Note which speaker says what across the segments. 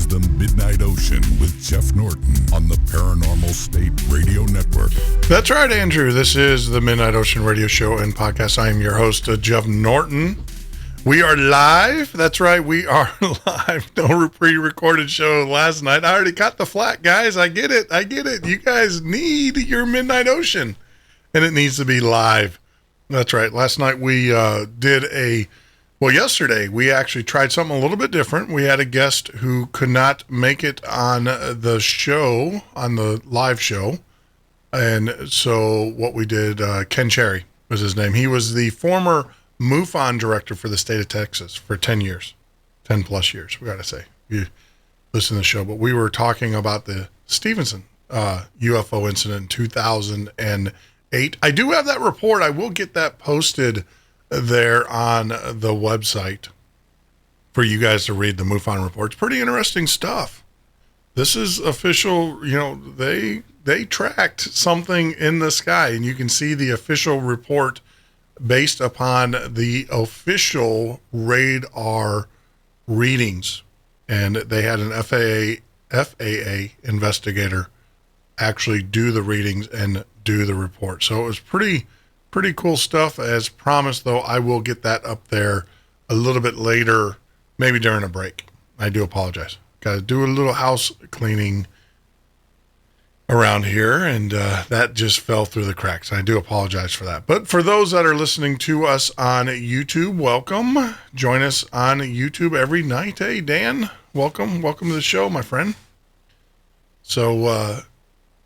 Speaker 1: is the Midnight Ocean with Jeff Norton on the Paranormal State Radio Network.
Speaker 2: That's right, Andrew. This is the Midnight Ocean radio show and podcast. I am your host, Jeff Norton. We are live. That's right, we are live. No pre-recorded show last night. I already got the flat, guys. I get it. You guys need your Midnight Ocean, and it needs to be live. That's right. Last night we yesterday we actually tried something a little bit different. We had a guest who could not make it on the show, on the live show. And so what we did, Ken Cherry was his name. He was the former MUFON director for the state of Texas for 10 years, 10 plus years, we got to say. You listen to the show, but we were talking about the Stevenson UFO incident in 2008. I do have that report. I will get that posted there on the website for you guys to read, the MUFON report. It's pretty interesting stuff. This is official, they tracked something in the sky, and you can see the official report based upon the official radar readings. And they had an FAA investigator actually do the readings and do the report. So it was pretty cool stuff. As promised, though, I will get that up there a little bit later, maybe during a break. I do apologize. Got to do a little house cleaning around here, and that just fell through the cracks. I do apologize for that. But for those that are listening to us on YouTube, welcome. Join us on YouTube every night. Hey, Dan, welcome to the show, my friend. So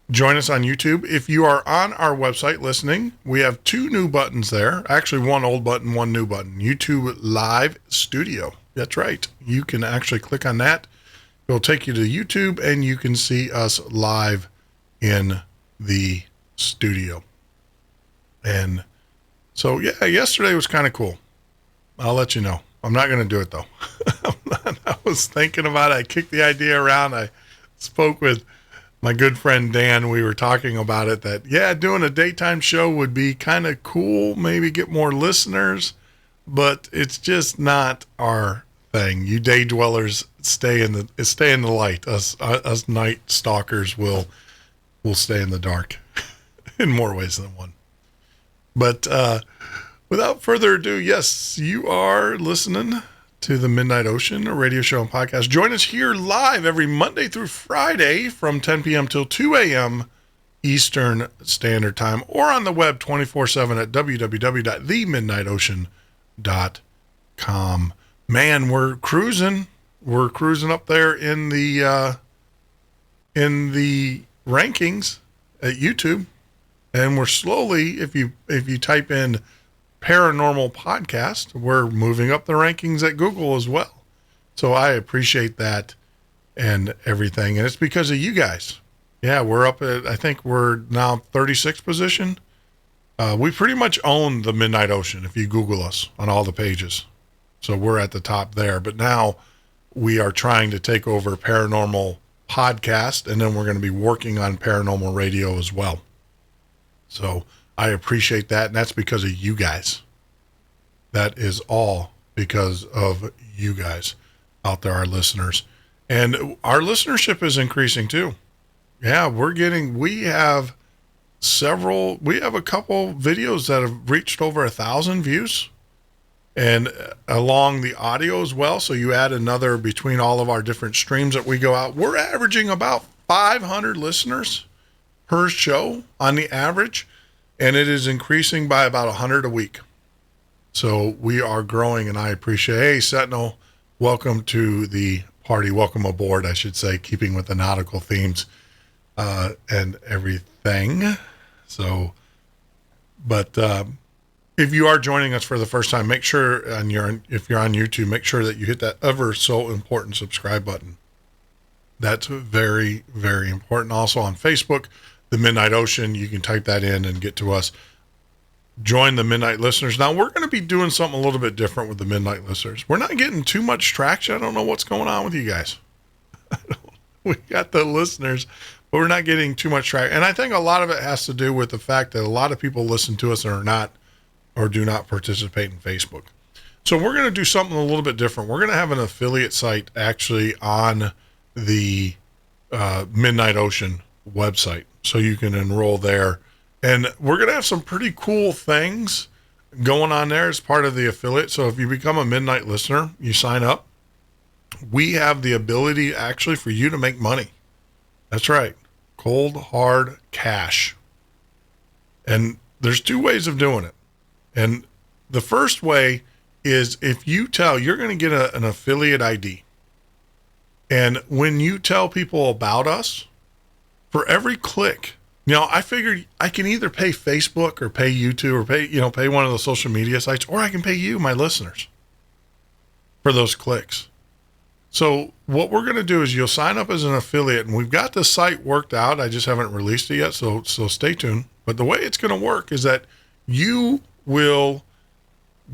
Speaker 2: join us on YouTube. If you are on our website listening, we have two new buttons there. Actually, one old button, one new button. YouTube Live Studio. That's right. You can actually click on that. It'll take you to YouTube, and you can see us live in the studio. And so, yeah, yesterday was kind of cool. I'll let you know. I'm not going to do it, though. I was thinking about it. I kicked the idea around. I spoke with my good friend Dan. We were talking about it, that, yeah, doing a daytime show would be kind of cool, maybe get more listeners, but it's just not our thing. You day dwellers stay in the light. Us night stalkers will stay in the dark in more ways than one. But without further ado, yes, you are listening to the Midnight Ocean, a radio show and podcast. Join us here live every Monday through Friday from 10 p.m. till 2 a.m. Eastern Standard Time, or on the web 24/7 at www.themidnightocean.com. Man, we're cruising. We're cruising up there in the rankings at YouTube, and we're slowly, if you type in Paranormal Podcast, we're moving up the rankings at Google as well. So I appreciate that and everything, and it's because of you guys. Yeah, we're up at, I think we're now 36th position. We pretty much own the Midnight Ocean if you Google us on all the pages. So we're at the top there, but now we are trying to take over Paranormal Podcast, and then we're going to be working on Paranormal Radio as well. So I appreciate that, and that's because of you guys. That is all because of you guys out there, our listeners. And our listenership is increasing too. Yeah, we have a couple videos that have reached over 1,000 views, and along the audio as well. So you add another between all of our different streams that we go out. We're averaging about 500 listeners per show on the average, and it is increasing by about 100 a week. So we are growing, and I appreciate. Hey, Sentinel, welcome to the party. Welcome aboard, I should say, keeping with the nautical themes and everything. So, but if you are joining us for the first time, make sure if you're on YouTube, make sure that you hit that ever so important subscribe button. That's very, very important. Also on Facebook, the Midnight Ocean, you can type that in and get to us. Join the Midnight Listeners. Now, we're going to be doing something a little bit different with the Midnight Listeners. We're not getting too much traction. I don't know what's going on with you guys. We got the listeners, but we're not getting too much traction. And I think a lot of it has to do with the fact that a lot of people listen to us and do not participate in Facebook. So we're going to do something a little bit different. We're going to have an affiliate site actually on the Midnight Ocean website, so you can enroll there. And we're going to have some pretty cool things going on there as part of the affiliate. So if you become a Midnight listener, you sign up, we have the ability actually for you to make money. That's right. Cold, hard cash. And there's two ways of doing it. And the first way is if you tell, you're going to get an affiliate ID. And when you tell people about us, for every click, I figured I can either pay Facebook or pay YouTube or pay one of the social media sites, or I can pay you, my listeners, for those clicks. So what we're going to do is you'll sign up as an affiliate, and we've got the site worked out. I just haven't released it yet, so stay tuned. But the way it's going to work is that you will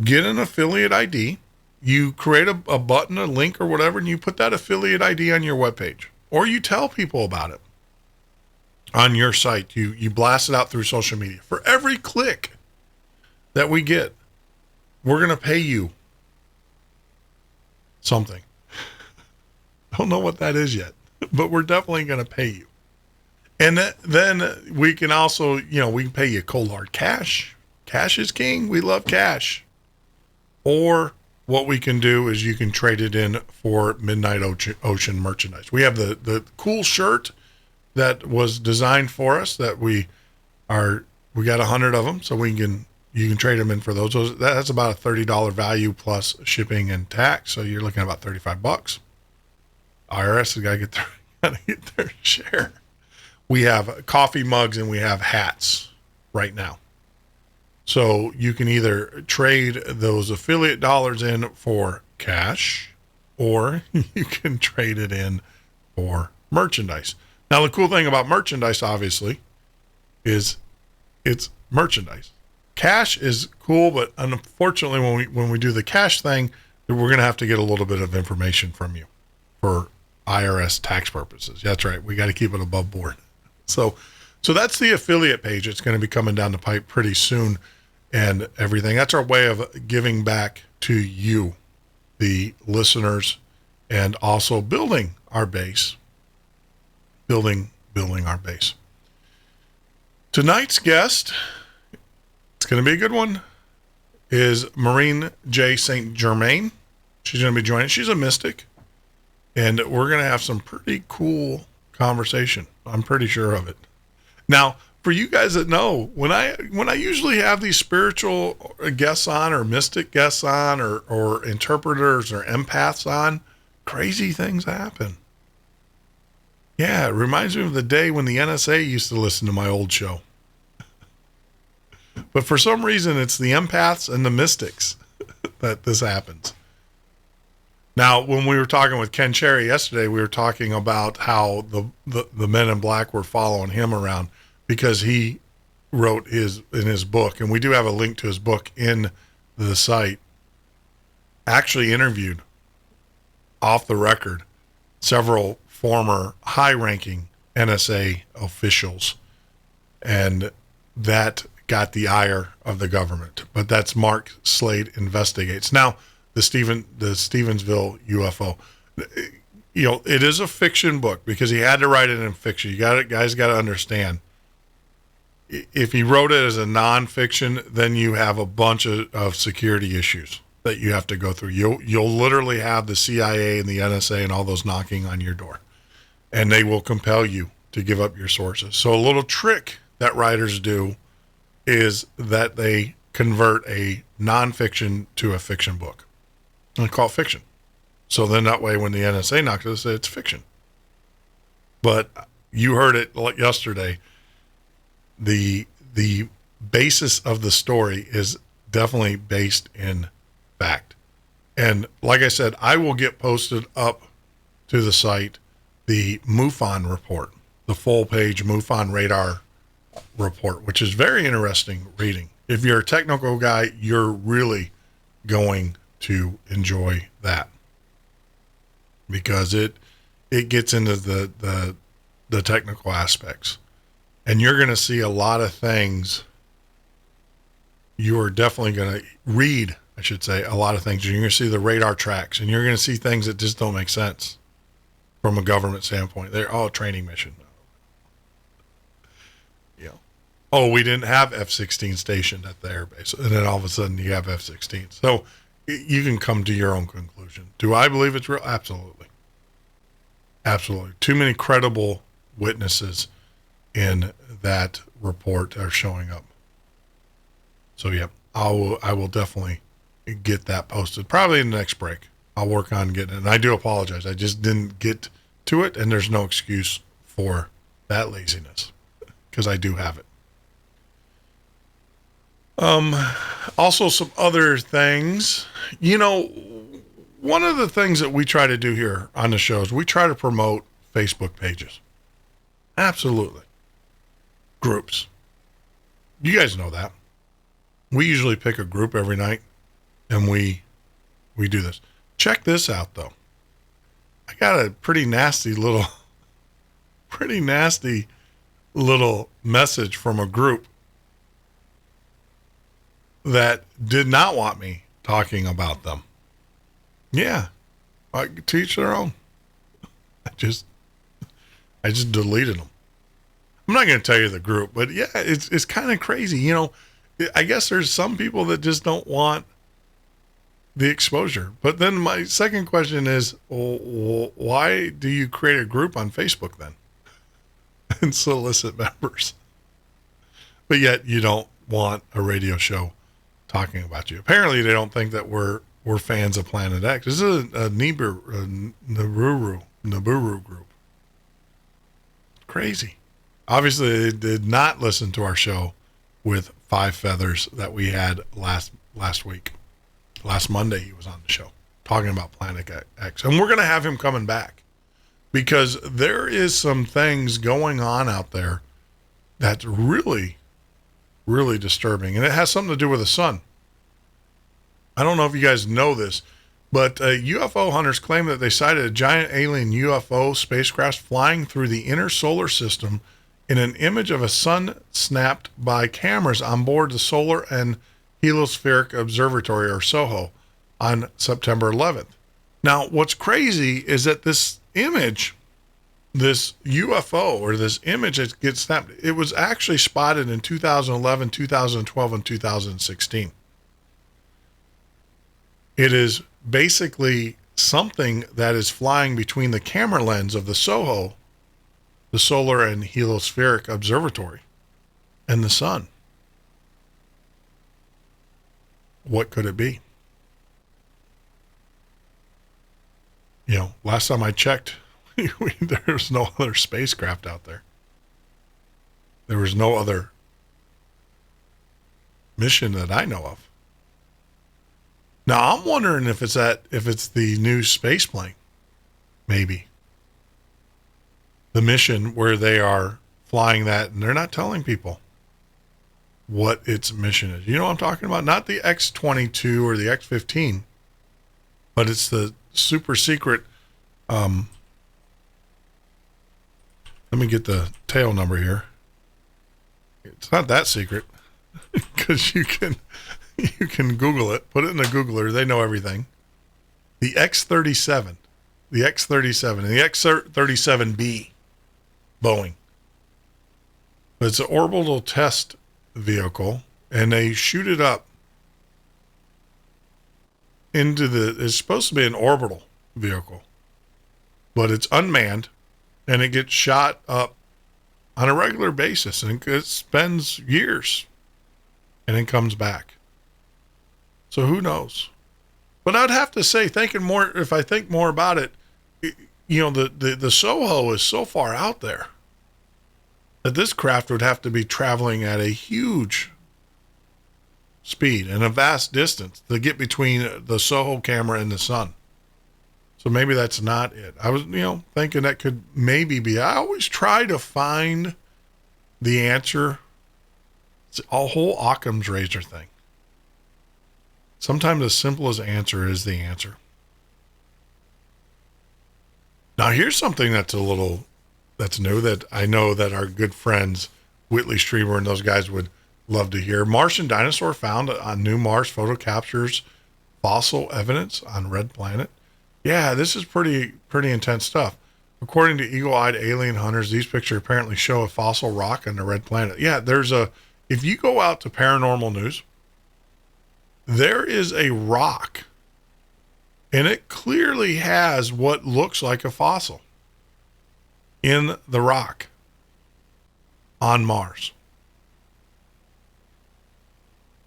Speaker 2: get an affiliate ID. You create a button, a link or whatever, and you put that affiliate ID on your webpage, or you tell people about it on your site. You blast it out through social media. For every click that we get, we're going to pay you something. Don't know what that is yet, but we're definitely going to pay you. And then we can also, we can pay you cold hard cash. Cash is king. We love cash. Or what we can do is you can trade it in for Midnight Ocean merchandise. We have the cool shirt that was designed for us that we got 100 of them, so you can trade them in for those. That's about a $30 value plus shipping and tax. So you're looking at about $35. IRS has got to get their share. We have coffee mugs and we have hats right now. So you can either trade those affiliate dollars in for cash, or you can trade it in for merchandise. Now, the cool thing about merchandise, obviously, is it's merchandise. Cash is cool, but unfortunately, when we do the cash thing, we're going to have to get a little bit of information from you for IRS tax purposes. That's right. We got to keep it above board. So that's the affiliate page. It's going to be coming down the pipe pretty soon and everything. That's our way of giving back to you, the listeners, and also building our base. Building our base. Tonight's guest, it's going to be a good one, is Maureen J. St. Germain. She's going to be joining. She's a mystic, and we're going to have some pretty cool conversation. I'm pretty sure of it. Now, for you guys that know, when I usually have these spiritual guests on, or mystic guests on, or interpreters or empaths on, crazy things happen. Yeah, it reminds me of the day when the NSA used to listen to my old show. But for some reason, it's the empaths and the mystics that this happens. Now, when we were talking with Ken Cherry yesterday, we were talking about how the men in black were following him around because he wrote in his book, and we do have a link to his book in the site, actually interviewed off the record several former high-ranking NSA officials, and that got the ire of the government. But that's Mark Slade Investigates. Now, the Stevensville UFO, it is a fiction book because he had to write it in fiction. Guys got to understand. If he wrote it as a nonfiction, then you have a bunch of security issues that you have to go through. You'll literally have the CIA and the NSA and all those knocking on your door, and they will compel you to give up your sources. So a little trick that writers do is that they convert a nonfiction to a fiction book and call it fiction. So then that way, when the NSA knocks it, they say it's fiction. But you heard it yesterday. The basis of the story is definitely based in fact. And like I said, I will get posted up to the site the MUFON report, the full page MUFON radar report, which is very interesting reading. If you're a technical guy, you're really going to enjoy that because it gets into the technical aspects. And you're going to see a lot of things. You are definitely going to read, I should say, a lot of things. You're going to see the radar tracks, and you're going to see things that just don't make sense. from a government standpoint. They're all training mission. Oh, we didn't have F-16 stationed at the airbase. And then all of a sudden you have F-16. So you can come to your own conclusion. Do I believe it's real? Absolutely. Absolutely. Too many credible witnesses in that report are showing up. So, yeah, I will definitely get that posted. Probably in the next break. I'll work on getting it. And I do apologize. I just didn't get to it, and there's no excuse for that laziness because I do have it. Also some other things, one of the things that we try to do here on the show is we try to promote Facebook pages. Absolutely. Groups. You guys know that. We usually pick a group every night and we do this. Check this out though. I got a pretty nasty little message from a group that did not want me talking about them. Yeah, I teach their own. I just deleted them. I'm not going to tell you the group, but yeah, it's kind of crazy. I guess there's some people that just don't want the exposure. But then my second question is, well, why do you create a group on Facebook then and solicit members? But yet you don't want a radio show talking about you. Apparently they don't think that we're fans of Planet X. This is a Nibiru group. Crazy. Obviously they did not listen to our show with Five Feathers that we had last week. Last Monday he was on the show talking about Planet X. And we're going to have him coming back because there is some things going on out there that's really, really disturbing. And it has something to do with the sun. I don't know if you guys know this, but UFO hunters claim that they sighted a giant alien UFO spacecraft flying through the inner solar system in an image of a sun snapped by cameras on board the Solar and Heliospheric Observatory, or SOHO, on September 11th. Now, what's crazy is that this image, this UFO, or this image that gets snapped, it was actually spotted in 2011, 2012, and 2016. It is basically something that is flying between the camera lens of the SOHO, the Solar and Heliospheric Observatory, and the sun. What could it be? Last time I checked, there was no other spacecraft out there. There was no other mission that I know of. Now I'm wondering if it's the new space plane, maybe. The mission where they are flying that and they're not telling people what its mission is. You know what I'm talking about? Not the X-22 or the X-15, but it's the super secret. Let me get the tail number here. It's not that secret because you can Google it, put it in a Googler. They know everything. The X-37, and the X-37B Boeing. But it's an orbital test vehicle, and they shoot it up it's supposed to be an orbital vehicle, but it's unmanned, and it gets shot up on a regular basis, and it spends years, and then comes back. So who knows? But I'd have to say, if I think more about it, the SOHO is so far out there that this craft would have to be traveling at a huge speed and a vast distance to get between the SOHO camera and the sun. So maybe that's not it. I was, thinking that could maybe be. I always try to find the answer. It's a whole Occam's razor thing. Sometimes the simplest answer is the answer. Now here's something that's new that I know that our good friends Whitley Strieber and those guys would love to hear. Martian dinosaur found on new Mars photo captures fossil evidence on red planet. Yeah, this is pretty intense stuff. According to eagle-eyed alien hunters, these pictures apparently show a fossil rock on the red planet. Yeah, if you go out to paranormal news, there is a rock, and it clearly has what looks like a fossil in the rock on Mars.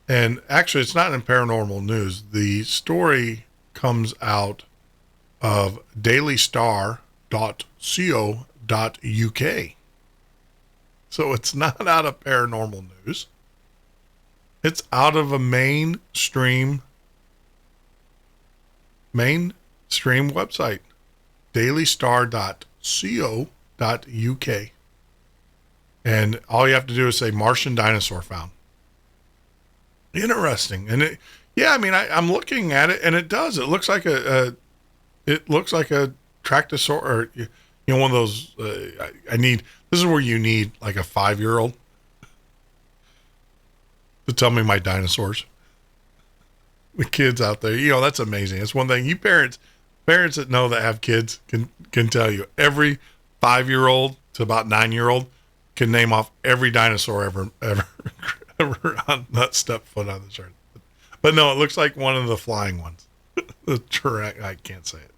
Speaker 2: And actually, it's not in paranormal news. The story comes out of dailystar.co.uk. So it's not out of paranormal news. It's out of a mainstream website, dailystar.co.uk. And all you have to do is say Martian dinosaur found. Interesting. And I'm looking at it, and it does. It looks like a Tractosaur, or one of those. This is where you need like a 5-year-old to tell me my dinosaurs. The kids out there, that's amazing. It's one thing you parents that know, that have kids, can tell you. Every 5-year-old to about 9-year-old can name off every dinosaur ever on that step foot on this earth. But no, it looks like one of the flying ones. I can't say it.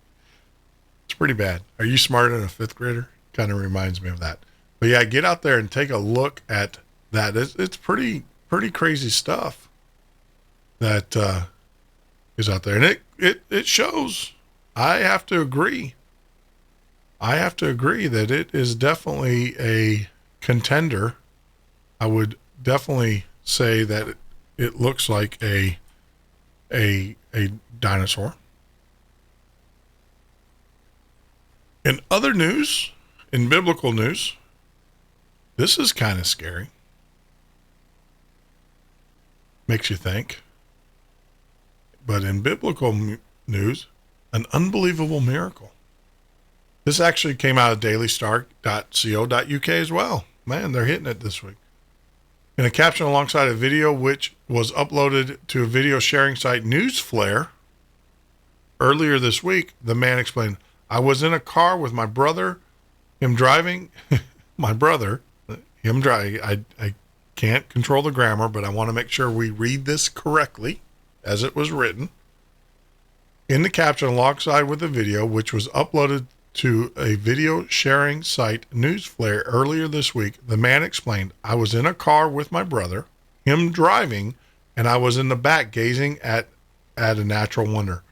Speaker 2: It's pretty bad. Are you smarter than a 5th grader? Kind of reminds me of that. But yeah, get out there and take a look at that. It's pretty crazy stuff that is out there, and it shows. I have to agree that it is definitely a contender. I would definitely say that it looks like a dinosaur. In other news, in biblical news, this is kind of scary. Makes you think. But in biblical news, an unbelievable miracle. This actually came out of dailystar.co.uk as well. Man, they're hitting it this week. In a caption alongside a video which was uploaded to a video sharing site Newsflare earlier this week, the man explained, "I was in a car with my brother, him driving, my brother, him driving." I can't control the grammar, but I want to make sure we read this correctly as it was written. In the caption alongside with the video, which was uploaded to a video sharing site Newsflare earlier this week, the man explained, "I was in a car with my brother, him driving, and I was in the back gazing at a natural wonder.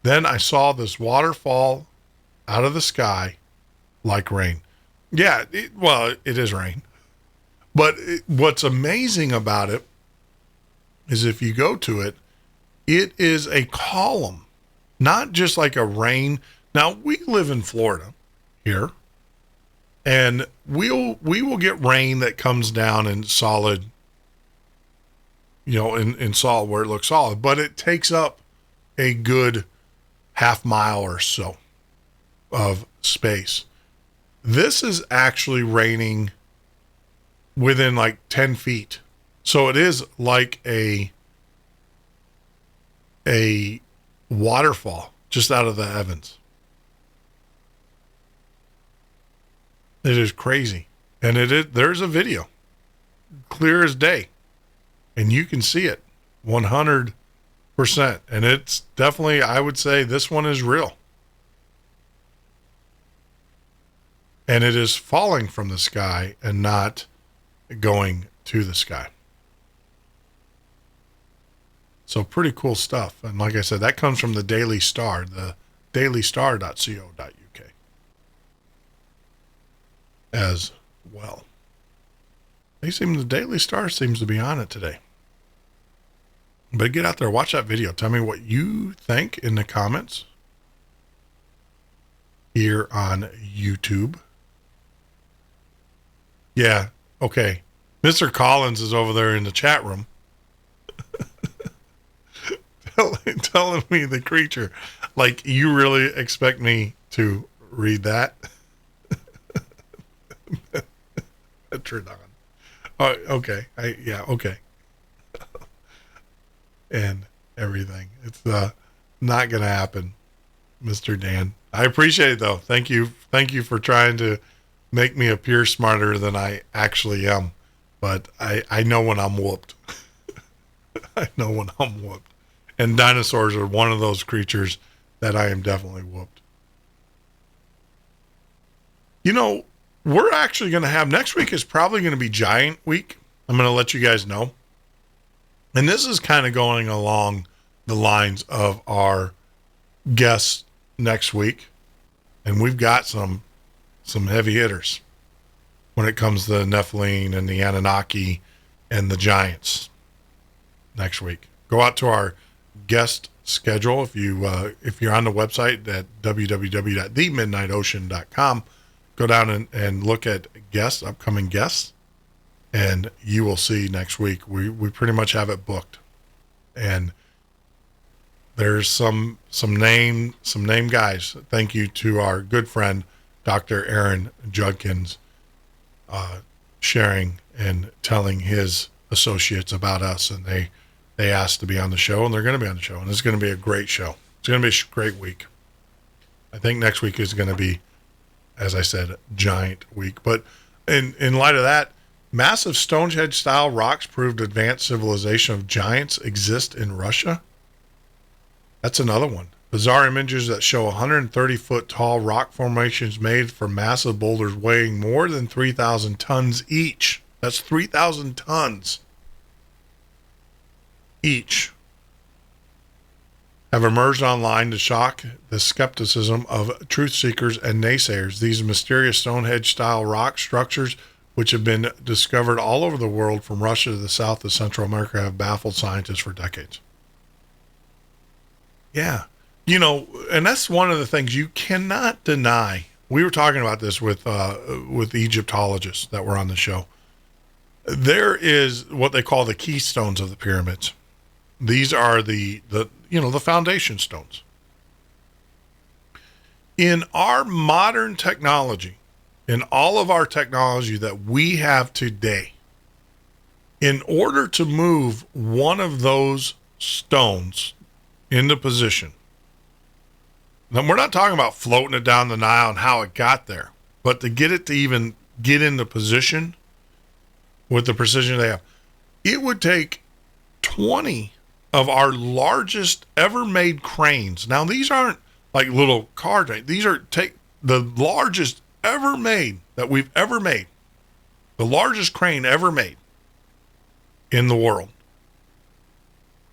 Speaker 2: Then I saw this waterfall out of the sky like rain." Yeah, it is rain. But what's amazing about it is if you go to it, it is a column, not just like a rain. Now, we live in Florida here, and we will get rain that comes down in solid, in solid where it looks solid, but it takes up a good half mile or so of space. This is actually raining within like 10 feet. So it is like a waterfall just out of the heavens. It is crazy. And there's a video, clear as day, and you can see it 100%. And it's definitely, I would say this one is real. And it is falling from the sky and not going to the sky. So pretty cool stuff. And like I said, that comes from the Daily Star, the dailystar.co.uk as well. The Daily Star seems to be on it today. But get out there, watch that video. Tell me what you think in the comments here on YouTube. Yeah, okay. Mr. Collins is over there in the chat room telling me the creature. Like, you really expect me to read that? Turned on. Oh, okay. Okay. And everything. It's not going to happen. Mr. Dan. I appreciate it, though. Thank you. Thank you for trying to make me appear smarter than I actually am. But I know when I'm whooped. I know when I'm whooped. And dinosaurs are one of those creatures that I am definitely whooped. You know, we're actually going to have, next week is probably going to be Giant Week. I'm going to let you guys know. And this is kind of going along the lines of our guests next week. And we've got some heavy hitters when it comes to the Nephilim and the Anunnaki and the giants next week. Go out to our guest schedule if you're on the website at www.themidnightocean.com. Go down and look at guests, upcoming guests, and you will see next week. We pretty much have it booked, and there's some name guys. Thank you to our good friend Dr. Aaron Judkins, sharing and telling his associates about us, and they asked to be on the show, and they're going to be on the show, and it's going to be a great show. It's going to be a great week. I think next week is going to be, as I said, Giant Week. But in light of that, massive Stonehenge-style rocks proved advanced civilization of giants exist in Russia. That's another one. Bizarre images that show 130-foot tall rock formations made from massive boulders weighing more than 3,000 tons each. That's 3,000 tons each. Have emerged online to shock the skepticism of truth seekers and naysayers. These mysterious Stonehenge-style rock structures, which have been discovered all over the world from Russia to the south of Central America, have baffled scientists for decades. Yeah. You know, and that's one of the things you cannot deny. We were talking about this with Egyptologists that were on the show. There is what they call the keystones of the pyramids. These are the foundation stones. In our modern technology, in all of our technology that we have today, in order to move one of those stones into position, now we're not talking about floating it down the Nile and how it got there, but to get it to even get into position with the precision they have, it would take 20 of our largest ever made cranes. Now, these aren't like little car trains. These are the largest ever made that we've ever made. The largest crane ever made in the world.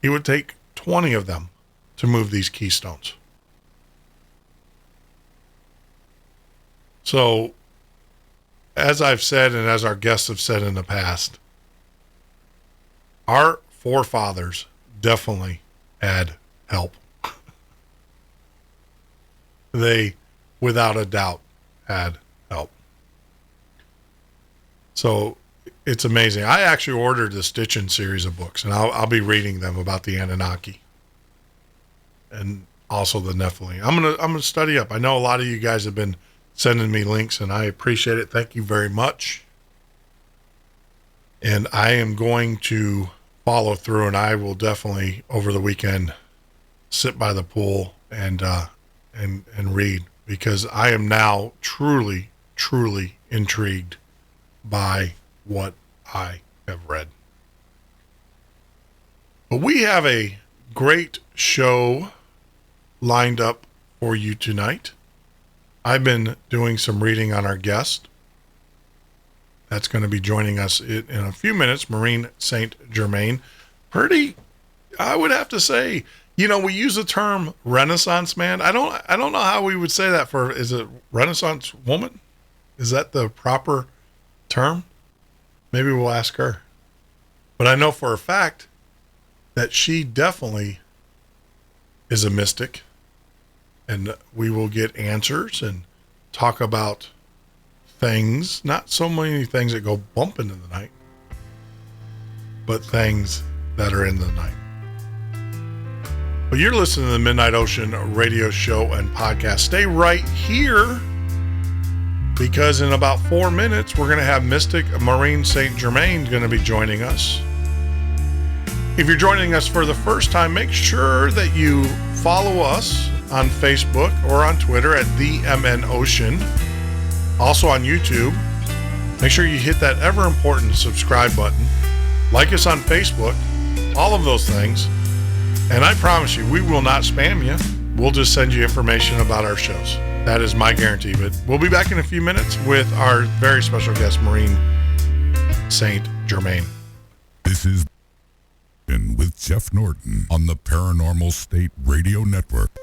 Speaker 2: It would take 20 of them to move these keystones. So, as I've said and as our guests have said in the past, our forefathers definitely had help. They, without a doubt, had help. So it's amazing. I actually ordered the Stitchin series of books, and I'll be reading them about the Anunnaki and also the Nephilim. I'm gonna study up. I know a lot of you guys have been sending me links, and I appreciate it. Thank you very much. And I am going to follow through, and I will definitely over the weekend sit by the pool and read, because I am now truly intrigued by what I have read. But we have a great show lined up for you tonight. I've been doing some reading on our guest. That's going to be joining us in a few minutes, Maureen Germain. Pretty, I would have to say, we use the term Renaissance man. I don't know how we would say that is it Renaissance woman? Is that the proper term? Maybe we'll ask her. But I know for a fact that she definitely is a mystic. And we will get answers and talk about things, not so many things that go bump into the night, but things that are in the night. But you're listening to the Midnight Ocean radio show and podcast. Stay right here, because in about 4 minutes, we're going to have Mystic Maureen Germain going to be joining us. If you're joining us for the first time, make sure that you follow us on Facebook or on Twitter at the MN Ocean. Also on YouTube. Make sure you hit that ever important subscribe button. Like us on Facebook. All of those things. And I promise you, we will not spam you. We'll just send you information about our shows. That is my guarantee. But we'll be back in a few minutes with our very special guest, Maureen St. Germain.
Speaker 1: This is with Jeff Norton on the Paranormal State Radio Network.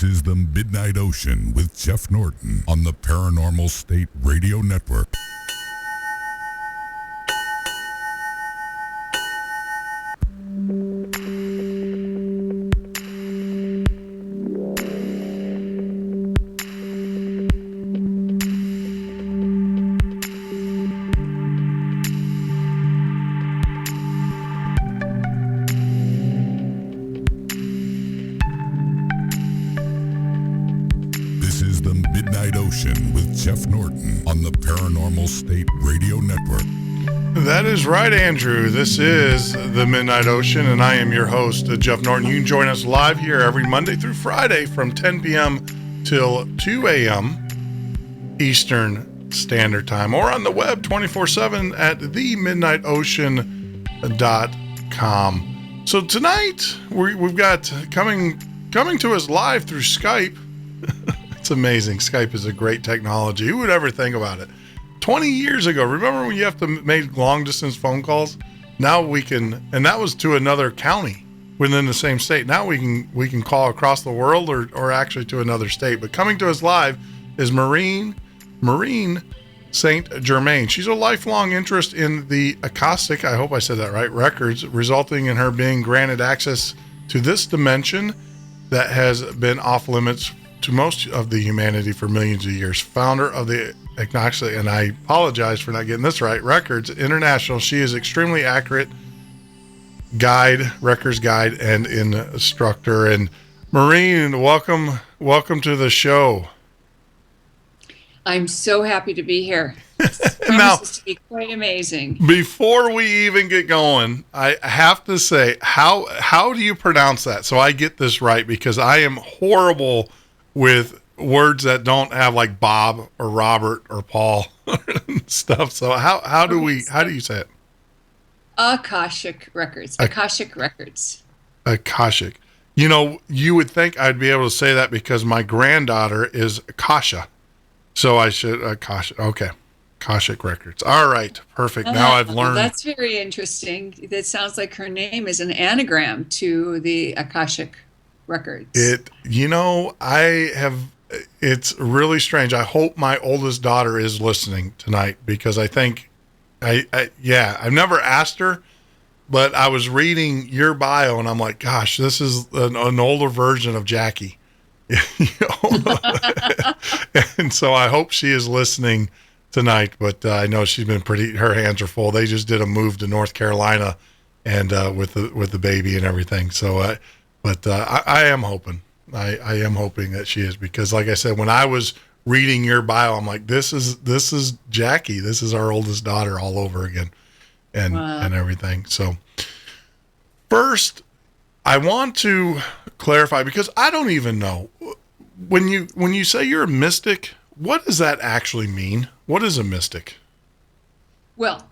Speaker 1: This is the Midnight Ocean with Jeff Norton on the Paranormal State Radio Network. Jeff Norton on the Paranormal State Radio Network.
Speaker 2: That is right, Andrew. This is the Midnight Ocean, and I am your host, Jeff Norton. You can join us live here every Monday through Friday from 10 p.m. till 2 a.m. Eastern Standard Time, or on the web 24/7 at themidnightocean.com. So tonight, we've got coming to us live through Skype. It's amazing. Skype is a great technology. Who would ever think about it? 20 years ago, remember when you have to make long distance phone calls? Now we can, and that was to another county within the same state. Now we can call across the world or actually to another state. But coming to us live is Maureen St. Germain. She's a lifelong interest in the Akashic, I hope I said that right, records, resulting in her being granted access to this dimension that has been off limits to most of the humanity for millions of years. Founder of the Akashic, and I apologize for not getting this right, Records International. She is extremely accurate records guide, and instructor. And Maureen, welcome to the show.
Speaker 3: I'm so happy to be here. It
Speaker 2: Now,
Speaker 3: promises to be quite amazing.
Speaker 2: Before we even get going, I have to say, how do you pronounce that? So I get this right, because I am horrible with words that don't have like Bob or Robert or Paul and stuff. So how do you say it?
Speaker 3: Akashic Records. Akashic Records.
Speaker 2: Akashic. You know, you would think I'd be able to say that because my granddaughter is Akasha. So I should Akashic. Okay. Akashic Records. All right. Perfect. Now I've learned.
Speaker 3: That's very interesting. That sounds like her name is an anagram to the Akashic Records. It's really strange. I hope my oldest daughter is listening tonight, because I think I've never asked her, but I was reading your bio and I'm like, gosh, this is an older version of Jackie. And so I hope she is listening tonight, but I know she's been her hands are full. They just did a move to North Carolina and with the baby and everything. So I am hoping. I am hoping that she is, because like I said, when I was reading your bio, I'm like, this is Jackie. This is our oldest daughter all over again, and everything. So first, I want to clarify, because I don't even know, when you say you're a mystic, what does that actually mean? What is a mystic? Well,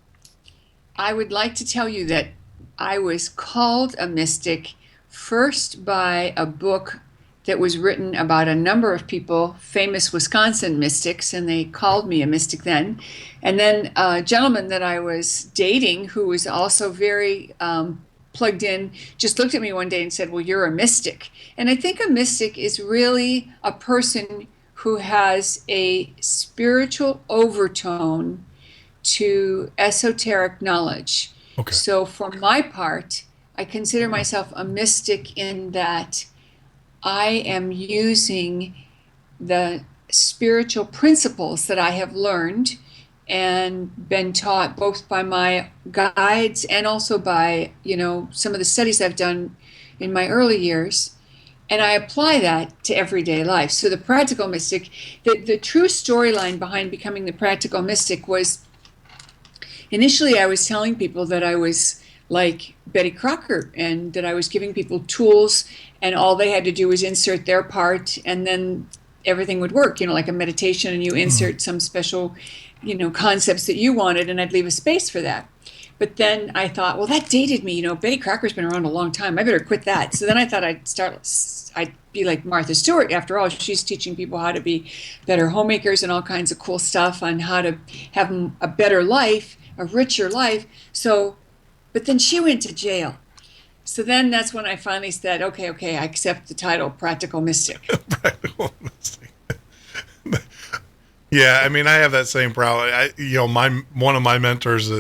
Speaker 3: I would like to tell you that I was called a mystic first by a book that was written about a number of people, famous Wisconsin mystics, and they called me a mystic then. And then a gentleman that I was dating, who was also very plugged in, just looked at me one day and said, well, you're a mystic. And I think a mystic is really a person who has a spiritual overtone to esoteric knowledge.
Speaker 2: Okay.
Speaker 3: So for my part, I consider myself a mystic in that I am using the spiritual principles that I have learned and been taught both by my guides and also by, some of the studies I've done in my early years. And I apply that to everyday life. So the practical mystic, the true storyline behind becoming the practical mystic was, initially I was telling people that I was like Betty Crocker, and that I was giving people tools, and all they had to do was insert their part, and then everything would work, like a meditation, and you insert some special, concepts that you wanted, and I'd leave a space for that. But then I thought, well, that dated me. Betty Crocker's been around a long time. I better quit that. So then I thought I'd be like Martha Stewart. After all, she's teaching people how to be better homemakers and all kinds of cool stuff on how to have a better life, a richer life. But then she went to jail. So then that's when I finally said, okay, I accept the title Practical Mystic.
Speaker 2: Practical Mystic. Yeah, I mean, I have that same problem. One of my mentors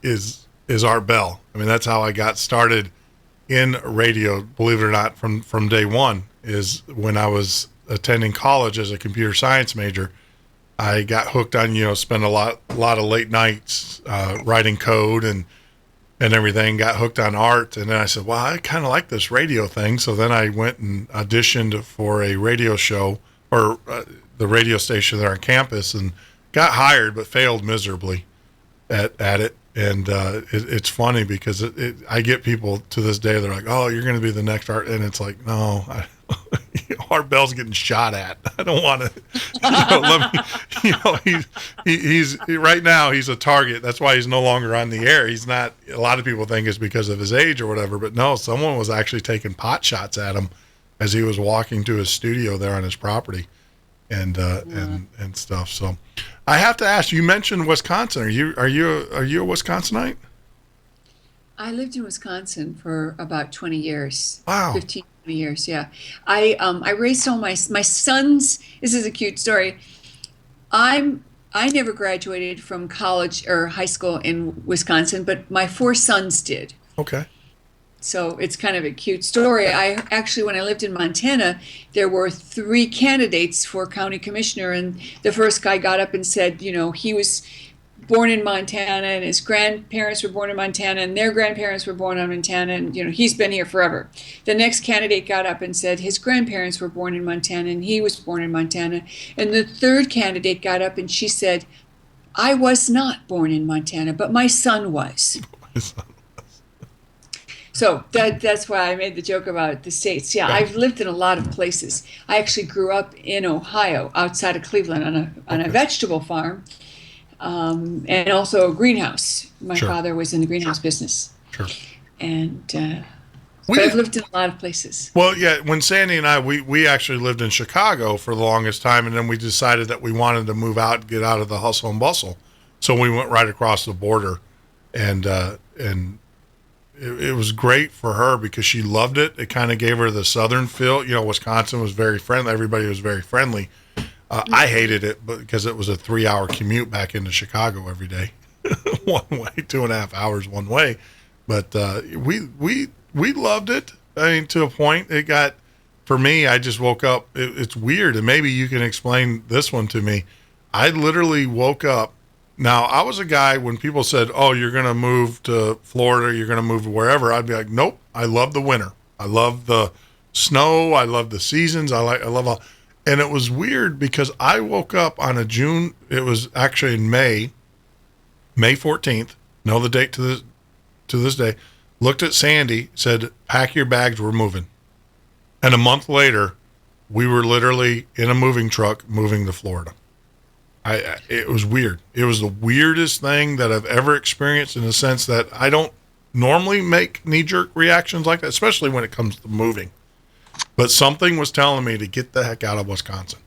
Speaker 2: is Art Bell. I mean, that's how I got started in radio, believe it or not, from day one, is when I was attending college as a computer science major. I got hooked on, spent a lot of late nights writing code and everything, got hooked on art. And then I said, well, I kind of like this radio thing. So then I went and auditioned for a radio show, or the radio station there on campus, and got hired but failed miserably at it. And it's funny because I get people to this day, they're like, "Oh, you're going to be the next art," and it's like, no, Art Bell's getting shot at. I don't want to. He's right now he's a target. That's why he's no longer on the air. He's not. A lot of people think it's because of his age or whatever, but no, someone was actually taking pot shots at him as he was walking to his studio there on his property, and stuff. So, I have to ask. You mentioned Wisconsin. Are you a Wisconsinite?
Speaker 4: I lived in Wisconsin for about 20 years.
Speaker 2: Wow.
Speaker 4: 15, 20 years, yeah. I raised all my sons. This is a cute story. I never graduated from college or high school in Wisconsin, but my 4 sons did.
Speaker 2: Okay.
Speaker 4: So it's kind of a cute story. I actually, when I lived in Montana, there were 3 candidates for county commissioner, and the first guy got up and said, he was born in Montana, and his grandparents were born in Montana, and their grandparents were born in Montana, and he's been here forever. The next candidate got up and said his grandparents were born in Montana, and he was born in Montana. And the third candidate got up and she said, I was not born in Montana, but my son was. So that's why I made the joke about the states. Yeah, I've lived in a lot of places. I actually grew up in Ohio, outside of Cleveland, on a vegetable farm. And also a greenhouse. My father was in the greenhouse business. Sure. And but I've lived in a lot of places.
Speaker 2: Well, yeah, when Sandy and I, we actually lived in Chicago for the longest time, and then we decided that we wanted to move out and get out of the hustle and bustle. So we went right across the border, and it was great for her because she loved it. It kind of gave her the southern feel. Wisconsin was very friendly. Everybody was very friendly. I hated it because it was a 3-hour commute back into Chicago every day, one way, 2.5 hours one way. But we loved it. I mean, to a point. It got, for me, I just woke up. It's weird, and maybe you can explain this one to me. I literally woke up. Now, I was a guy when people said, "Oh, you're going to move to Florida, you're going to move to wherever," I'd be like, "Nope. I love the winter. I love the snow. I love the seasons. I love all." And it was weird because I woke up on it was actually in May 14th, know the date to this day, looked at Sandy, said, pack your bags, we're moving. And a month later, we were literally in a moving truck moving to Florida. It was weird. It was the weirdest thing that I've ever experienced in the sense that I don't normally make knee-jerk reactions like that, especially when it comes to moving. But something was telling me to get the heck out of Wisconsin.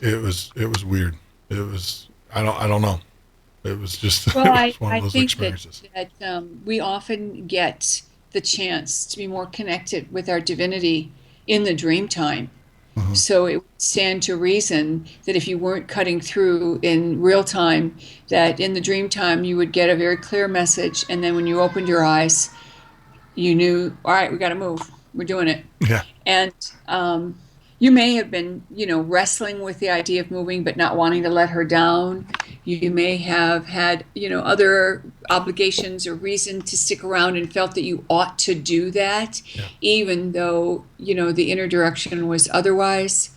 Speaker 2: It was weird. It was I don't know. It was just
Speaker 4: well,
Speaker 2: it was one of those
Speaker 4: I think
Speaker 2: experiences.
Speaker 4: that we often get the chance to be more connected with our divinity in the dream time. Mm-hmm. So it would stand to reason that if you weren't cutting through in real time, that in the dream time you would get a very clear message, and then when you opened your eyes, you knew, all right, we got to move. We're doing it.
Speaker 2: Yeah.
Speaker 4: And you may have been, wrestling with the idea of moving, but not wanting to let her down. You may have had, other obligations or reason to stick around and felt that you ought to do that, even though, the inner direction was otherwise.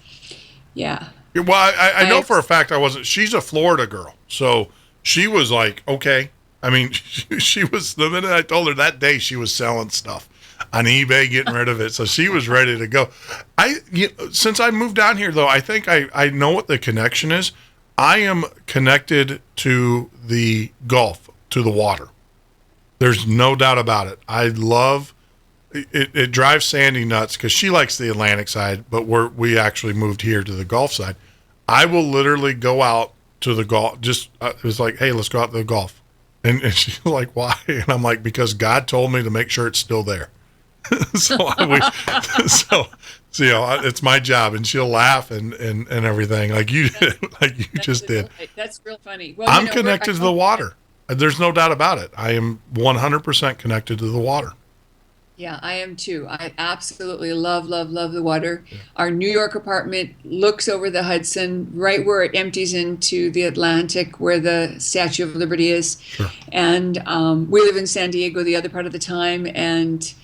Speaker 4: Yeah.
Speaker 2: Well, I know for a fact I wasn't. She's a Florida girl. So she was like, okay. I mean, she was, the minute I told her that day, she was selling stuff on eBay, getting rid of it. So she was ready to go. Since I moved down here, though, I think I know what the connection is. I am connected to the Gulf, to the water. There's no doubt about it. I love it. It drives Sandy nuts because she likes the Atlantic side, but we actually moved here to the Gulf side. I will literally go out to the Gulf. Just it was like, hey, let's go out to the Gulf. And she's like, why? And I'm like, because God told me to make sure it's still there. So it's my job, and she'll laugh and everything like you did, like you just did.
Speaker 4: Right. That's real funny. Well,
Speaker 2: I'm connected to the water. There's no doubt about it. I am 100% connected to the water.
Speaker 4: Yeah, I am too. I absolutely love the water. Yeah. Our New York apartment looks over the Hudson, right where it empties into the Atlantic, where the Statue of Liberty is. Sure. And we live in San Diego the other part of the time, and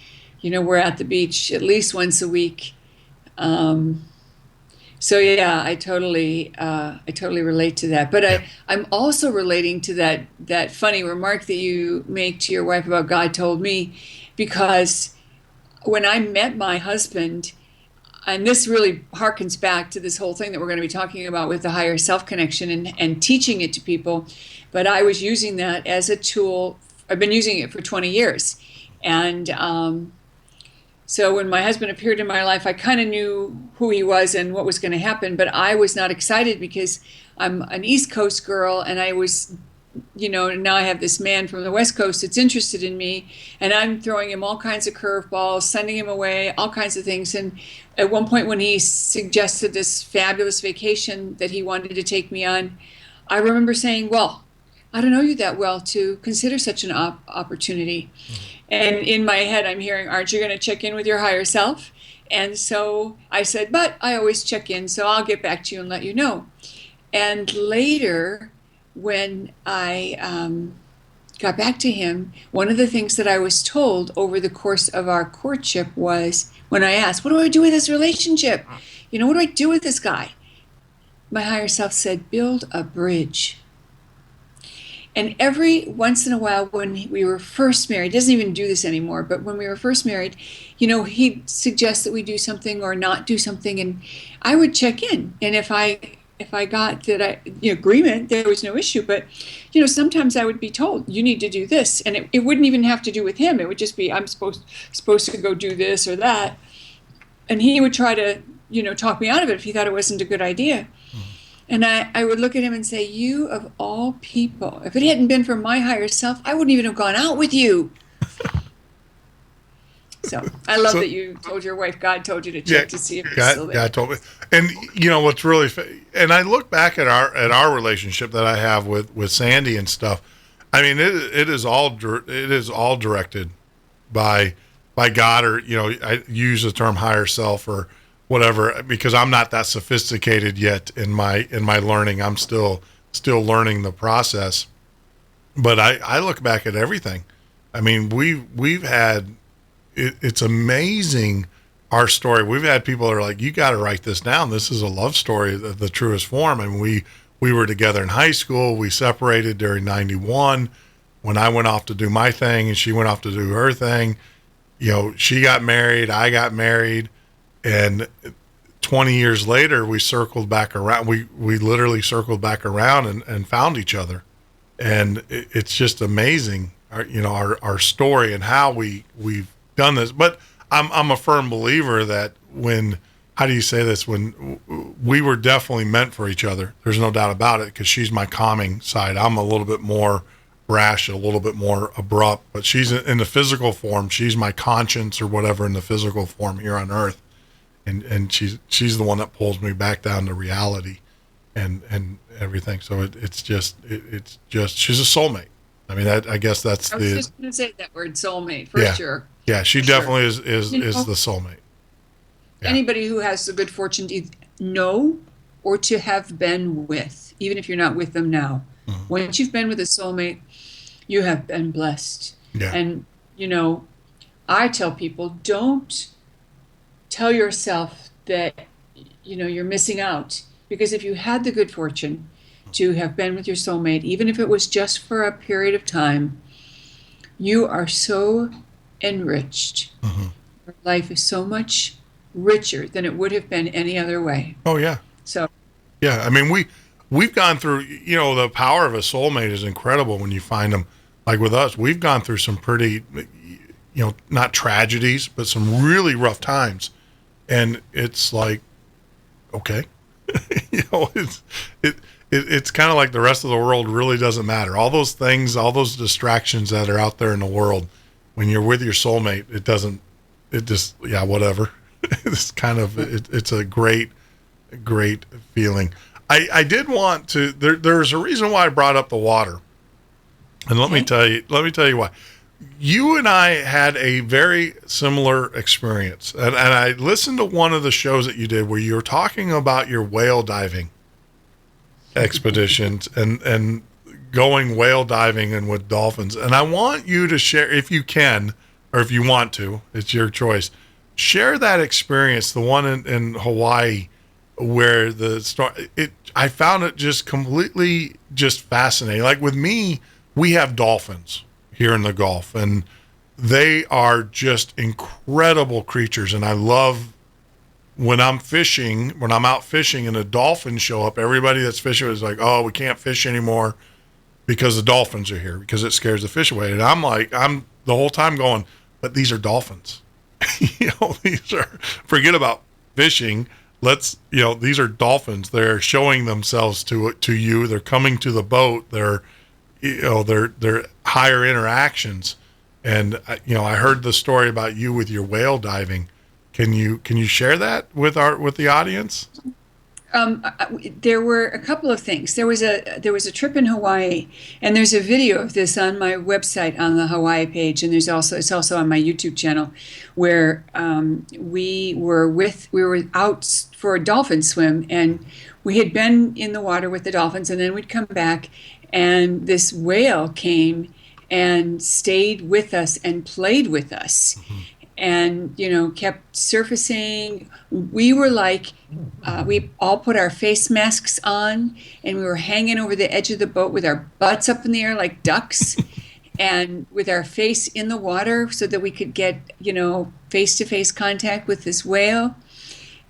Speaker 4: we're at the beach at least once a week. So yeah, I totally relate to that. But I'm also relating to that funny remark that you make to your wife about God told me, because when I met my husband, and this really harkens back to this whole thing that we're going to be talking about with the higher self connection and teaching it to people, but I was using that as a tool. I've been using it for 20 years, and so when my husband appeared in my life, I kind of knew who he was and what was going to happen, but I was not excited because I'm an East Coast girl, and I was, now I have this man from the West Coast that's interested in me, and I'm throwing him all kinds of curveballs, sending him away, all kinds of things. And at one point when he suggested this fabulous vacation that he wanted to take me on, I remember saying, well, I don't know you that well to consider such an opportunity. And in my head, I'm hearing, aren't you going to check in with your higher self? And so I said, but I always check in, so I'll get back to you and let you know. And later, when I got back to him, one of the things that I was told over the course of our courtship was, when I asked, what do I do with this relationship? What do I do with this guy? My higher self said, build a bridge. And every once in a while, when we were first married, he doesn't even do this anymore, but when we were first married, he'd suggest that we do something or not do something, and I would check in. And if I got that agreement, there was no issue. But sometimes I would be told, you need to do this, and it wouldn't even have to do with him. It would just be, I'm supposed to go do this or that, and he would try to talk me out of it if he thought it wasn't a good idea. And I would look at him and say, you of all people, if it hadn't been for my higher self, I wouldn't even have gone out with you. So I love that you told your wife God told you to check to see if it's still there.
Speaker 3: God told me. And what's really, and I look back at our relationship that I have with Sandy and stuff. I mean, it is all directed by God, or I use the term higher self or whatever, because I'm not that sophisticated yet in my learning. I'm still learning the process. But I look back at everything. I mean, we've had, it's amazing, our story. We've had people that are like, you got to write this down. This is a love story, the truest form. And we were together in high school. We separated during 91 when I went off to do my thing and she went off to do her thing. She got married, I got married. And 20 years later, we circled back around. We literally circled back around and found each other. And it's just amazing, our story and how we've done this. But I'm a firm believer that when we were definitely meant for each other. There's no doubt about it, because she's my calming side. I'm a little bit more brash, a little bit more abrupt, but she's in the physical form. She's my conscience or whatever in the physical form here on earth. And she's the one that pulls me back down to reality and everything. So it's just she's a soulmate. I mean, I guess that's
Speaker 4: I was just going to say that word, soulmate, for sure.
Speaker 3: Yeah, she definitely is the soulmate. Yeah.
Speaker 4: Anybody who has the good fortune to know or to have been with, even if you're not with them now, once you've been with a soulmate, you have been blessed.
Speaker 3: Yeah.
Speaker 4: And, I tell people, don't tell yourself that, you're missing out. Because if you had the good fortune to have been with your soulmate, even if it was just for a period of time, you are so enriched. Your life is so much richer than it would have been any other way.
Speaker 3: Oh, yeah.
Speaker 4: So.
Speaker 3: Yeah, I mean, we've gone through, the power of a soulmate is incredible when you find them. Like with us, we've gone through some pretty, not tragedies, but some really rough times. And it's like, okay, it's kind of like the rest of the world really doesn't matter. All those things, all those distractions that are out there in the world, when you're with your soulmate, whatever. It's kind of, it's a great feeling. I did want to, there's a reason why I brought up the water. And let me tell you why. You and I had a very similar experience. And I listened to one of the shows that you did where you were talking about your whale diving expeditions and going whale diving and with dolphins. And I want you to share, if you can, or if you want to, it's your choice. Share that experience, the one in Hawaii.
Speaker 2: where the story, I found it just completely just fascinating. Like with me, we have dolphins here in the Gulf, and they are just incredible creatures. And I love when I'm out fishing and the dolphins show up, everybody that's fishing is like, oh, we can't fish anymore because the dolphins are here, because it scares the fish away. And I'm the whole time going, but these are dolphins. These are, forget about fishing. These are dolphins. They're showing themselves to you. They're coming to the boat. They're higher interactions. And I heard the story about you with your whale diving. Can you share that with the audience?
Speaker 4: There were a couple of things. There was a trip in Hawaii, and there's a video of this on my website on the Hawaii page, and it's also on my YouTube channel, where we were out for a dolphin swim, and we had been in the water with the dolphins, and then we'd come back, and this whale came and stayed with us and played with us. Mm-hmm. And, kept surfacing. We were like, we all put our face masks on, and we were hanging over the edge of the boat with our butts up in the air like ducks and with our face in the water so that we could get, face-to-face contact with this whale.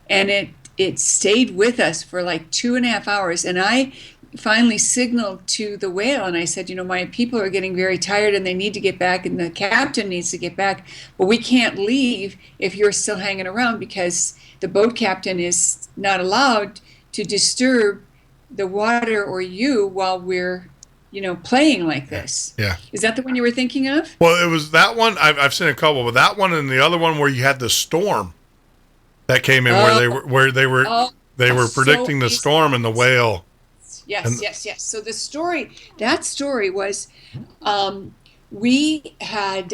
Speaker 4: And it stayed with us for like 2.5 hours. And I finally signaled to the whale, and I said, my people are getting very tired and they need to get back, and the captain needs to get back, but we can't leave if you're still hanging around, because the boat captain is not allowed to disturb the water or you while we're playing like this.
Speaker 2: Yeah.
Speaker 4: Is that the one you were thinking of?
Speaker 2: Well, it was that one. I've seen a couple, but that one and the other one where you had the storm that came in, where they were predicting the storm and the whale.
Speaker 4: Yes. So that story was, we had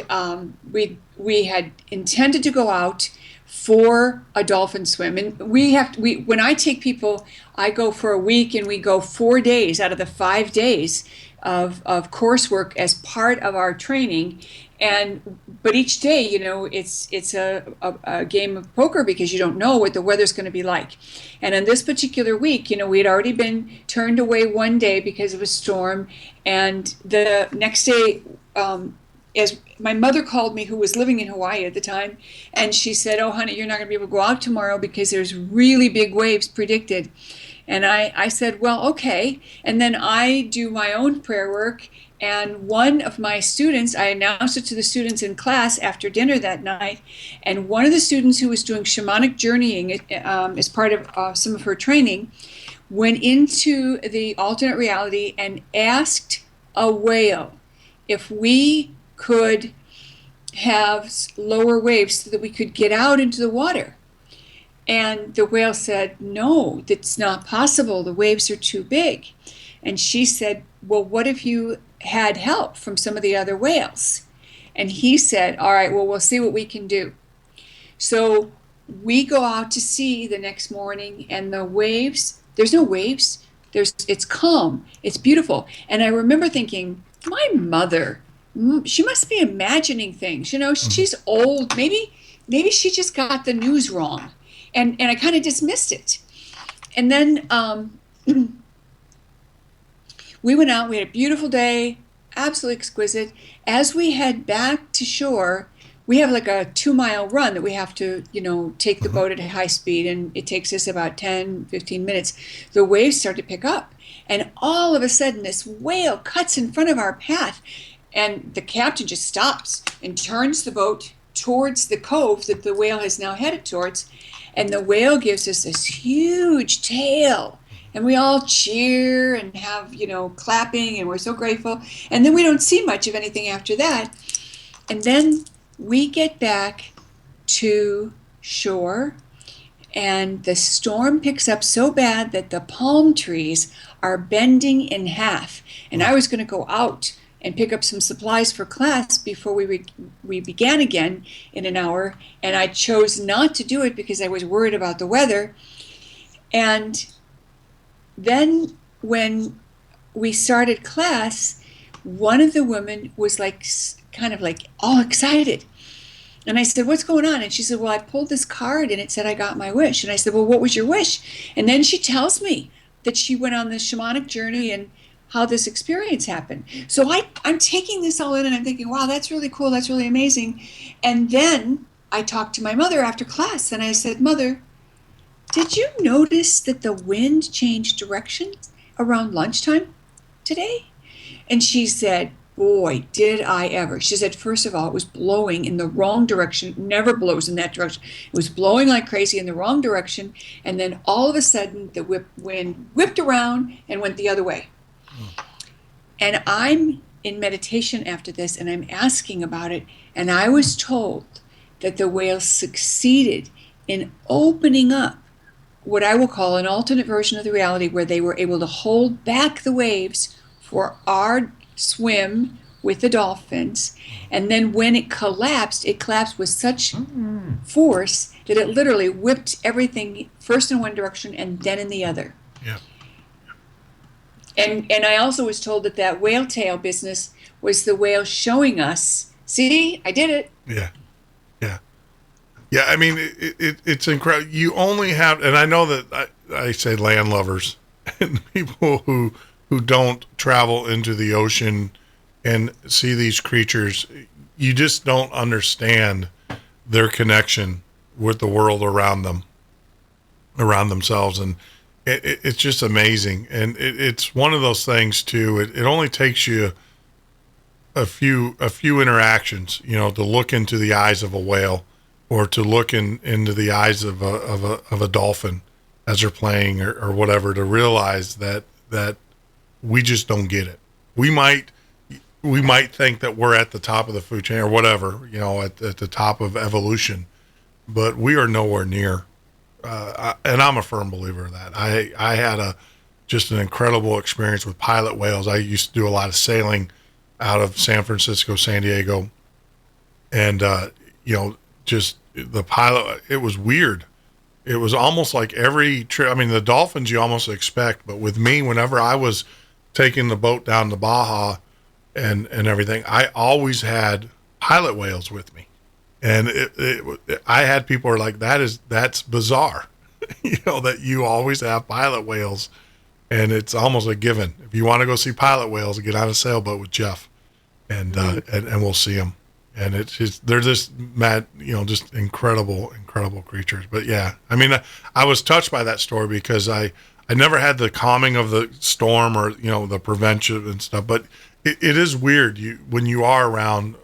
Speaker 4: intended to go out for a dolphin swim, and when I take people, I go for a week, and we go 4 days out of the 5 days of coursework as part of our training. But each day, it's a game of poker, because you don't know what the weather's going to be like. And on this particular week, we had already been turned away one day because of a storm. And the next day, as my mother called me, who was living in Hawaii at the time, and she said, "Oh, honey, you're not going to be able to go out tomorrow because there's really big waves predicted." And I said, "Well, okay." And then I do my own prayer work. And one of my students, I announced it to the students in class after dinner that night, and one of the students who was doing shamanic journeying as part of some of her training went into the alternate reality and asked a whale if we could have lower waves so that we could get out into the water. And the whale said, "No, that's not possible. The waves are too big." And she said, "Well, what if you had help from some of the other whales?" And he said, "All right, well, we'll see what we can do." So we go out to sea the next morning, and the waves, there's no waves. It's calm. It's beautiful. And I remember thinking, my mother, she must be imagining things. She's old. Maybe she just got the news wrong. And I kind of dismissed it. And then we went out, we had a beautiful day, absolutely exquisite. As we head back to shore, we have like a 2-mile run that we have to, take the boat at high speed, and it takes us about 10, 15 minutes. The waves start to pick up, and all of a sudden this whale cuts in front of our path, and the captain just stops and turns the boat towards the cove that the whale has now headed towards, and the whale gives us this huge tail. And we all cheer and have, clapping, and we're so grateful. And then we don't see much of anything after that. And then we get back to shore, and the storm picks up so bad that the palm trees are bending in half. And I was going to go out and pick up some supplies for class before we began again in an hour. And I chose not to do it because I was worried about the weather. And then when we started class, one of the women was kind of all excited. And I said, what's going on? And she said, well, I pulled this card and it said I got my wish. And I said, well, what was your wish? And then she tells me that she went on this shamanic journey and how this experience happened. So I'm taking this all in and I'm thinking, wow, that's really cool. That's really amazing. And then I talked to my mother after class and I said, Mother, did you notice that the wind changed direction around lunchtime today? And she said, boy, did I ever. She said, first of all, it was blowing in the wrong direction. It never blows in that direction. It was blowing like crazy in the wrong direction. And then all of a sudden, the wind whipped around and went the other way. And I'm in meditation after this, and I'm asking about it. And I was told that the whales succeeded in opening up what I will call an alternate version of the reality where they were able to hold back the waves for our swim with the dolphins, and then when it collapsed with such force that it literally whipped everything first in one direction and then in the other.
Speaker 3: Yeah.
Speaker 4: And I also was told that whale tail business was the whale showing us, see, I did it.
Speaker 3: Yeah. Yeah. Yeah. I mean, it's incredible. You only have, and I know that I say land lovers and people who don't travel into the ocean and see these creatures, you just don't understand their connection with the world around themselves. And it's just amazing. And it's one of those things too. It only takes you a few interactions, to look into the eyes of a whale or to look into the eyes of a dolphin as they're playing or whatever, to realize that we just don't get it. We might think that we're at the top of the food chain or whatever, at the top of evolution, but we are nowhere near. And I'm a firm believer of that. I had just an incredible experience with pilot whales. I used to do a lot of sailing out of San Francisco, San Diego, and just the pilot. It was weird. It was almost like every trip. I mean, the dolphins you almost expect, but with me, whenever I was taking the boat down to Baja and everything, I always had pilot whales with me. And I had people who are like, that's bizarre, that you always have pilot whales. And it's almost a given. If you want to go see pilot whales, get on a sailboat with Jeff and we'll see them. And they're just mad, just incredible creatures. But yeah, I mean, I was touched by that story because I never had the calming of the storm or, the prevention and stuff, but it is weird when you are around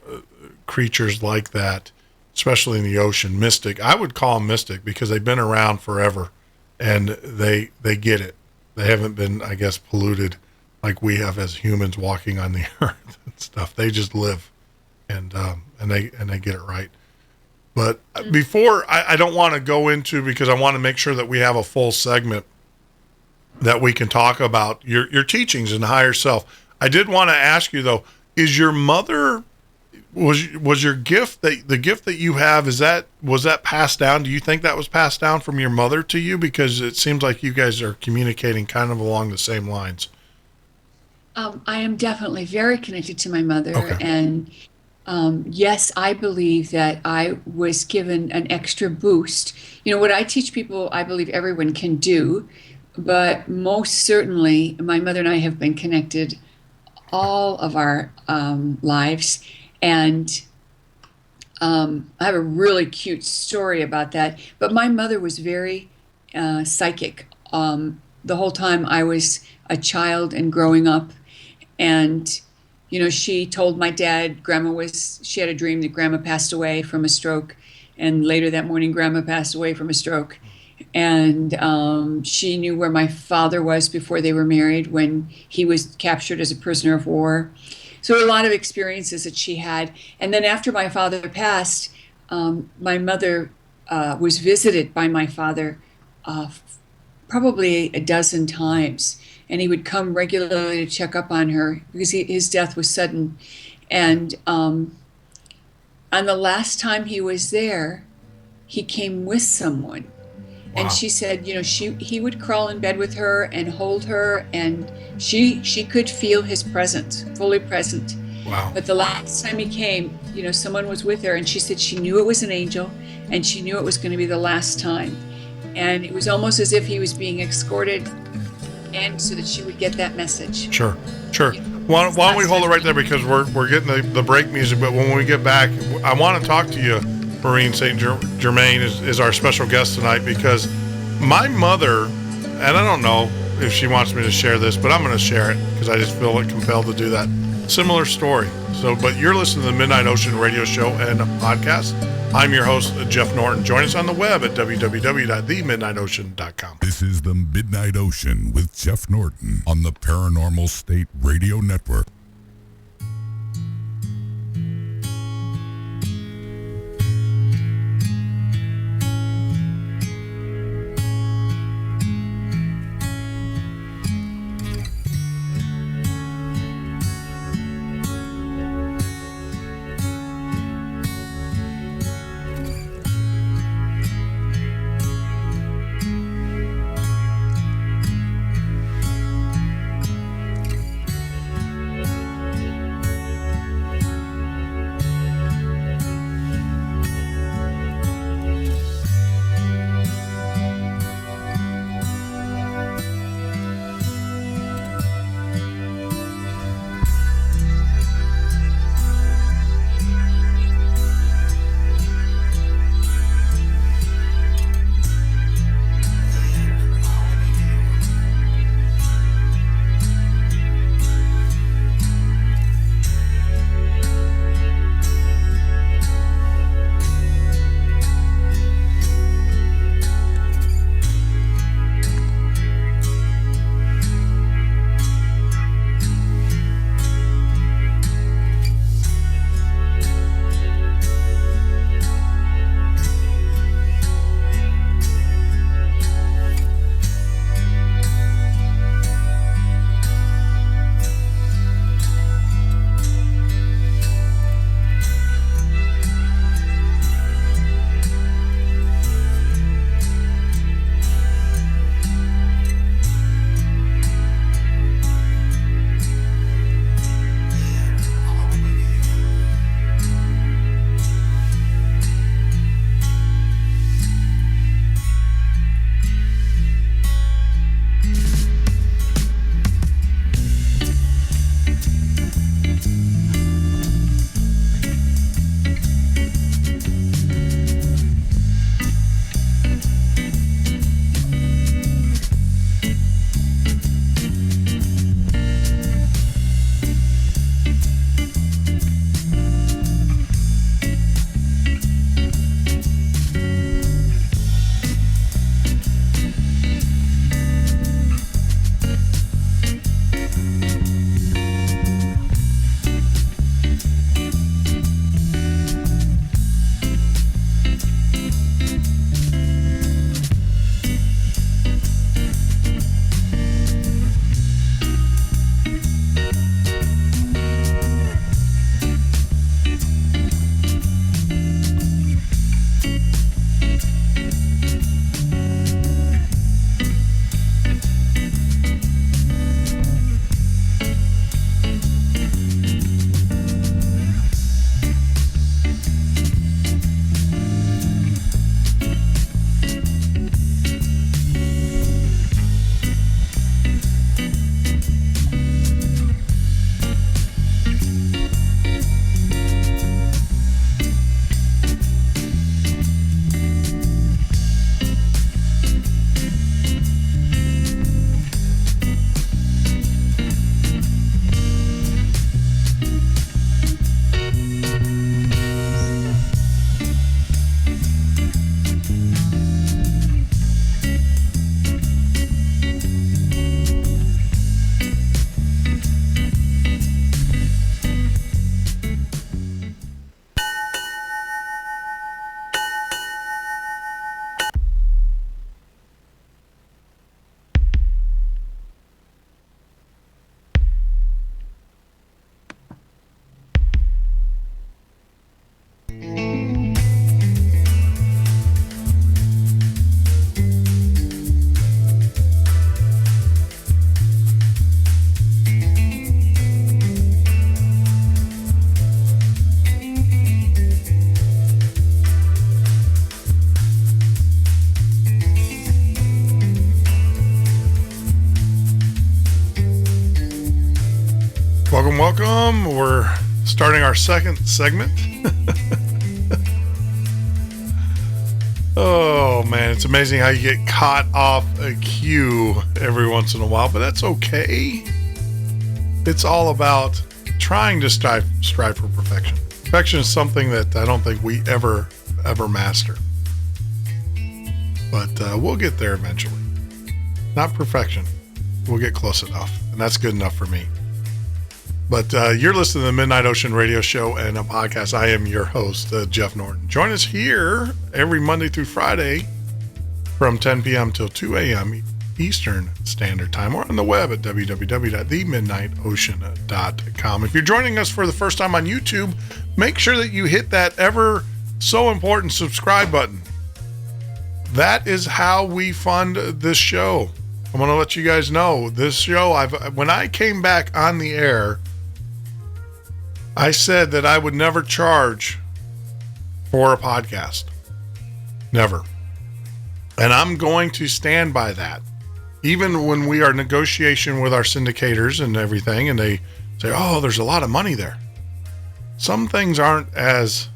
Speaker 3: creatures like that, especially in the ocean. Mystic, I would call them mystic because they've been around forever and they get it. They haven't been, I guess, polluted like we have as humans walking on the earth and stuff. They just live and they get it right. But before, I don't want to go into, because I want to make sure that we have a full segment that we can talk about your teachings and higher self. I did want to ask you though, is your mother, was your gift, the gift that you have, was that passed down? Do you think that was passed down from your mother to you? Because it seems like you guys are communicating kind of along the same lines.
Speaker 4: I am definitely very connected to my mother.
Speaker 3: Okay.
Speaker 4: And yes, I believe that I was given an extra boost. What I teach people, I believe everyone can do, but most certainly my mother and I have been connected all of our lives. And I have a really cute story about that. But my mother was very psychic the whole time I was a child and growing up. And, she told my dad, she had a dream that Grandma passed away from a stroke. And later that morning, Grandma passed away from a stroke. And she knew where my father was before they were married, when he was captured as a prisoner of war. So a lot of experiences that she had. And then after my father passed, my mother was visited by my father probably a dozen times. And he would come regularly to check up on her because his death was sudden. And on the last time he was there, he came with someone. Wow. And she said, he would crawl in bed with her and hold her, and she could feel his presence, fully present.
Speaker 3: Wow.
Speaker 4: But the last time he came, someone was with her, and she said she knew it was an angel, and she knew it was going to be the last time. And it was almost as if he was being escorted in so that she would get that message.
Speaker 3: Sure. Why don't we hold it right there, because we're getting the break music, but when we get back, I want to talk to you. Maureen St. Germain is our special guest tonight, because my mother, and I don't know if she wants me to share this, but I'm going to share it because I just feel compelled to do that. Similar story. So, but you're listening to the Midnight Ocean radio show and podcast. I'm your host, Jeff Norton. Join us on the web at www.themidnightocean.com.
Speaker 1: This is the Midnight Ocean with Jeff Norton on the Paranormal State Radio Network.
Speaker 2: Welcome. We're starting our second segment. Oh, man, it's amazing how you get caught off a cue every once in a while, but that's okay. It's all about trying to strive for perfection. Perfection is something that I don't think we ever master. But we'll get there eventually. Not perfection. We'll get close enough, and that's good enough for me. But you're listening to the Midnight Ocean Radio Show and a podcast. I am your host, Jeff Norton. Join us here every Monday through Friday from 10 p.m. till 2 a.m. Eastern Standard Time, or on the web at www.themidnightocean.com. If you're joining us for the first time on YouTube, make sure that you hit that ever so important subscribe button. That is how we fund this show. I'm going to let you guys know this show. When I came back on the air, I said that I would never charge for a podcast. Never. And I'm going to stand by that. Even when we are negotiation with our syndicators and everything, and they say, oh, there's a lot of money there. Some things aren't as,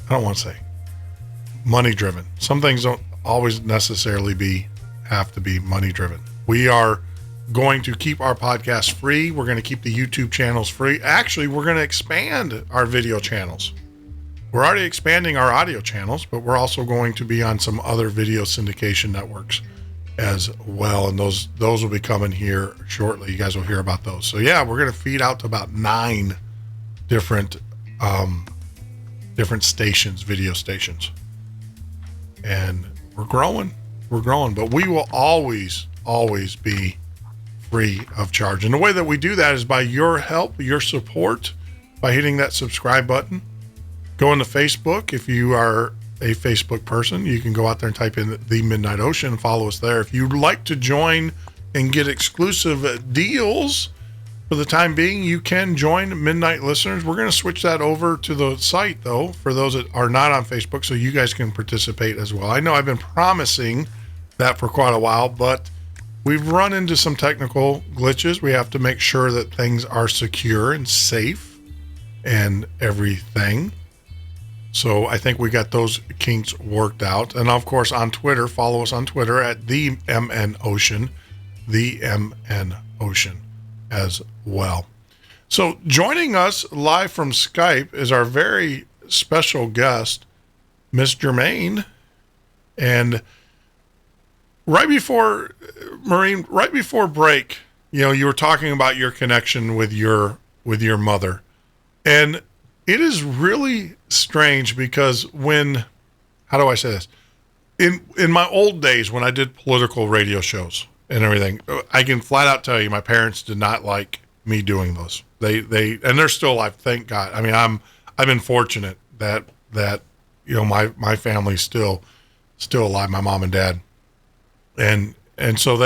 Speaker 2: I don't want to say, money driven. Some things don't always necessarily have to be money driven. We are going to keep our podcast free. We're going to keep the YouTube channels free. Actually, we're going to expand our video channels. We're already expanding our audio channels, but we're also going to be on some other video syndication networks as well. And those will be coming here shortly. You guys will hear about those. So yeah, we're going to feed out to about 9 different stations, video stations. And we're growing, but we will always be free of charge. And the way that we do that is by your help, your support, by hitting that subscribe button. Go into Facebook. If you are a Facebook person, you can go out there and type in The Midnight Ocean and follow us there. If you'd like to join and get exclusive deals for the time being, you can join Midnight Listeners. We're going to switch that over to the site, though, for those that are not on Facebook, so you guys can participate as well. I know I've been promising that for quite a while, but we've run into some technical glitches. We have to make sure that things are secure and safe and everything. So I think we got those kinks worked out. And of course, on Twitter, follow us on Twitter at the MN Ocean as well. So joining us live from Skype is our very special guest, Miss Germain. And Maureen, right before break, you were talking about your connection with your mother. And it is really strange because how do I say this? In my old days, when I did political radio shows and everything, I can flat out tell you my parents did not like me doing those. And they're still alive, thank God. I mean, I've been fortunate that my family's still alive, my mom and dad. And so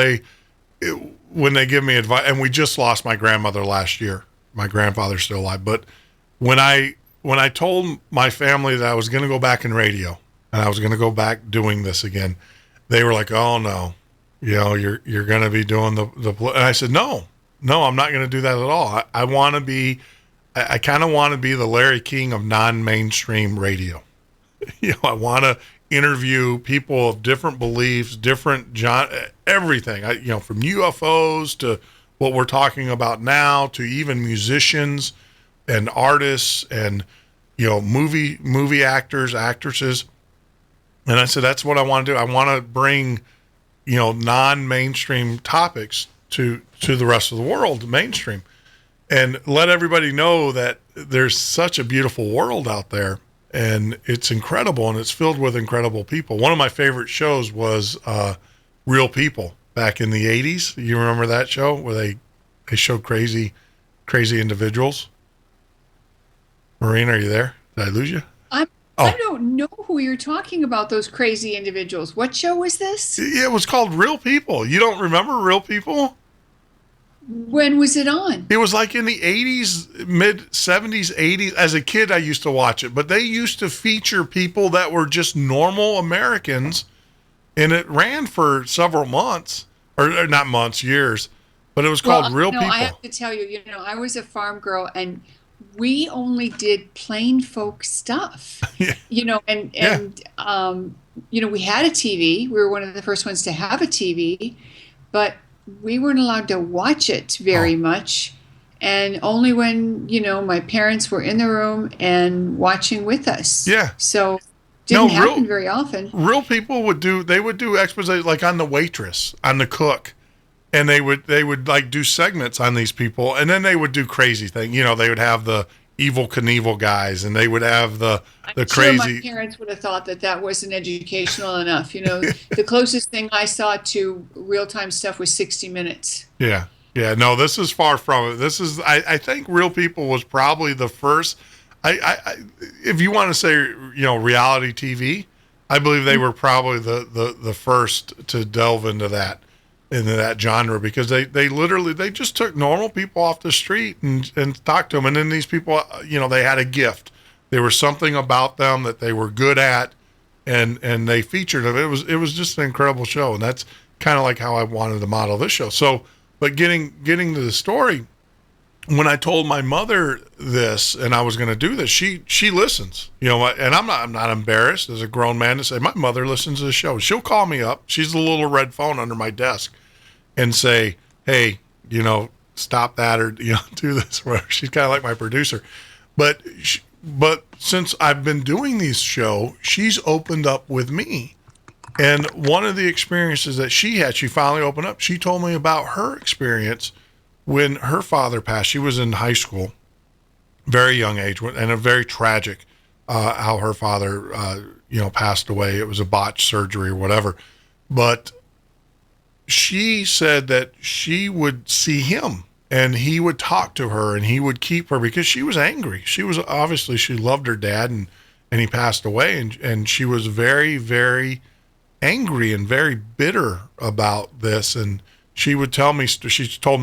Speaker 2: when they give me advice, and we just lost my grandmother last year. My grandfather's still alive, but when I told my family that I was going to go back in radio and I was going to go back doing this again, they were like, "Oh no, you're going to be doing the." And I said, "No, I'm not going to do that at all. I want to be. I kind of want to be the Larry King of non-mainstream radio. I want to interview people of different beliefs, different everything. From UFOs to what we're talking about now, to even musicians and artists and movie actors, actresses." And I said, that's what I want to do. I want to bring non-mainstream topics to the rest of the world, mainstream, and let everybody know that there's such a beautiful world out there, and it's incredible, and it's filled with incredible people. One of my favorite shows was Real People back in the 80s. You remember that show where they showed crazy individuals? Maureen, are you there? Did I lose you?
Speaker 4: I don't know who you're talking about, those crazy individuals. What show was this?
Speaker 2: It was called Real People. You don't remember Real People?
Speaker 4: When was it on?
Speaker 2: It was like in the 80s, mid-70s, 80s. As a kid, I used to watch it. But they used to feature people that were just normal Americans. And it ran for several months. Or not months, years. but it was called Real
Speaker 4: no,
Speaker 2: People.
Speaker 4: I have to tell you, I was a farm girl, and we only did plain folk stuff.
Speaker 2: Yeah.
Speaker 4: We had a TV. We were one of the first ones to have a TV, but we weren't allowed to watch it very much. And only when, my parents were in the room and watching with us.
Speaker 2: Yeah.
Speaker 4: So didn't happen very often.
Speaker 2: Real People would do expose like on the waitress, on the cook. And they would like do segments on these people, and then they would do crazy things. They would have the Evel Knievel guys, and they would have the crazy.
Speaker 4: Sure my parents would have thought that wasn't educational enough. The closest thing I saw to real time stuff was 60 Minutes.
Speaker 2: Yeah. No, this is far from it. This is I think Real People was probably the first. If you want to say reality TV, I believe they were probably the first to delve into that genre, because they literally just took normal people off the street and talked to them. And then these people, they had a gift. There was something about them that they were good at, and they featured them. It was just an incredible show. And that's kind of like how I wanted to model this show. So, but getting to the story, when I told my mother this and I was going to do this, she listens, and I'm not embarrassed as a grown man to say my mother listens to the show. She'll call me up. She's the little red phone under my desk and say, hey, stop that, or, do this. She's kind of like my producer, but since I've been doing these shows, she's opened up with me. And one of the experiences that she had, she finally opened up. She told me about her experience when her father passed. She was in high school, very young age, and a very tragic how her father, passed away. It was a botched surgery or whatever. But she said that she would see him and he would talk to her and he would keep her, because she was angry. She loved her dad, and he passed away. And she was very, very angry and very bitter about this. And she told me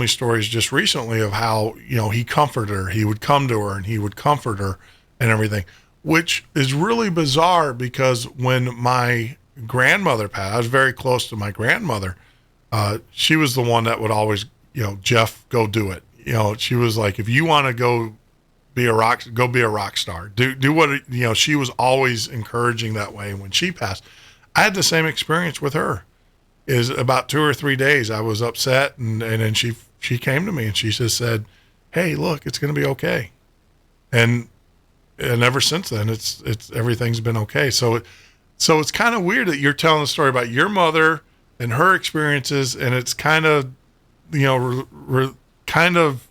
Speaker 2: stories just recently of how, he comforted her. He would come to her and he would comfort her and everything, which is really bizarre, because when my grandmother passed, I was very close to my grandmother. She was the one that would always, Jeff, go do it. She was like, if you want to go be a rock star. Do what, she was always encouraging that way. And when she passed, I had the same experience with her. Is about 2 or 3 days I was upset, and then she came to me and she just said, hey, look, it's going to be okay. And ever since then, it's everything's been okay. So it's kind of weird that you're telling a story about your mother and her experiences, and it's kind of, kind of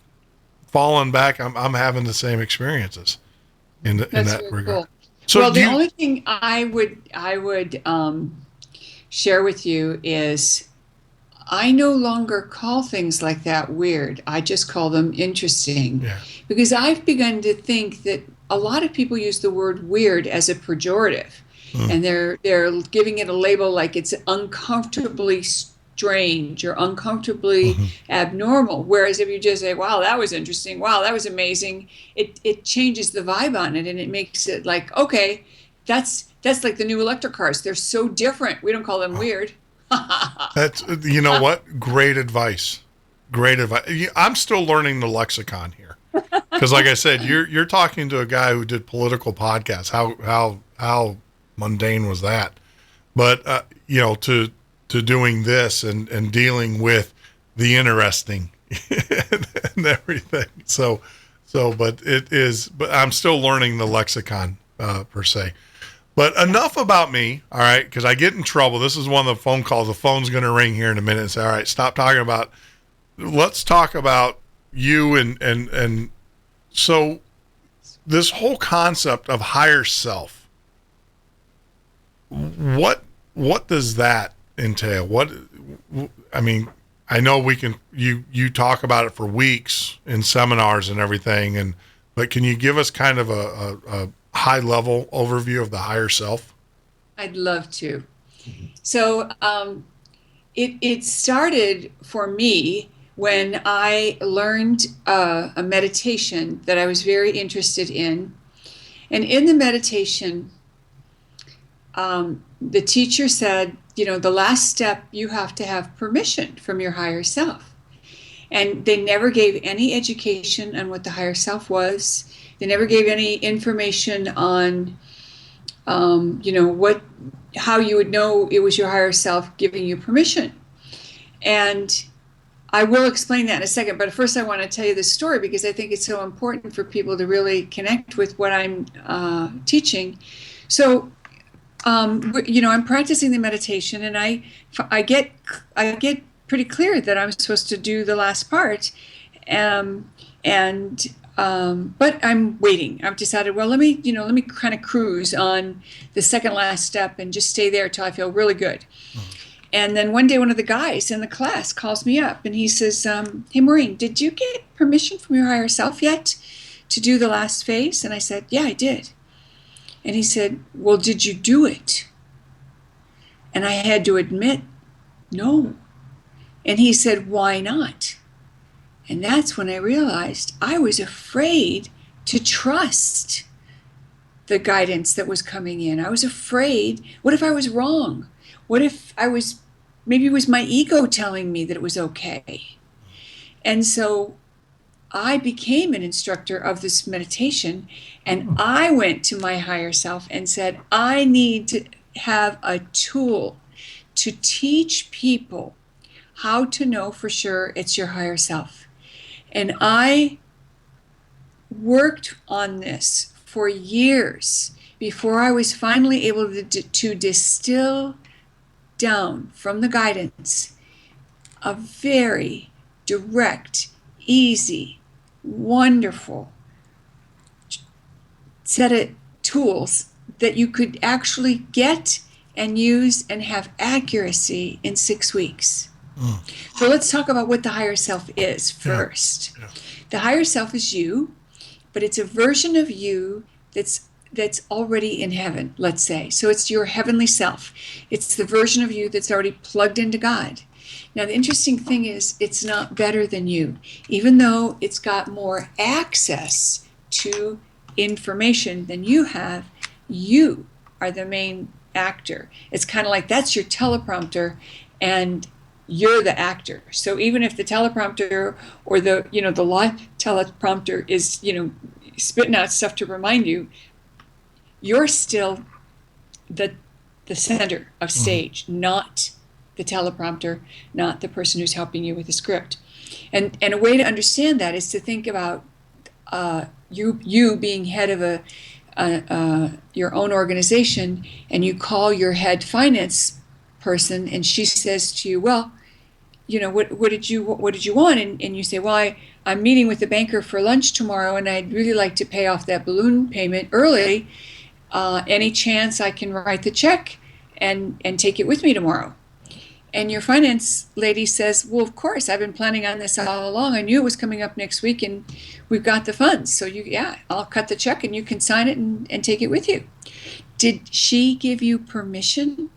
Speaker 2: falling back. I'm having the same experiences in that regard. Cool.
Speaker 4: So the only thing I would share with you is I no longer call things like that weird. I just call them interesting.
Speaker 2: Yeah.
Speaker 4: Because I've begun to think that a lot of people use the word weird as a pejorative. And they're giving it a label like it's uncomfortably strange or uncomfortably abnormal. Whereas if you just say, wow, that was interesting, wow, that was amazing, it changes the vibe on it, and it makes it like, okay, that's like the new electric cars. They're so different. We don't call them weird.
Speaker 2: That's, what? Great advice. I'm still learning the lexicon here. Because like I said, you're talking to a guy who did political podcasts. How mundane was that? But, to doing this and dealing with the interesting and everything. But I'm still learning the lexicon, per se. But enough about me, all right, because I get in trouble. This is one of the phone calls. The phone's going to ring here in a minute and say, all right, stop talking about, let's talk about you. And so this whole concept of higher self, what does that entail? I know you talk about it for weeks in seminars and everything, but can you give us kind of a high level overview of the higher self?
Speaker 4: I'd love to. So it started for me when I learned a meditation that I was very interested in. And in the meditation, the teacher said, the last step, you have to have permission from your higher self. And they never gave any education on what the higher self was. They never gave any information on, how you would know it was your higher self giving you permission. And I will explain that in a second, but first I want to tell you this story because I think it's so important for people to really connect with what I'm teaching. So, I'm practicing the meditation, and I get pretty clear that I'm supposed to do the last part, but I'm waiting. I've decided, well, let me kind of cruise on the second last step and just stay there till I feel really good. And then one day, one of the guys in the class calls me up and he says, hey, Maureen, did you get permission from your higher self yet to do the last phase? And I said, yeah, I did. And he said, well, did you do it? And I had to admit, no. And he said, why not? And that's when I realized I was afraid to trust the guidance that was coming in. I was afraid, what if I was wrong? What if maybe it was my ego telling me that it was okay? And so I became an instructor of this meditation, and I went to my higher self and said, I need to have a tool to teach people how to know for sure it's your higher self. And I worked on this for years before I was finally able to distill down from the guidance a very direct, easy, wonderful set of tools that you could actually get and use and have accuracy in 6 weeks. So let's talk about what the higher self is first. Yeah. The higher self is you, but it's a version of you that's already in heaven, let's say. So it's your heavenly self. It's the version of you that's already plugged into God. Now, the interesting thing is it's not better than you. Even though it's got more access to information than you have, you are the main actor. It's kind of like that's your teleprompter and you're the actor. So even if the teleprompter or the live teleprompter is, spitting out stuff to remind you, you're still the center of stage, not the teleprompter, not the person who's helping you with the script. And a way to understand that is to think about you being head of your own organization, and you call your head finance person, and she says to you, well, what did you want? And you say, well, I'm meeting with the banker for lunch tomorrow, and I'd really like to pay off that balloon payment early. Any chance I can write the check and take it with me tomorrow? And your finance lady says, well, of course, I've been planning on this all along. I knew it was coming up next week, and we've got the funds. So I'll cut the check and you can sign it and take it with you. Did she give you permission?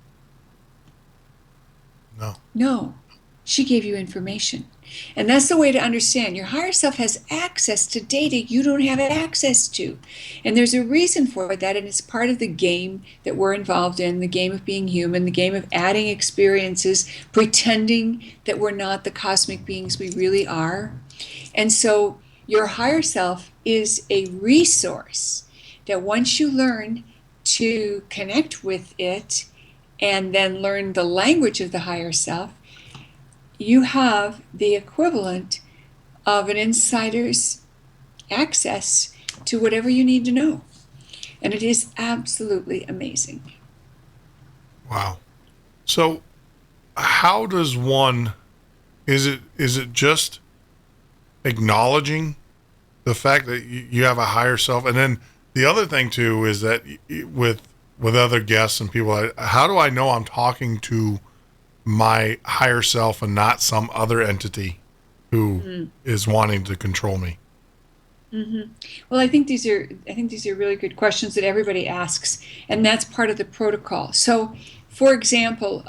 Speaker 4: No. She gave you information. And that's the way to understand. Your higher self has access to data you don't have access to. And there's a reason for that, and it's part of the game that we're involved in, the game of being human, the game of adding experiences, pretending that we're not the cosmic beings we really are. And so your higher self is a resource that once you learn to connect with it and then learn the language of the higher self, you have the equivalent of an insider's access to whatever you need to know. And it is absolutely amazing.
Speaker 2: Wow. So how does one, is it just acknowledging the fact that you have a higher self? And then the other thing too is that with other guests and people, how do I know I'm talking to my higher self and not some other entity who is wanting to control me?
Speaker 4: Mm-hmm. Well, I think these are really good questions that everybody asks, and that's part of the protocol. So, for example,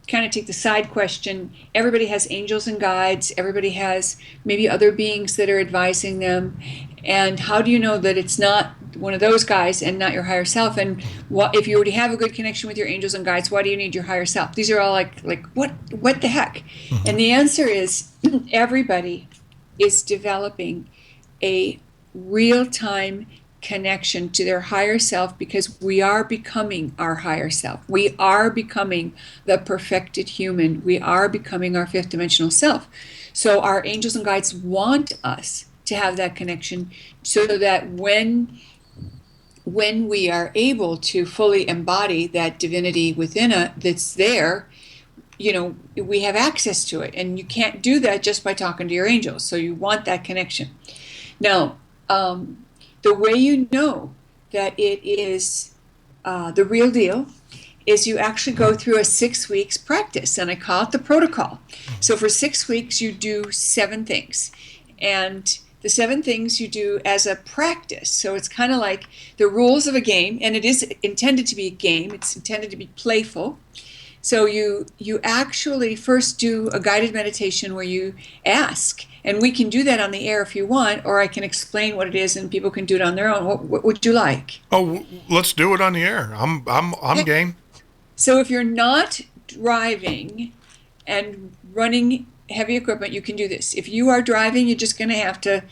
Speaker 4: kind of take the side question. Everybody has angels and guides. Everybody has maybe other beings that are advising them. And how do you know that it's not one of those guys and not your higher self? And if you already have a good connection with your angels and guides, why do you need your higher self? These are all like what the heck? Mm-hmm. And the answer is everybody is developing a real-time connection to their higher self, because we are becoming our higher self. We are becoming the perfected human. We are becoming our fifth dimensional self. So our angels and guides want us to have that connection, so that when we are able to fully embody that divinity within us that's there, we have access to it. And you can't do that just by talking to your angels. So you want that connection. Now, the way you know that it is the real deal is you actually go through a 6 weeks practice, and I call it the protocol. So for 6 weeks, you do 7 things. And the 7 things you do as a practice. So it's kind of like the rules of a game, and it is intended to be a game. It's intended to be playful. So you actually first do a guided meditation where you ask, and we can do that on the air if you want, or I can explain what it is and people can do it on their own. What would you like?
Speaker 3: Oh, let's do it on the air. I'm game.
Speaker 4: So if you're not driving and running heavy equipment, you can do this. If you are driving, you're just going to have to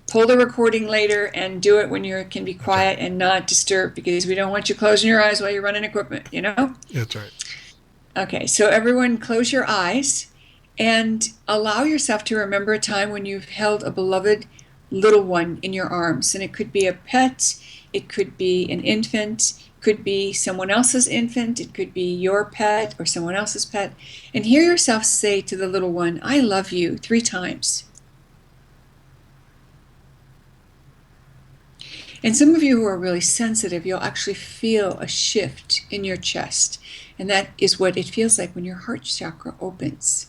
Speaker 4: pull the recording later and do it when you can be quiet and not disturb, because we don't want you closing your eyes while you're running equipment,
Speaker 3: That's right.
Speaker 4: Okay, so everyone close your eyes and allow yourself to remember a time when you've held a beloved little one in your arms. And it could be a pet, it could be an infant, it could be someone else's infant, it could be your pet or someone else's pet. And hear yourself say to the little one, "I love you," 3 times. And some of you who are really sensitive, you'll actually feel a shift in your chest. And that is what it feels like when your heart chakra opens.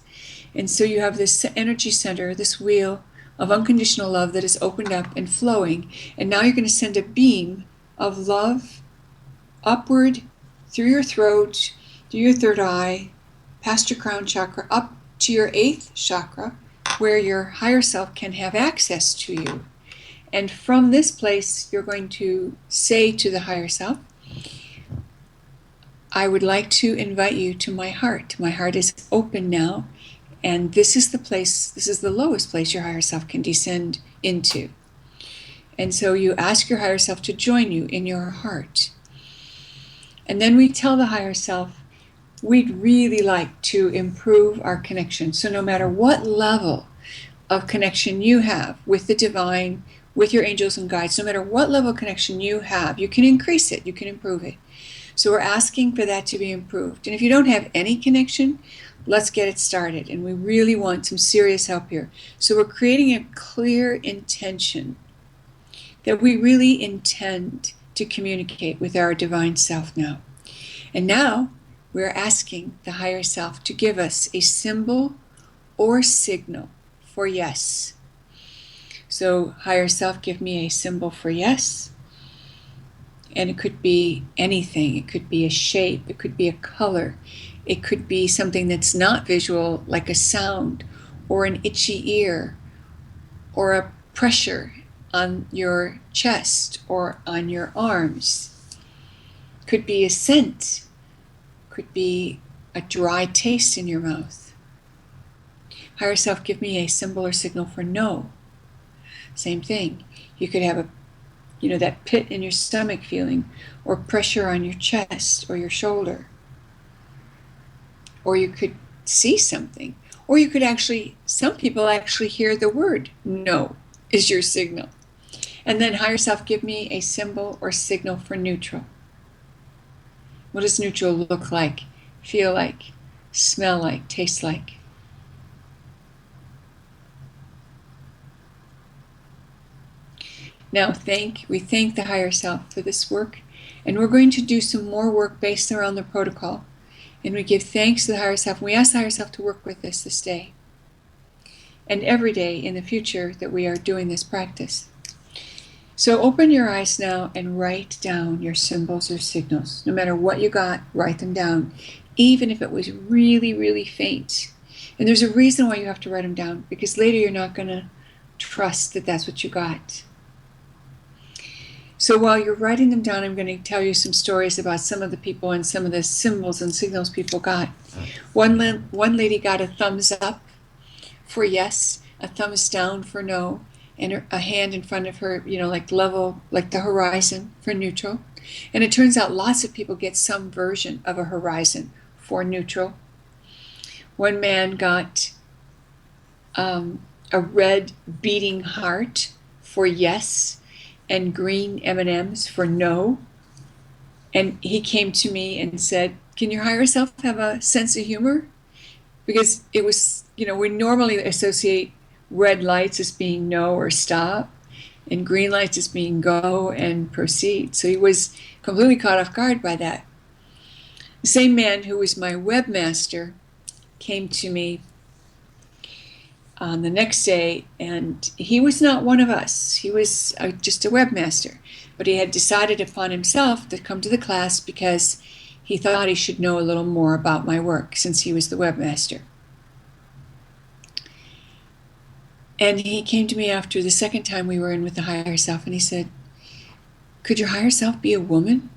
Speaker 4: And so you have this energy center, this wheel of unconditional love that is opened up and flowing. And now you're going to send a beam of love upward through your throat, through your third eye, past your crown chakra, up to your 8th chakra, where your higher self can have access to you. And from this place, you're going to say to the higher self, "I would like to invite you to my heart. My heart is open now, and this is the place, this is the lowest place your higher self can descend into." And so you ask your higher self to join you in your heart. And then we tell the higher self, we'd really like to improve our connection. So no matter what level of connection you have with the divine, with your angels and guides, no matter what level of connection you have, you can increase it, you can improve it. So we're asking for that to be improved. And if you don't have any connection, let's get it started. And we really want some serious help here. So we're creating a clear intention that we really intend to communicate with our divine self now. And now we're asking the higher self to give us a symbol or signal for yes. So higher self, give me a symbol for yes. And it could be anything. It could be a shape. It could be a color. It could be something that's not visual, like a sound or an itchy ear or a pressure on your chest or on your arms. Could be a scent. Could be a dry taste in your mouth. Higher self, give me a symbol or signal for no. Same thing. You could have that pit in your stomach feeling, or pressure on your chest or your shoulder. Or you could see something. Or you could some people actually hear the word no is your signal. And then higher self, give me a symbol or signal for neutral. What does neutral look like, feel like, smell like, taste like? Now we thank the higher self for this work, and we're going to do some more work based around the protocol. And we give thanks to the higher self, and we ask the higher self to work with us this day and every day in the future that we are doing this practice. So open your eyes now and write down your symbols or signals. No matter what you got, write them down, even if it was really, really faint. And there's a reason why you have to write them down, because later you're not going to trust that that's what you got. So while you're writing them down, I'm going to tell you some stories about some of the people and some of the symbols and signals people got. One lady got a thumbs up for yes. a thumbs down for no, and a hand in front of her, like level, like the horizon for neutral. And it turns out lots of people get some version of a horizon for neutral. One man got a red beating heart for yes, and green M&Ms for no. And he came to me and said, can your higher self have a sense of humor? Because it was, we normally associate red lights as being no or stop, and green lights as being go and proceed. So he was completely caught off guard by that. The same man who was my webmaster came to me on the next day, and he was not one of us. He was just a webmaster, but he had decided upon himself to come to the class because he thought he should know a little more about my work since he was the webmaster. And he came to me after the second time we were in with the higher self, and he said, could your higher self be a woman?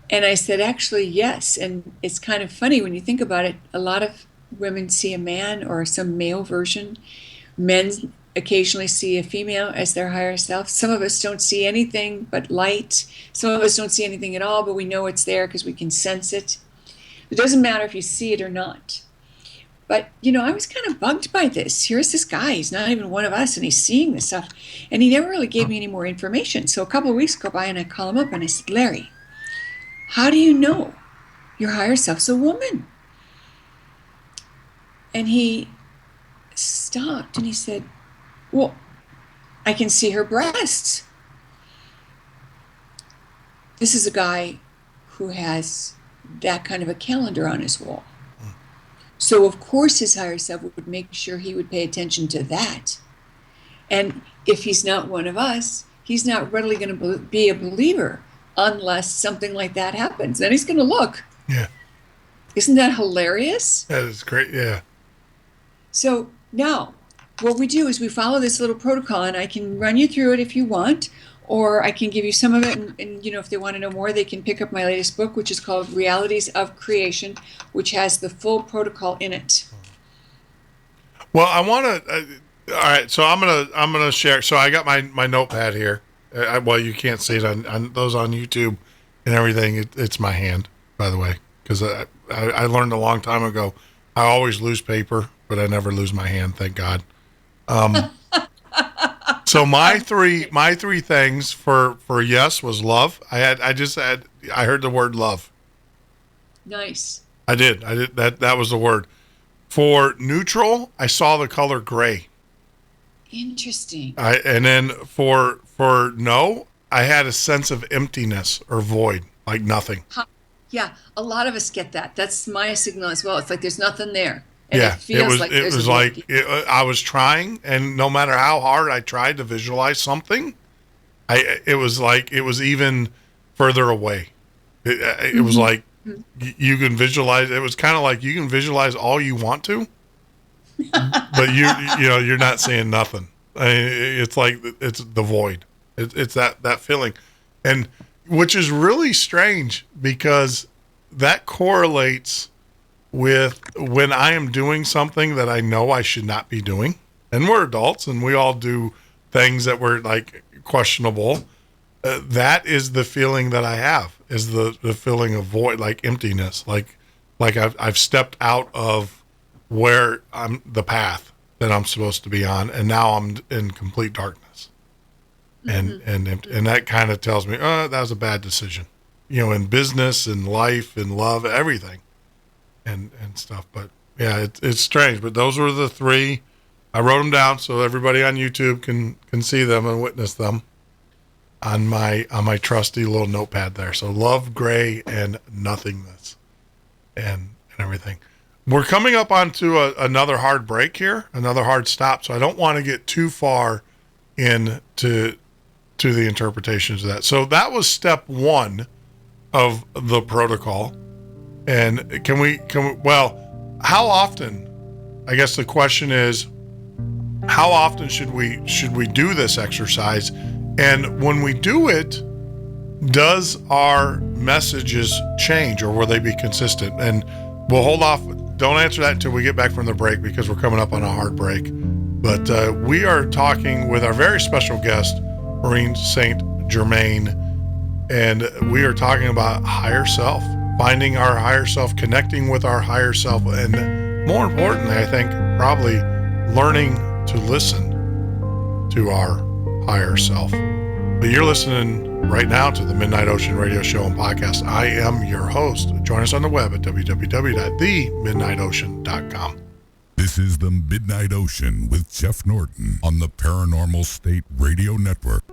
Speaker 4: And I said, actually, yes. And it's kind of funny when you think about it. A lot of women see a man or some male version. Men occasionally see a female as their higher self. Some of us don't see anything but light. Some of us don't see anything at all, but we know it's there because we can sense it. It doesn't matter if you see it or not. But, I was kind of bugged by this. Here's this guy. He's not even one of us, and he's seeing this stuff. And he never really gave me any more information. So a couple of weeks go by, and I call him up, and I said, Larry, how do you know your higher self's a woman? And he stopped, and he said, well, I can see her breasts. This is a guy who has that kind of a calendar on his wall. So, of course, his higher self would make sure he would pay attention to that. And if he's not one of us, he's not readily going to be a believer unless something like that happens. Then he's going to look.
Speaker 3: Yeah.
Speaker 4: Isn't that hilarious?
Speaker 3: That is great, yeah.
Speaker 4: So now, what we do is we follow this little protocol, and I can run you through it if you want, or I can give you some of it, and if they want to know more, they can pick up my latest book, which is called Realities of Creation, which has the full protocol in it.
Speaker 3: Well, I want to. All right, so I'm gonna share. So I got my notepad here. Well, you can't see it on those on YouTube and everything. It's my hand, by the way, because I learned a long time ago. I always lose paper, but I never lose my hand. Thank God. So my three things for yes was love. I heard the word love.
Speaker 4: Nice.
Speaker 3: I did. That was the word. For neutral, I saw the color gray.
Speaker 4: Interesting.
Speaker 3: And then for no, I had a sense of emptiness or void, like nothing.
Speaker 4: Yeah, a lot of us get that. That's my signal as well. It's like there's nothing there.
Speaker 3: And yeah, I was trying, and no matter how hard I tried to visualize something, it was even further away. It was like you can visualize. It was kind of like you can visualize all you want to, but you're not seeing nothing. I mean, it's like it's the void. It's that feeling, and which is really strange because that correlates with when I am doing something that I know I should not be doing. And we're adults and we all do things that were like questionable. That is the feeling that I have, is the feeling of void, like emptiness, like I've stepped out of where I'm the path that I'm supposed to be on. And now I'm in complete darkness. And that kind of tells me, that was a bad decision, in business and life and love, everything. And stuff, but yeah, it's strange. But those were the three. I wrote them down so everybody on YouTube can see them and witness them on my trusty little notepad there. So love, gray, and nothingness, and everything. We're coming up onto another hard break here, another hard stop. So I don't want to get too far into the interpretations of that. So that was step one of the protocol. And can we, well, how often, I guess the question is, how often should we do this exercise? And when we do it, does our messages change or will they be consistent? And we'll hold off
Speaker 2: don't answer that until we get back from the break, because we're coming up on a hard break. But we are talking with our very special guest, Maureen St. Germain, and we are talking about higher self, finding our higher self, connecting with our higher self, and more importantly, I think, probably learning to listen to our higher self. But you're listening right now to the Midnight Ocean Radio Show and Podcast. I am your host. Join us on the web at www.themidnightocean.com.
Speaker 1: This is the Midnight Ocean with Jeff Norton on the Paranormal State Radio Network.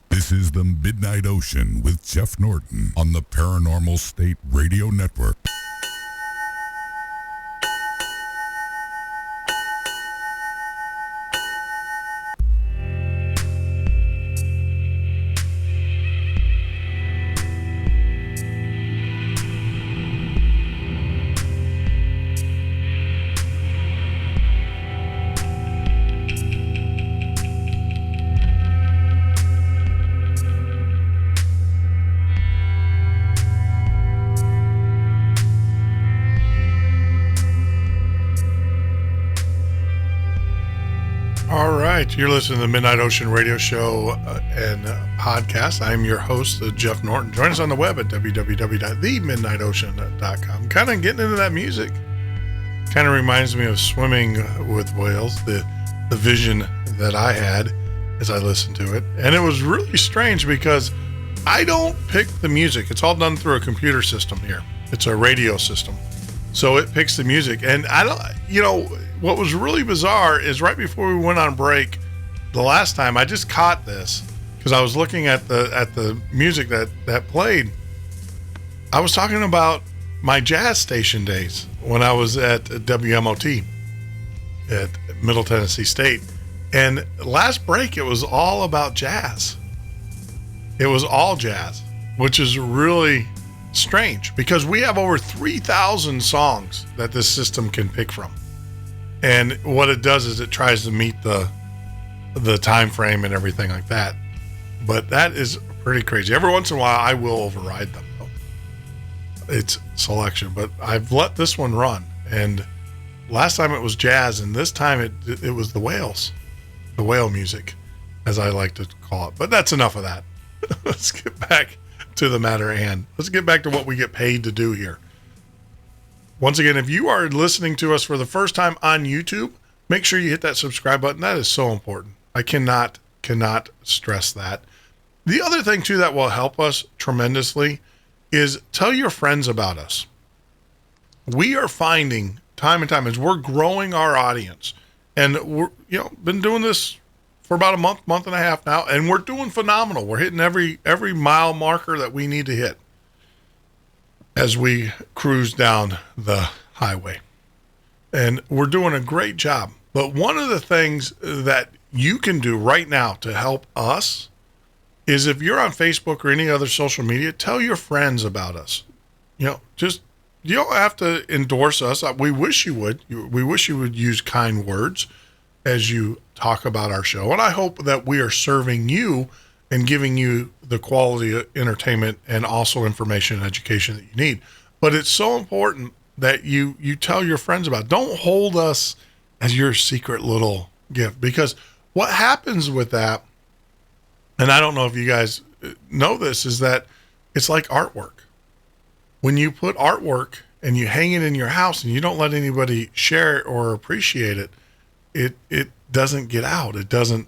Speaker 1: This is the Midnight Ocean with Jeff Norton on the Paranormal State Radio Network.
Speaker 2: All right, you're listening to the Midnight Ocean Radio Show and podcast. I'm your host, Jeff Norton. Join us on the web at www.themidnightocean.com. Kind of getting into that music. Kind of reminds me of swimming with whales, the vision that I had as I listened to it. And it was really strange because I don't pick the music. It's all done through a computer system here. It's a radio system. So it picks the music. And I don't, what was really bizarre is right before we went on break the last time, I just caught this because I was looking at the music that played. I was talking about my jazz station days when I was at WMOT at Middle Tennessee State. And last break, it was all about jazz. It was all jazz, which is really strange because we have over 3,000 songs that this system can pick from. And what it does is it tries to meet the time frame and everything like that. But that is pretty crazy. Every once in a while, I will override them, though. It's selection, but I've let this one run. And last time it was jazz, and this time it was the whales, the whale music, as I like to call it. But that's enough of that. Let's get back to the matter at hand. Let's get back to what we get paid to do here. Once again, if you are listening to us for the first time on YouTube, make sure you hit that subscribe button. That is so important. I cannot stress that. The other thing, too, that will help us tremendously is tell your friends about us. We are finding time and time as we're growing our audience, and we're been doing this for about a month and a half now, and we're doing phenomenal. We're hitting every mile marker that we need to hit as we cruise down the highway. And we're doing a great job. But one of the things that you can do right now to help us is if you're on Facebook or any other social media, tell your friends about us. You don't have to endorse us. We wish you would. We wish you would use kind words as you talk about our show. And I hope that we are serving you and giving you the quality of entertainment and also information and education that you need. But it's so important that you tell your friends about it. Don't hold us as your secret little gift, because what happens with that, and I don't know if you guys know this, is that it's like artwork. When you put artwork and you hang it in your house and you don't let anybody share it or appreciate it, it doesn't get out. It doesn't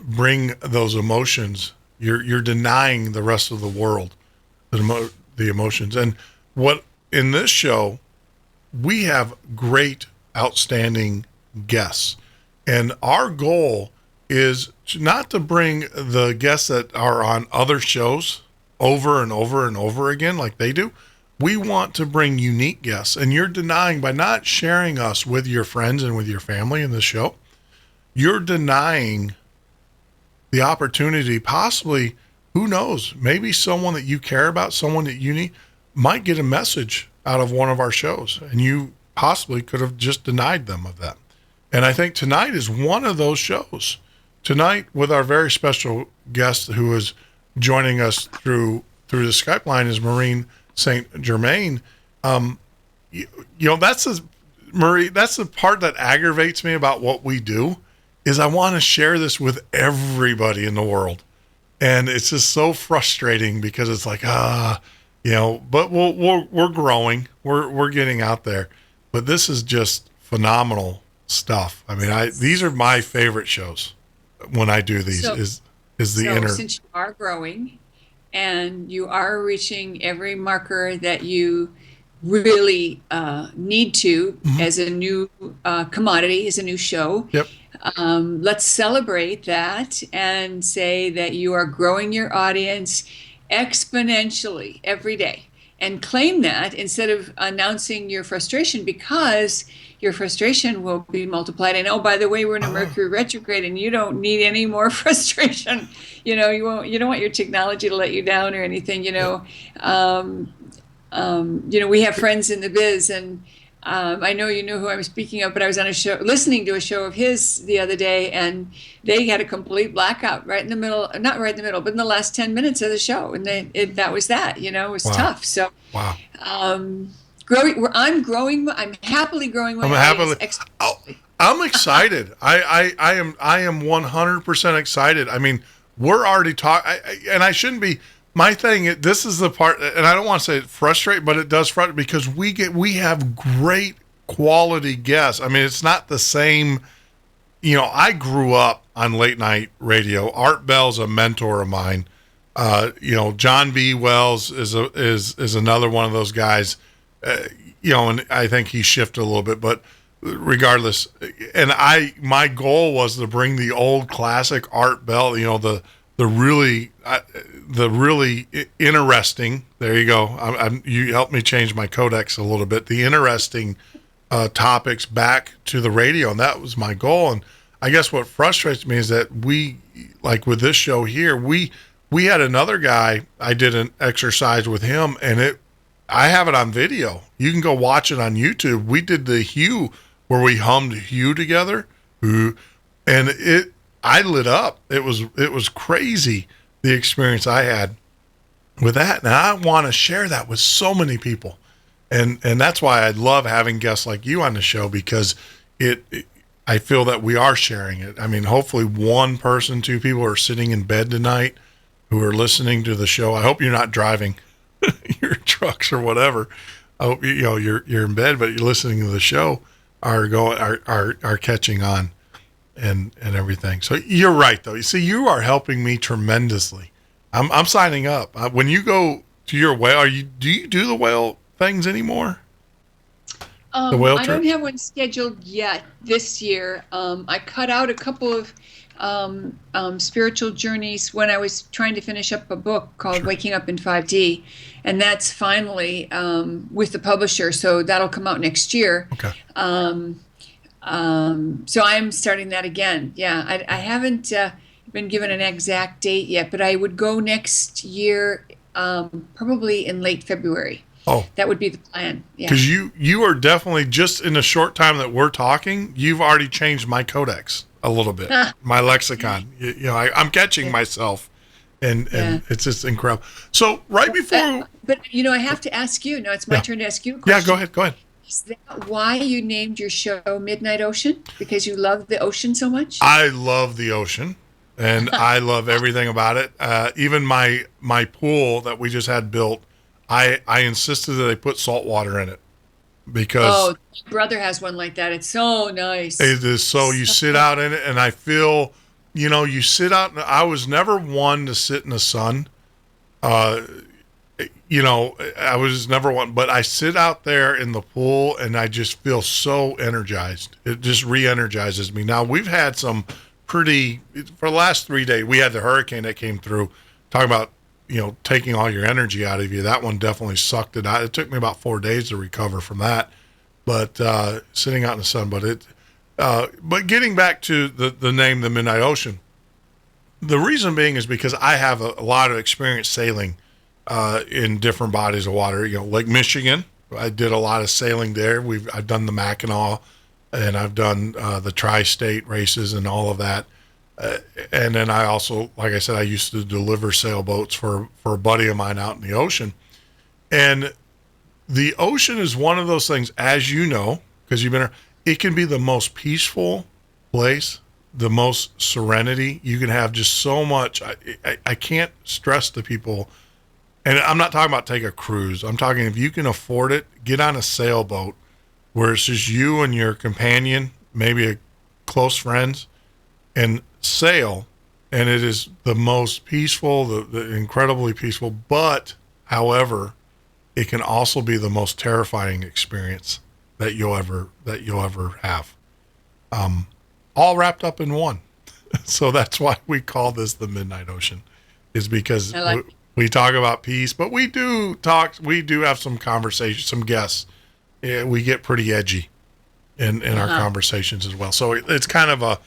Speaker 2: bring those emotions. You're denying the rest of the world the emotions. And what in this show, we have great, outstanding guests. And our goal is not to bring the guests that are on other shows over and over and over again like they do. We want to bring unique guests. And you're denying, by not sharing us with your friends and with your family in the show, you're denying the opportunity, possibly, who knows, maybe someone that you care about, someone that you need, might get a message out of one of our shows. And you possibly could have just denied them of that. And I think tonight is one of those shows. Tonight, with our very special guest who is joining us through the Skype line, is Maureen Germain. That's the part that aggravates me about what we do, is I want to share this with everybody in the world. And it's just so frustrating because it's like, but we're growing, we're getting out there, but this is just phenomenal stuff. I mean, these are my favorite shows when I do these. Since you are growing and you are reaching every marker that you really need to, as a new commodity, as a new show. Yep. Let's celebrate that and say that you are growing your audience exponentially every day, and claim that instead of announcing your frustration, because your frustration will be multiplied. And by the way, we're in a Mercury retrograde, and you don't need any more frustration. You don't want your technology to let you down or anything. We have friends in the biz, and I know you know who I'm speaking of, but I was on a show, listening to a show of his the other day, and they had a complete blackout right in the middle, not right in the middle, but in the last 10 minutes of the show. And that was that, it was tough. So, I'm happily growing my audience exponentially. I'm excited. I am 100% excited. I mean, we're already talking, and I shouldn't be. My thing, this is the part, and I don't want to say it frustrate, but it does frustrate because we have great quality guests. I mean, it's not the same. I grew up on late night radio. Art Bell's a mentor of mine. John B. Wells is another one of those guys. And I think he shifted a little bit, but regardless, and my goal was to bring the old classic Art Bell, the really interesting. There you go. You helped me change my codex a little bit. The interesting topics back to the radio, and that was my goal. And I guess what frustrates me is that we, like with this show here, we had another guy. I did an exercise with him, and I have it on video. You can go watch it on YouTube. We did the Hue where we hummed Hue together, and I lit up. It was crazy, the experience I had with that. And I want to share that with so many people. And that's why I love having guests like you on the show, because I feel that we are sharing it. I mean, hopefully one person, two people are sitting in bed tonight who are listening to the show. I hope you're not driving your trucks or whatever. I hope you're in bed, but you're listening to the show, are catching on and everything. So you're right, though. You see, you are helping me tremendously. I'm signing up. When you go to your whale, do you do the whale things anymore?
Speaker 4: I don't have one scheduled yet this year. I cut out a couple of spiritual journeys when I was trying to finish up a book called Waking Up in 5D, and that's finally with the publisher, so that'll come out next year.
Speaker 2: Okay.
Speaker 4: So I'm starting that again. Yeah, I haven't been given an exact date yet, but I would go next year, probably in late February.
Speaker 2: Oh,
Speaker 4: that would be the plan. Yeah,
Speaker 2: because you are definitely, just in the short time that we're talking, you've already changed my codex a little bit, my lexicon. I'm catching myself, and it's just incredible. So right before,
Speaker 4: but I have to ask you. No, it's my turn to ask you a question.
Speaker 2: Yeah, go ahead.
Speaker 4: Is that why you named your show Midnight Ocean? Because you love the ocean so much?
Speaker 2: I love the ocean, and I love everything about it. Even my pool that we just had built, I insisted that they put salt water in it, because
Speaker 4: my brother has one like that. It's so nice.
Speaker 2: It is so you sit out in it, and I feel, you sit out. I was never one to sit in the sun. I was never one, but I sit out there in the pool and I just feel so energized. It just re-energizes me. Now, we've had some for the last 3 days, we had the hurricane that came through, talking about, taking all your energy out of you. That one definitely sucked it out. It took me about 4 days to recover from that, but sitting out in the sun. But getting back to the name, the Midnight Ocean, the reason being is because I have a lot of experience sailing in different bodies of water. Lake Michigan, I did a lot of sailing there. I've done the Mackinac, and I've done the tri-state races and all of that. And then I also, like I said, I used to deliver sailboats for a buddy of mine out in the ocean. And the ocean is one of those things, as you know, because you've been there, it can be the most peaceful place, the most serenity. You can have just so much. I can't stress to people, and I'm not talking about take a cruise. I'm talking, if you can afford it, get on a sailboat where it's just you and your companion, maybe a close friends, and sail, and it is the most peaceful, the incredibly peaceful. But, however, it can also be the most terrifying experience that you'll ever have, all wrapped up in one. So that's why we call this the Midnight Ocean, is because we talk about peace, but we do have some conversations, some guests. Yeah, we get pretty edgy in our conversations as well. So it's kind of a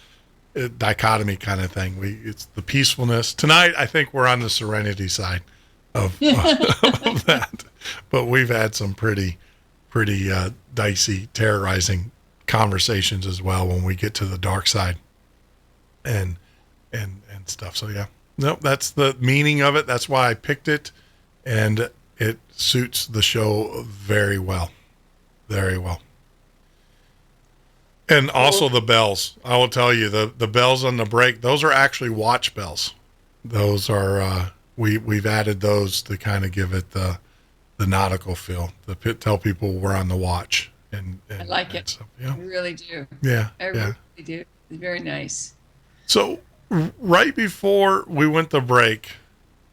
Speaker 2: dichotomy kind of thing. It's the peacefulness. Tonight, I think we're on the serenity side of that, but we've had some pretty dicey, terrorizing conversations as well when we get to the dark side and stuff. So yeah, no, that's the meaning of it. That's why I picked it, and it suits the show very well, very well. And also the bells. I will tell you, the bells on the break, those are actually watch bells. Those are, we've added those to kind of give it the nautical feel, to tell people we're on the watch. And
Speaker 4: I like it.
Speaker 2: So, yeah.
Speaker 4: I really do.
Speaker 2: Yeah.
Speaker 4: I really do. It's very nice.
Speaker 2: So right before we went to break,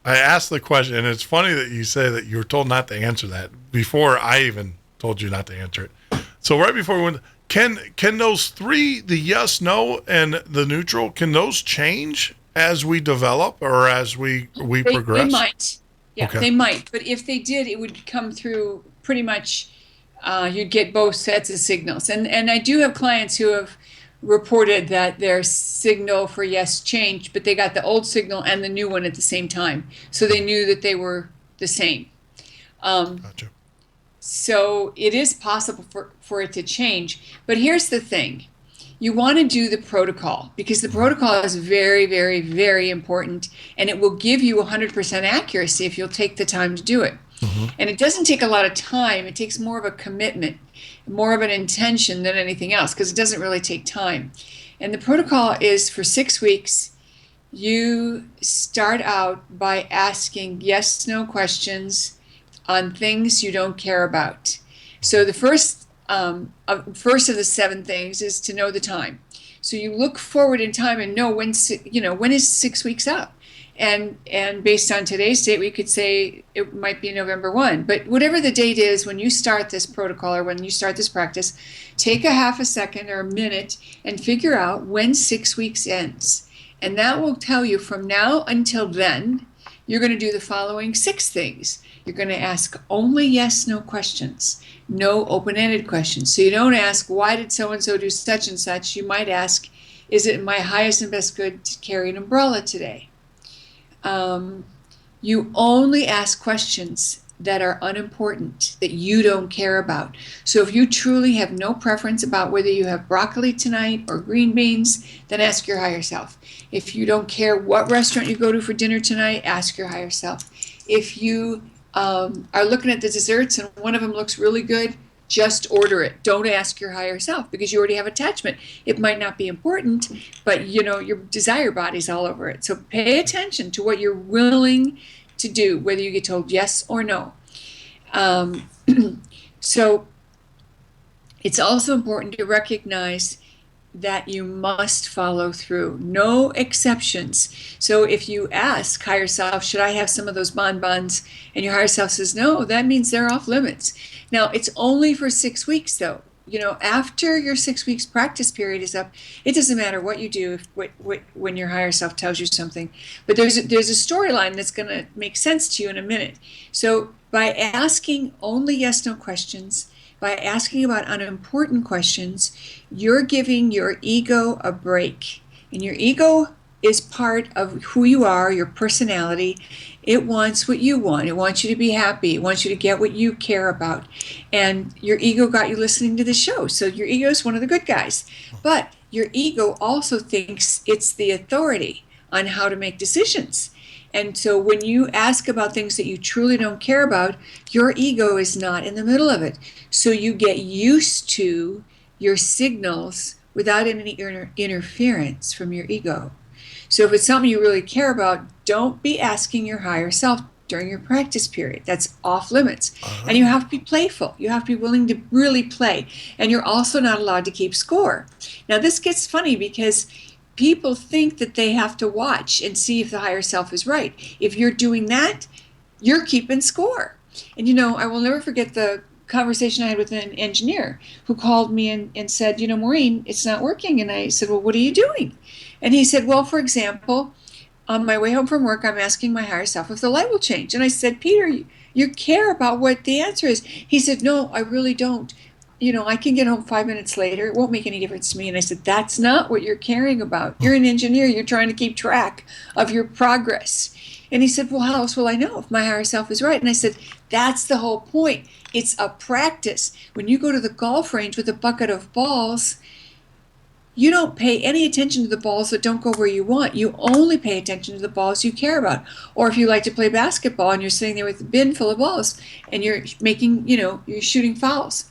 Speaker 2: I asked the question, and it's funny that you say that you were told not to answer that before I even told you not to answer it. So right before we went, can those three, the yes, no, and the neutral, can those change as we develop or as we progress?
Speaker 4: They might. Yeah,
Speaker 2: Okay.
Speaker 4: They might. But if they did, it would come through pretty much, you'd get both sets of signals. And I do have clients who have reported that their signal for yes changed, but they got the old signal and the new one at the same time. So they knew that they were the same.
Speaker 2: Gotcha.
Speaker 4: So it is possible for it to change. But here's the thing. You want to do the protocol because the protocol is very, very, very important, and it will give you 100% accuracy if you'll take the time to do it. Mm-hmm. And it doesn't take a lot of time. It takes more of a commitment, more of an intention than anything else, because it doesn't really take time. And the protocol is for 6 weeks. You start out by asking yes, no questions on things you don't care about. So the first of the 7 things is to know the time. So you look forward in time and know when is 6 weeks up. And based on today's date, we could say it might be November 1. But whatever the date is when you start this protocol or when you start this practice, take a half a second or a minute and figure out when 6 weeks ends. And that will tell you from now until then, you're going to do the following 6 things. You're going to ask only yes, no questions, no open-ended questions. So you don't ask, why did so-and-so do such and such? You might ask, is it in my highest and best good to carry an umbrella today? You only ask questions that are unimportant, that you don't care about. So if you truly have no preference about whether you have broccoli tonight or green beans, then ask your higher self. If you don't care what restaurant you go to for dinner tonight, ask your higher self. If you are looking at the desserts and one of them looks really good, just order it. Don't ask your higher self because you already have attachment. It might not be important, but your desire body's all over it. So pay attention to what you're willing to do, whether you get told yes or no. So it's also important to recognize that you must follow through. No exceptions. So if you ask higher self, should I have some of those bonbons? And your higher self says no, that means they're off limits. Now, it's only for 6 weeks, though. After your 6 weeks practice period is up, it doesn't matter what you do when your higher self tells you something. But there's a storyline that's going to make sense to you in a minute. So by asking only yes, no questions, by asking about unimportant questions, you're giving your ego a break. And your ego is part of who you are, your personality. It wants what you want. It wants you to be happy. It wants you to get what you care about. And your ego got you listening to the show. So your ego is one of the good guys. But your ego also thinks it's the authority on how to make decisions. And so when you ask about things that you truly don't care about, your ego is not in the middle of it. So you get used to your signals without any interference from your ego. So if it's something you really care about, don't be asking your higher self during your practice period. That's off limits. And you have to be playful. You have to be willing to really play. And you're also not allowed to keep score. Now this gets funny because people think that they have to watch and see if the higher self is right. If you're doing that, you're keeping score. And I will never forget the conversation I had with an engineer who called me and said, Maureen, it's not working. And I said, well, what are you doing? And he said, well, for example, on my way home from work, I'm asking my higher self if the light will change. And I said, Peter, you care about what the answer is. He said, no, I really don't. I can get home 5 minutes later. It won't make any difference to me. And I said, that's not what you're caring about. You're an engineer. You're trying to keep track of your progress. And he said, well, how else will I know if my higher self is right? And I said, that's the whole point. It's a practice. When you go to the golf range with a bucket of balls, you don't pay any attention to the balls that don't go where you want. You only pay attention to the balls you care about. Or if you like to play basketball and you're sitting there with a bin full of balls and you're making, you're shooting fouls.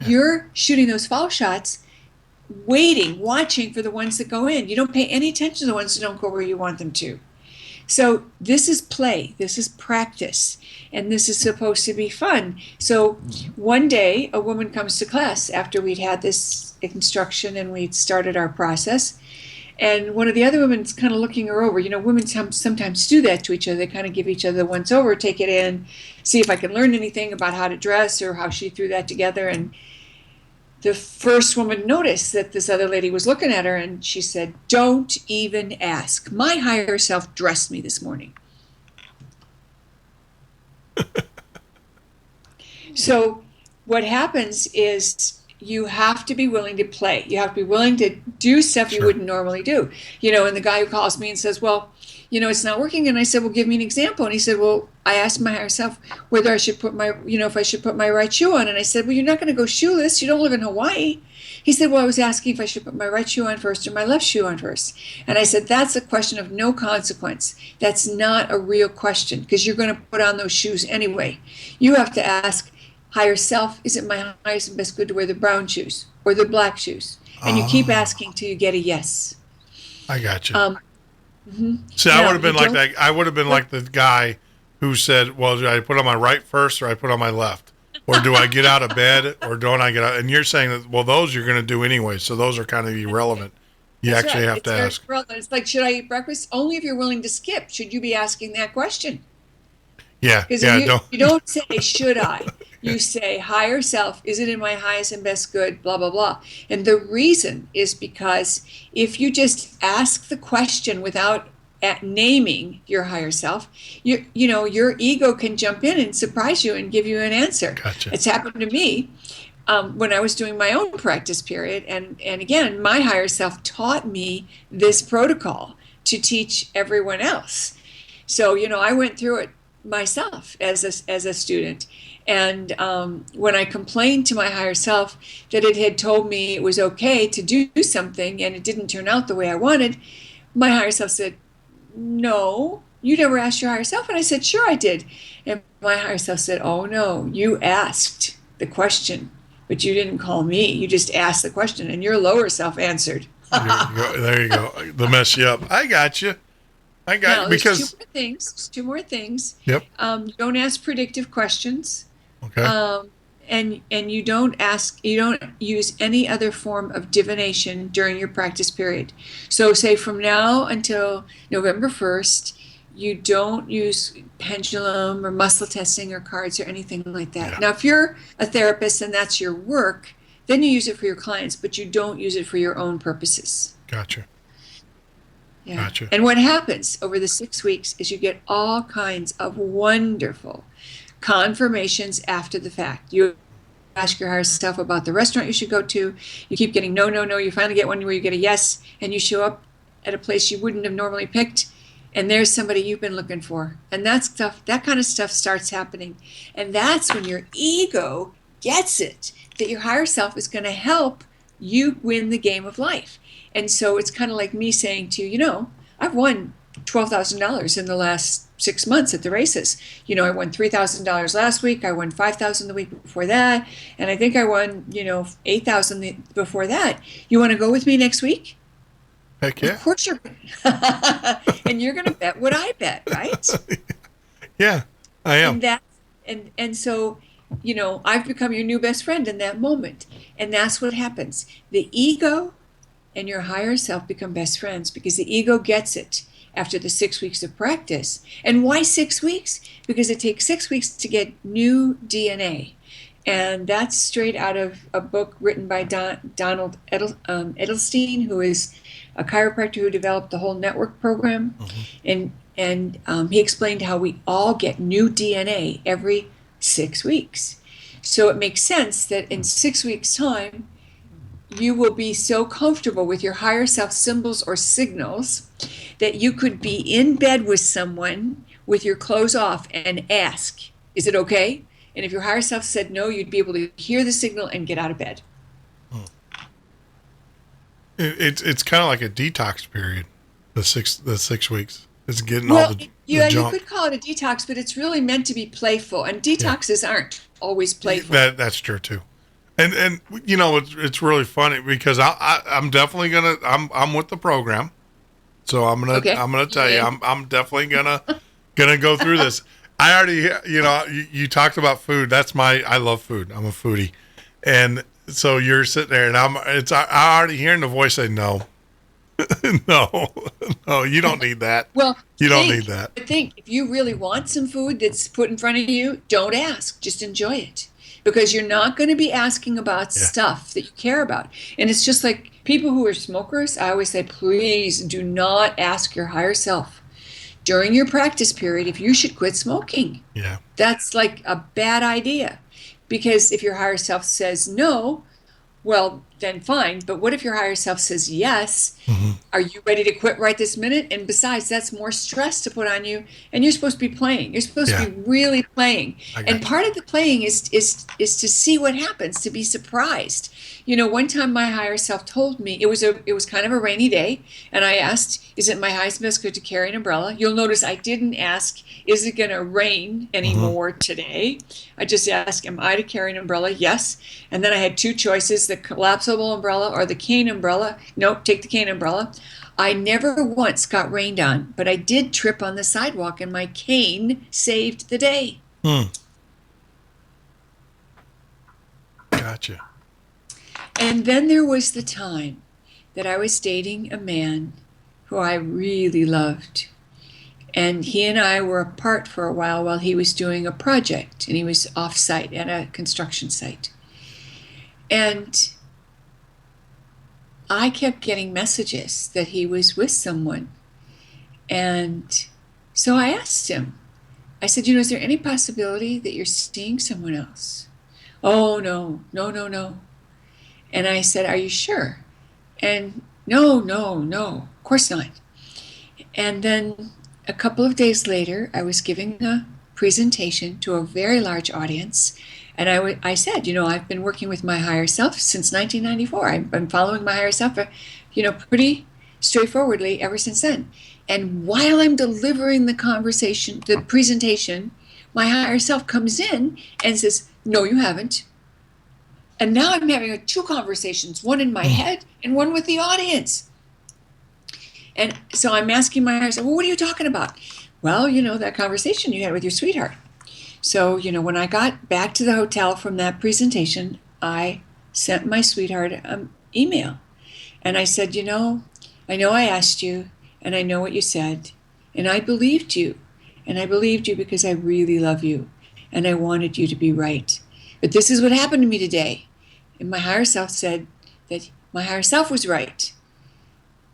Speaker 4: You're shooting those foul shots waiting, watching for the ones that go in. You don't pay any attention to the ones that don't go where you want them to. So this is play, this is practice, and this is supposed to be fun. So one day a woman comes to class after we'd had this instruction and we'd started our process, and one of the other women's kind of looking her over. You know, women sometimes do that to each other. They kind of give each other the once over, take it in, see if I can learn anything about how to dress or how she threw that together. And the first woman noticed that this other lady was looking at her, and she said, "Don't even ask. My higher self dressed me this morning." So what happens is you have to be willing to play. You have to be willing to do stuff you wouldn't normally do. You know, and the guy who calls me and says, "Well, you know, it's not working." And I said, "Well, give me an example." And he said, "Well, I asked my higher self whether I should put my, you know, if I should put my right shoe on." And I said, "Well, you're not going to go shoeless. You don't live in Hawaii." He said, "Well, I was asking if I should put my right shoe on first or my left shoe on first." And I said, "That's a question of no consequence. That's not a real question, because you're going to put on those shoes anyway. You have to ask, higher self, is it my highest and best good to wear the brown shoes or the black shoes?" And you keep asking till you get a yes.
Speaker 3: I got you.
Speaker 4: Mm-hmm.
Speaker 3: See, I would have been like that. I would have been like the guy who said, "Well, do I put on my right first, or I put on my left, or do I get out of bed, or don't I get out?" And you're saying that, well, those you're going to do anyway, so those are kind of irrelevant. You
Speaker 4: That's
Speaker 3: actually
Speaker 4: right.
Speaker 3: have to ask.
Speaker 4: Irrelevant. It's like, should I eat breakfast? Only if you're willing to skip should you be asking that question.
Speaker 3: Yeah,
Speaker 4: Because
Speaker 3: yeah.
Speaker 4: you don't say, "Should I?" You say, "Higher self, is it in my highest and best good?" Blah, blah, blah. And the reason is because if you just ask the question without naming your higher self, you know, your ego can jump in and surprise you and give you an answer.
Speaker 3: Gotcha.
Speaker 4: It's happened to me when I was doing my own practice period. And again, my higher self taught me this protocol to teach everyone else. So, you know, I went through it myself as a student. And when I complained to my higher self that it had told me it was okay to do something and it didn't turn out the way I wanted, my higher self said, "No, you never asked your higher self." And I said, "Sure I did." And my higher self said, "Oh no, you asked the question, but you didn't call me. You just asked the question and your lower self answered."
Speaker 3: There you go. The mess you up. I got you.
Speaker 4: Now,
Speaker 3: Because
Speaker 4: there's two more things.
Speaker 3: Yep.
Speaker 4: Don't ask predictive questions.
Speaker 3: Okay.
Speaker 4: And you don't use any other form of divination during your practice period. So say from now until November 1st, you don't use pendulum or muscle testing or cards or anything like that.
Speaker 3: Yeah.
Speaker 4: Now, if you're a therapist and that's your work, then you use it for your clients, but you don't use it for your own purposes.
Speaker 3: Gotcha.
Speaker 4: Yeah.
Speaker 3: Gotcha.
Speaker 4: And what happens over the 6 weeks is you get all kinds of wonderful confirmations after the fact. You ask your higher self about the restaurant you should go to. You keep getting no. You finally get one where you get a yes, and you show up at a place you wouldn't have normally picked, and there's somebody you've been looking for. And that kind of stuff starts happening. And that's when your ego gets it, that your higher self is going to help you win the game of life. And so it's kind of like me saying to you, you know, I've won $12,000 in the last 6 months at the races. You know, I won $3,000 last week. I won $5,000 the week before that. And I think I won, you know, $8,000 before that. You want to go with me next week?
Speaker 3: Heck yeah.
Speaker 4: Of course you're and you're going to bet what I bet, right?
Speaker 3: Yeah, I am.
Speaker 4: And so, you know, I've become your new best friend in that moment. And that's what happens. The ego and your higher self become best friends because the ego gets it after the 6 weeks of practice. And why 6 weeks? Because it takes 6 weeks to get new DNA. And that's straight out of a book written by Donald Edelstein, who is a chiropractor who developed the whole network program. Mm-hmm. And he explained how we all get new DNA every 6 weeks. So it makes sense that in 6 weeks' time, you will be so comfortable with your higher self symbols or signals that you could be in bed with someone with your clothes off and ask, "Is it okay?" And if your higher self said no, you'd be able to hear the signal and get out of bed.
Speaker 3: It's kind of like a detox period. The 6 weeks. It's getting all the junk.
Speaker 4: You could call it a detox, but it's really meant to be playful. And detoxes aren't always playful.
Speaker 3: That's true too.
Speaker 2: And it's really funny because I'm definitely I'm with the program, so I'm gonna tell you I'm definitely gonna go through this. I already you talked about food. I love food. I'm a foodie, and so you're sitting there and I'm already hearing the voice say no. no, you don't need that.
Speaker 4: Well,
Speaker 2: you don't need that.
Speaker 4: I think if you really want some food that's put in front of you, don't ask. Just enjoy it. Because you're not going to be asking about stuff that you care about. And it's just like people who are smokers, I always say, please do not ask your higher self during your practice period if you should quit smoking.
Speaker 2: Yeah.
Speaker 4: That's like a bad idea. Because if your higher self says no, well, then fine. But what if your higher self says yes?
Speaker 2: Mm-hmm.
Speaker 4: Are you ready to quit right this minute? And besides, that's more stress to put on you. And you're supposed to be playing. You're supposed to be really playing. And part of the playing is to see what happens, to be surprised. One time my higher self told me, it was kind of a rainy day, and I asked, is it my highest best good to carry an umbrella? You'll notice I didn't ask, is it going to rain anymore today? I just asked, am I to carry an umbrella? Yes. And then I had two choices, the collapsible umbrella or the cane umbrella. Nope, take the cane umbrella. I never once got rained on, but I did trip on the sidewalk, and my cane saved the day.
Speaker 2: Gotcha.
Speaker 4: And then there was the time that I was dating a man who I really loved. And he and I were apart for a while he was doing a project, and he was off-site at a construction site. And I kept getting messages that he was with someone. And so I asked him, I said, is there any possibility that you're seeing someone else? Oh, no. And I said, are you sure? And no, of course not. And then a couple of days later, I was giving a presentation to a very large audience. And I said, I've been working with my higher self since 1994. I've been following my higher self, pretty straightforwardly ever since then. And while I'm delivering the presentation, my higher self comes in and says, no, you haven't. And now I'm having two conversations, one in my head and one with the audience. And so I'm asking my higher self, well, what are you talking about? Well, that conversation you had with your sweetheart. So, when I got back to the hotel from that presentation, I sent my sweetheart an email. And I said, I know I asked you, and I know what you said, and I believed you. And I believed you because I really love you, and I wanted you to be right. But this is what happened to me today. And my higher self said that my higher self was right.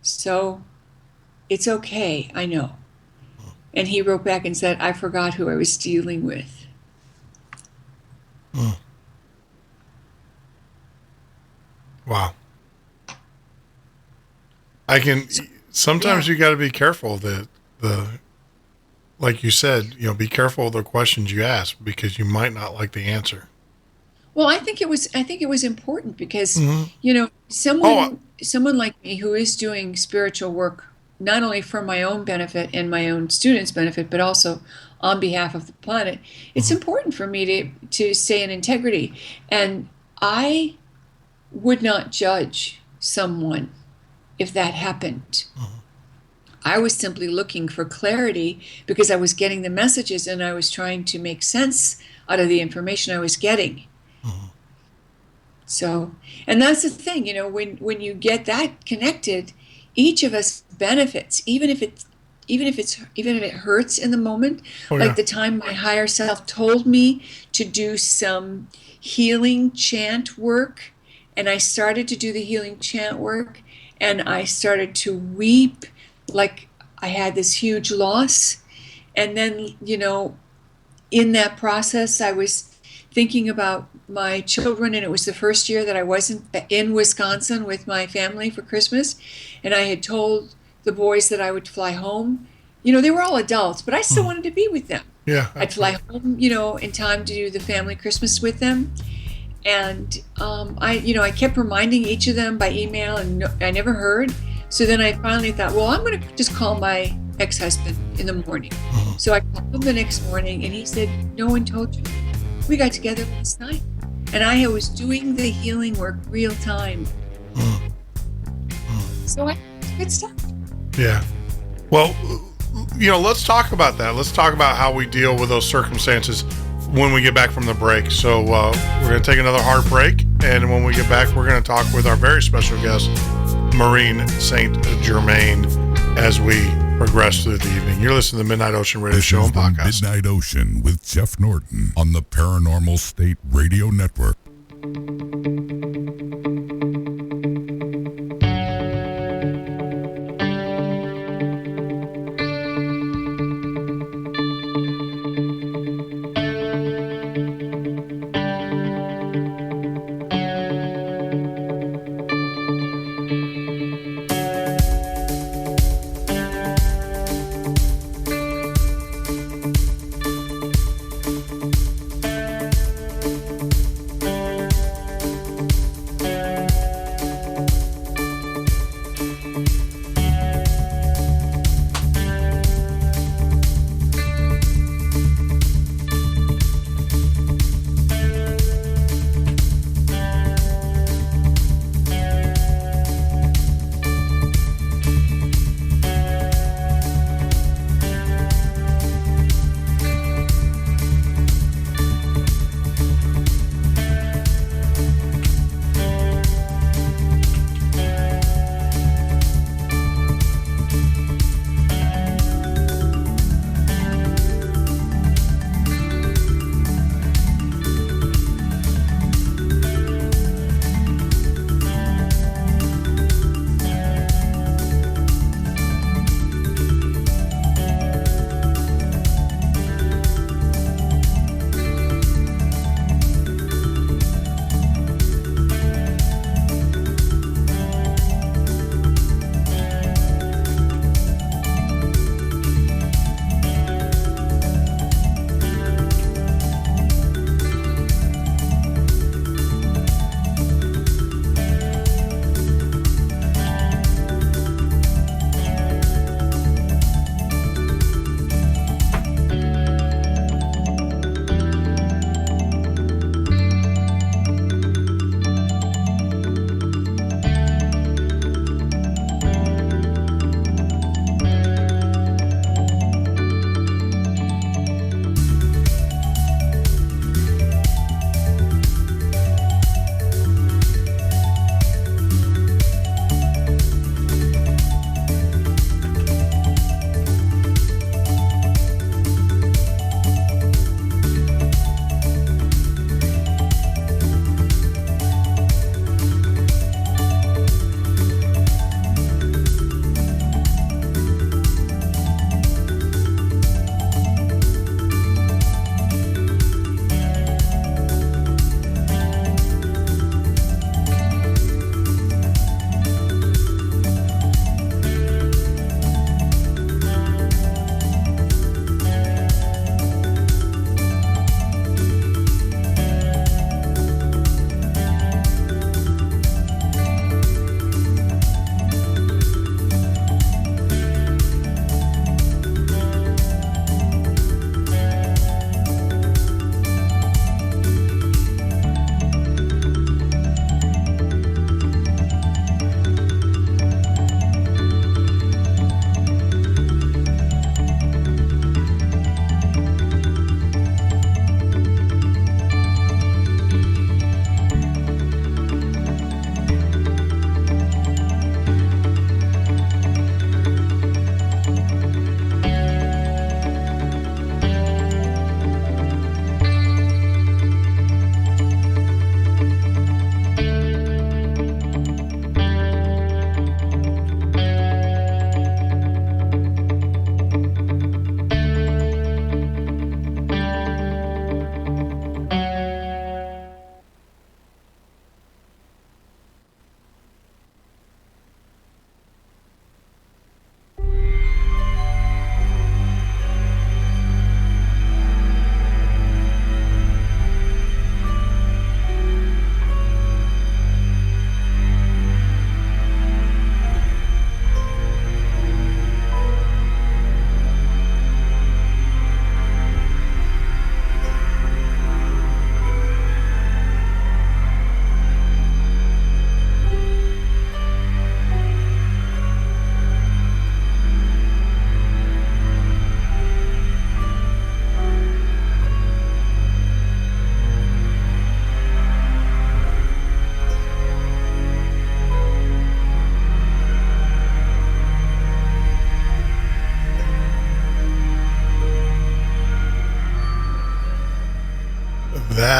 Speaker 4: So it's okay, I know. And he wrote back and said, I forgot who I was dealing with.
Speaker 2: Wow. Sometimes you got to be careful that like you said, be careful of the questions you ask because you might not like the answer.
Speaker 4: Well, I think it was important because, someone like me who is doing spiritual work, not only for my own benefit and my own students' benefit, but also on behalf of the planet, it's important for me to stay in integrity. And I would not judge someone if that happened. I was simply looking for clarity because I was getting the messages and I was trying to make sense out of the information I was getting. So, and that's the thing, when you get that connected, each of us benefits, even if it hurts in the moment. Like the time my higher self told me to do some healing chant work, and I started to do the healing chant work, and I started to weep like I had this huge loss. And then, in that process, I was thinking about my children, and it was the first year that I wasn't in Wisconsin with my family for Christmas, and I had told the boys that I would fly home. They were all adults, but I still wanted to be with them.
Speaker 2: Yeah,
Speaker 4: I'd fly home, in time to do the family Christmas with them. And I kept reminding each of them by email, and I never heard. So then I finally thought, well, I'm going to just call my ex-husband in the morning. So I called him the next morning, and he said, no one told you. We got together last night. And I was doing the healing work real time. So good stuff.
Speaker 2: Yeah. Well, let's talk about that. Let's talk about how we deal with those circumstances when we get back from the break. So we're going to take another hard break. And when we get back, we're going to talk with our very special guest, Maureen St. Germain, as we progress through the evening. You're listening to the Midnight Ocean Radio Show and Podcast.
Speaker 1: Midnight Ocean with Jeff Norton on the Paranormal State Radio Network.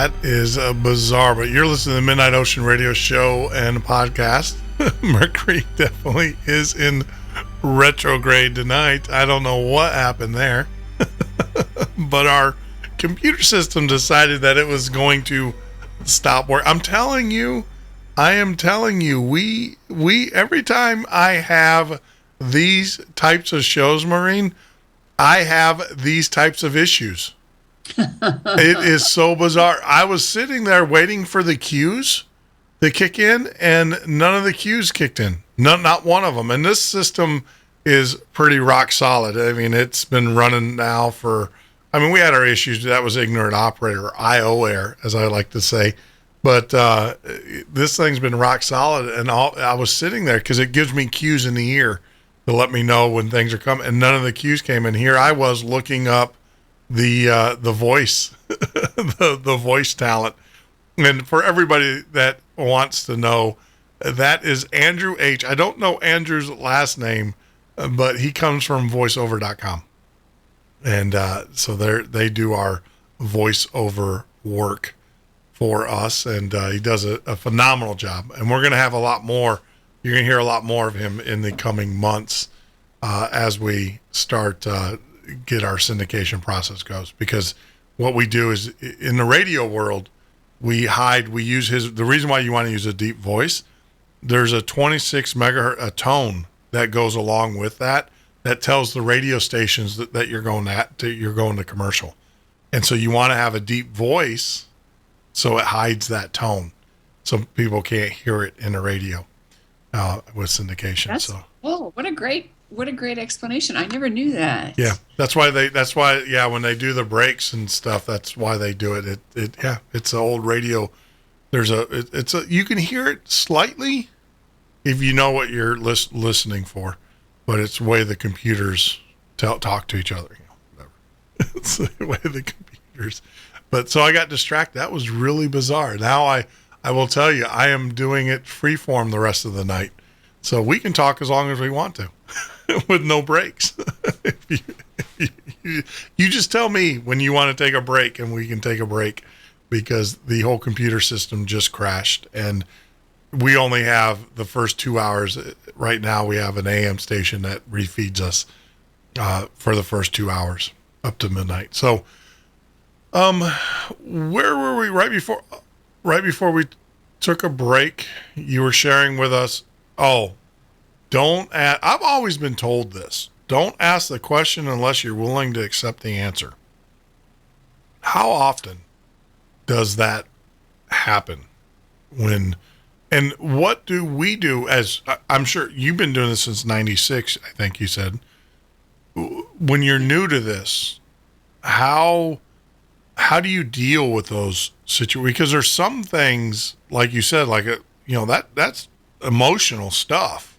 Speaker 2: That is bizarre, but you're listening to the Midnight Ocean Radio Show and podcast. Mercury definitely is in retrograde tonight. I don't know what happened there, but our computer system decided that it was going to stop work. I am telling you, we every time I have these types of shows, Maureen, I have these types of issues. It is so bizarre. I was sitting there waiting for the cues to kick in, and none of the cues kicked in. Not one of them. And this system is pretty rock solid. I mean, it's been running now for, we had our issues. That was ignorant operator, IO error, as I like to say. But this thing's been rock solid. And I was sitting there because it gives me cues in the ear to let me know when things are coming. And none of the cues came in. Here I was looking up the voice, the voice talent. And for everybody that wants to know, that is Andrew H. I don't know Andrew's last name, but he comes from voiceover.com. And so they do our voiceover work for us, and he does a phenomenal job. And we're going to have a lot more. You're going to hear a lot more of him in the coming months as we start get our syndication process goes. Because what we do is, in the radio world, we use the reason why you want to use a deep voice, there's a 26 megahertz a tone that goes along with that tells the radio stations that you're going to commercial. And so you want to have a deep voice so it hides that tone so people can't hear it in the radio with syndication.
Speaker 4: What a great explanation. I never knew that.
Speaker 2: Yeah. That's why when they do the breaks and stuff, that's why they do it. It's an old radio. You can hear it slightly if you know what you're listening for, but it's the way the computers talk to each other. Whatever. It's the way the computers. But so I got distracted. That was really bizarre. Now I will tell you, I am doing it freeform the rest of the night. So we can talk as long as we want to with no breaks. You just tell me when you want to take a break, and we can take a break, because the whole computer system just crashed, and we only have the first 2 hours. Right now we have an AM station that refeeds us for the first 2 hours up to midnight. So where were we right before we took a break? You were sharing with us, I've always been told this. Don't ask the question unless you're willing to accept the answer. How often does that happen? And what do we do as, I'm sure you've been doing this since 96, I think you said. When you're new to this, how do you deal with those situations? Because there's some things, like you said, that's emotional stuff.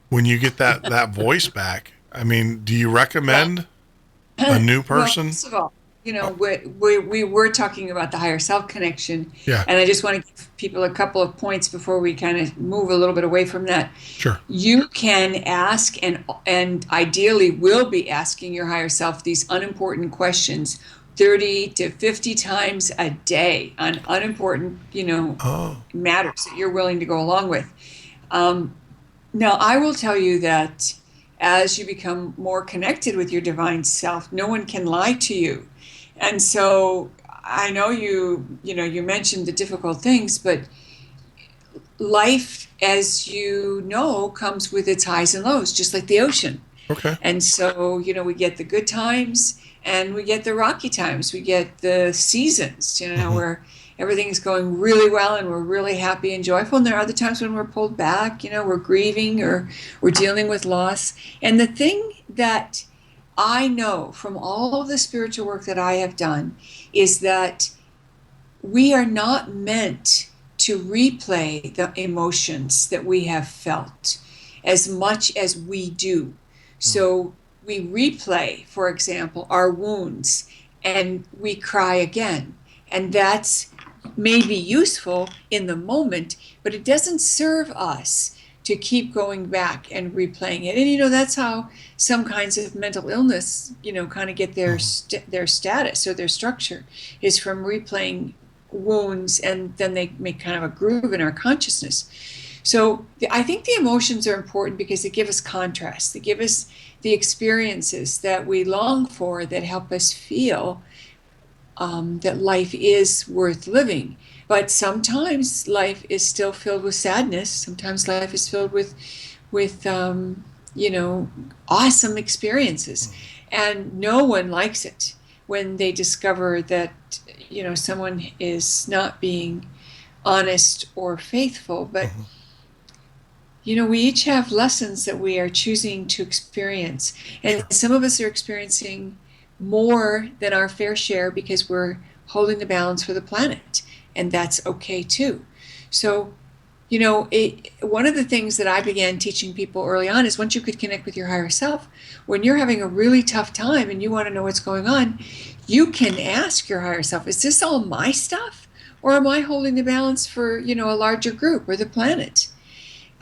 Speaker 2: When you get that voice back, do you recommend a new person?
Speaker 4: Well, first of all, we were talking about the higher self connection.
Speaker 2: Yeah.
Speaker 4: And I just want to give people a couple of points before we kind of move a little bit away from that.
Speaker 2: Sure.
Speaker 4: You can ask and ideally will be asking your higher self these unimportant questions 30 to 50 times a day on unimportant, matters that you're willing to go along with. Now, I will tell you that as you become more connected with your divine self, no one can lie to you. And so I know you mentioned the difficult things, but life, as you know, comes with its highs and lows, just like the ocean.
Speaker 2: Okay.
Speaker 4: And so, we get the good times and we get the rocky times. We get the seasons, where everything's going really well and we're really happy and joyful. And there are other times when we're pulled back, we're grieving or we're dealing with loss. And the thing that I know from all of the spiritual work that I have done is that we are not meant to replay the emotions that we have felt as much as we do. So we replay, for example, our wounds, and we cry again. And that's maybe useful in the moment, but it doesn't serve us to keep going back and replaying it. And that's how some kinds of mental illness, kind of get their status or their structure, is from replaying wounds, and then they make kind of a groove in our consciousness. So I think the emotions are important because they give us contrast. They give us the experiences that we long for, that help us feel that life is worth living. But sometimes life is still filled with sadness. Sometimes life is filled with awesome experiences. And no one likes it when they discover that, someone is not being honest or faithful. But, we each have lessons that we are choosing to experience. And some of us are experiencing more than our fair share because we're holding the balance for the planet. And that's okay too. So, one of the things that I began teaching people early on is once you could connect with your higher self, when you're having a really tough time and you want to know what's going on, you can ask your higher self, is this all my stuff? Or am I holding the balance for, a larger group or the planet?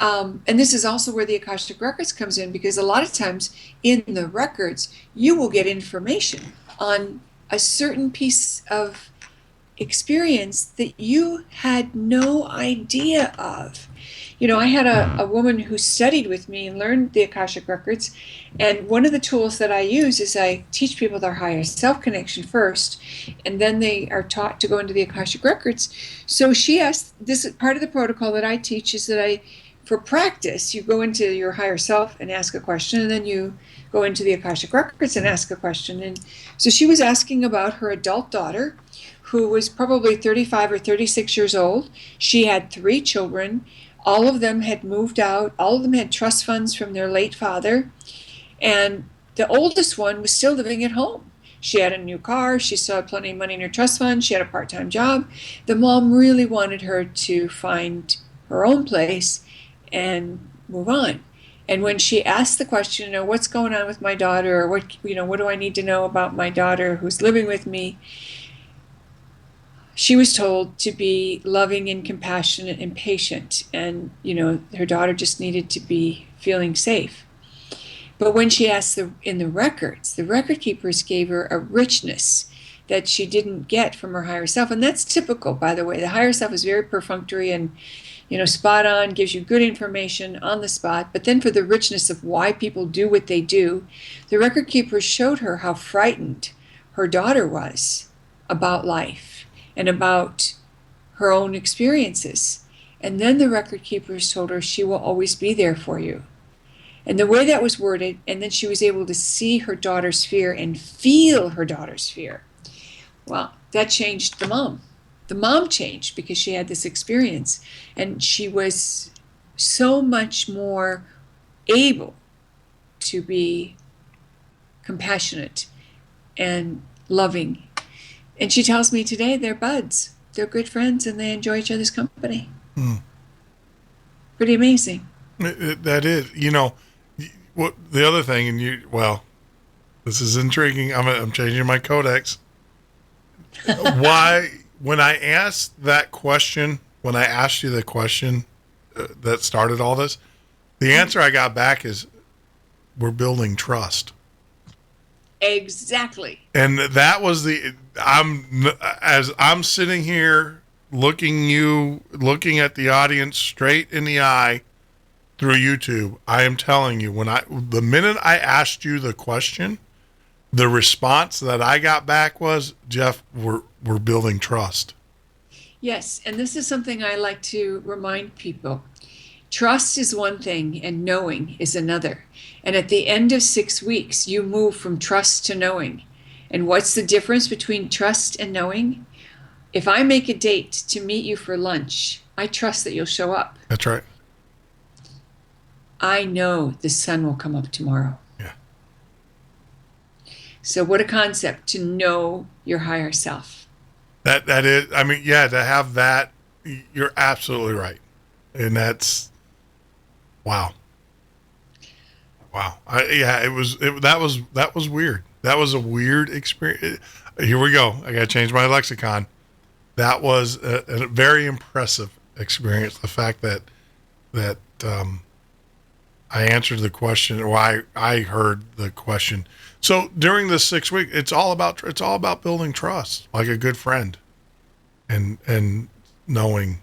Speaker 4: And this is also where the Akashic Records comes in, because a lot of times in the records, you will get information on a certain piece of experience that you had no idea of. I had a woman who studied with me and learned the Akashic Records, and one of the tools that I use is I teach people their higher self connection first, and then they are taught to go into the Akashic Records. So she asked, this is part of the protocol that I teach, is that for practice, you go into your higher self and ask a question, and then you go into the Akashic Records and ask a question. And so she was asking about her adult daughter, who was probably 35 or 36 years old. She had 3 children. All of them had moved out. All of them had trust funds from their late father. And the oldest one was still living at home. She had a new car. She still had plenty of money in her trust fund. She had a part-time job. The mom really wanted her to find her own place and move on. And when she asked the question, what's going on with my daughter, or what do I need to know about my daughter who's living with me, she was told to be loving and compassionate and patient. And, her daughter just needed to be feeling safe. But when she asked in the records, the record keepers gave her a richness that she didn't get from her higher self. And that's typical, by the way. The higher self is very perfunctory and, spot on, gives you good information on the spot. But then for the richness of why people do what they do, the record keepers showed her how frightened her daughter was about life and about her own experiences. And then the record keepers told her she will always be there for you. And the way that was worded, and then she was able to see her daughter's fear and feel her daughter's fear. Well, that changed the mom. The mom changed because she had this experience, and she was so much more able to be compassionate and loving. And she tells me today they're buds. They're good friends, and they enjoy each other's company. Pretty amazing.
Speaker 3: That is, what the other thing, and this is intriguing. I'm changing my codex. Why, when I asked that question, when I asked you the question that started all this, the answer I got back is, we're building trust.
Speaker 4: Exactly.
Speaker 3: And that was as I'm sitting here looking at the audience straight in the eye through YouTube, I am telling you, the minute I asked you the question, the response that I got back was, Jeff, we're building trust.
Speaker 4: Yes, and this is something I like to remind people. Trust is one thing and knowing is another. And at the end of 6 weeks, you move from trust to knowing. And what's the difference between trust and knowing? If I make a date to meet you for lunch, I trust that you'll show up.
Speaker 3: That's right.
Speaker 4: I know the sun will come up tomorrow.
Speaker 3: Yeah.
Speaker 4: So what a concept to know your higher self.
Speaker 3: That is, to have that, you're absolutely right. And that's, wow. That was weird. That was a weird experience. Here we go. I got to change my lexicon. That was a very impressive experience. The fact that I answered the question, or I heard the question. So during this 6 week, it's all about building trust, like a good friend.
Speaker 2: and knowing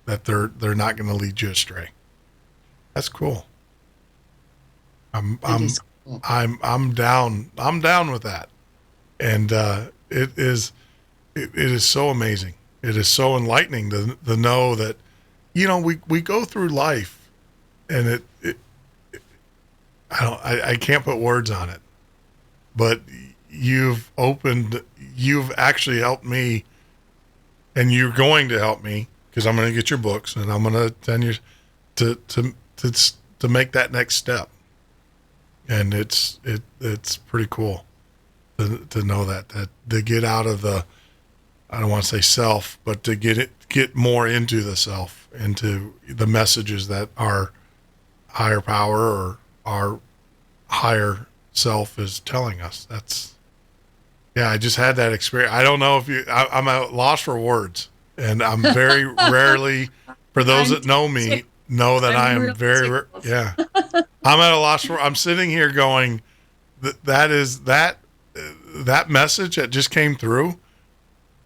Speaker 2: that they're not going to lead you astray. That's cool. I'm down with that. And it is so amazing. It is so enlightening to know that, we go through life, and I can't put words on it, but you've actually helped me, and you're going to help me, because I'm going to get your books and I'm going to send you to make that next step. And it's pretty cool to know that to get out of the, I don't want to say self, but to get more into the self, into the messages that our higher power or our higher self is telling us. I just had that experience. I don't know if I'm at a loss for words, and I'm very rarely, for those that know me, know that I am very, yeah. I'm at a loss for, I'm sitting here going, that message that just came through.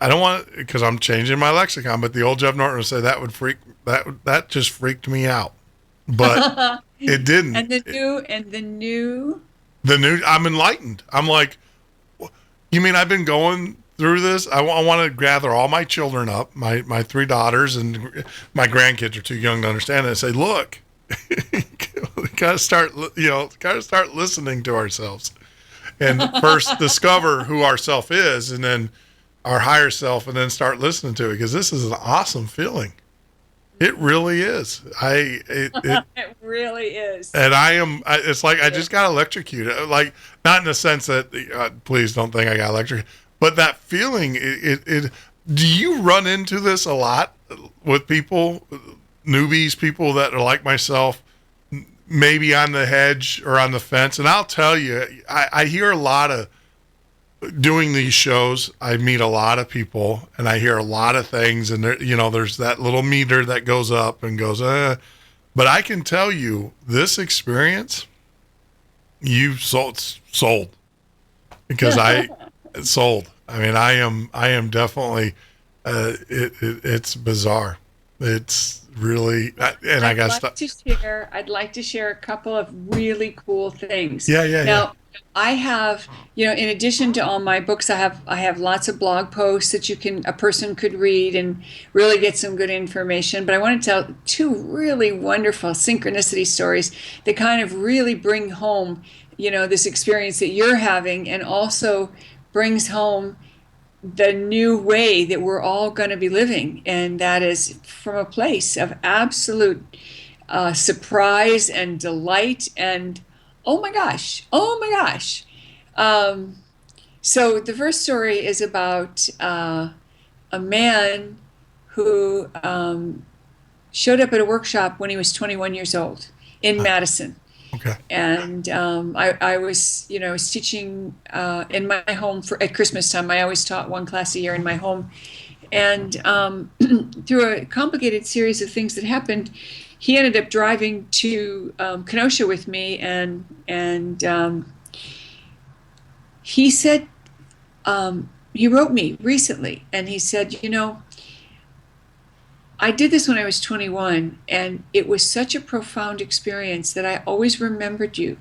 Speaker 2: I don't want, because I'm changing my lexicon, but the old Jeff Norton would say that just freaked me out, but it didn't.
Speaker 4: And the new,
Speaker 2: I'm enlightened. I'm like, you mean I've been going through this? I want to gather all my children up, my 3 daughters, and my grandkids are too young to understand it, and say, look, we gotta start listening to ourselves, and first discover who our self is, and then our higher self, and then start listening to it, because this is an awesome feeling. It really is. It
Speaker 4: really is.
Speaker 2: And it's like I just got electrocuted. Like, not in the sense that, please don't think I got electrocuted, but that feeling, do you run into this a lot with people, newbies, people that are like myself, maybe on the hedge or on the fence? And I'll tell you, I hear a lot of, doing these shows, I meet a lot of people, and I hear a lot of things, and there's that little meter that goes up and goes, but I can tell you, this experience, you sold, because I sold. I mean, I am definitely, it's bizarre. It's really, and I got stuff.
Speaker 4: I'd like to share a couple of really cool things.
Speaker 2: Yeah.
Speaker 4: Now, I have, in addition to all my books, I have lots of blog posts that a person could read and really get some good information. But I want to tell 2 really wonderful synchronicity stories that kind of really bring home, this experience that you're having, and also brings home the new way that we're all going to be living. And that is from a place of absolute surprise and delight and oh my gosh. So the first story is about a man who showed up at a workshop when he was 21 years old in Madison.
Speaker 2: Okay.
Speaker 4: And I was teaching in my home at Christmas time. I always taught 1 class a year in my home. And through a complicated series of things that happened, he ended up driving to Kenosha with me, and he said, he wrote me recently, and he said, I did this when I was 21, and it was such a profound experience that I always remembered you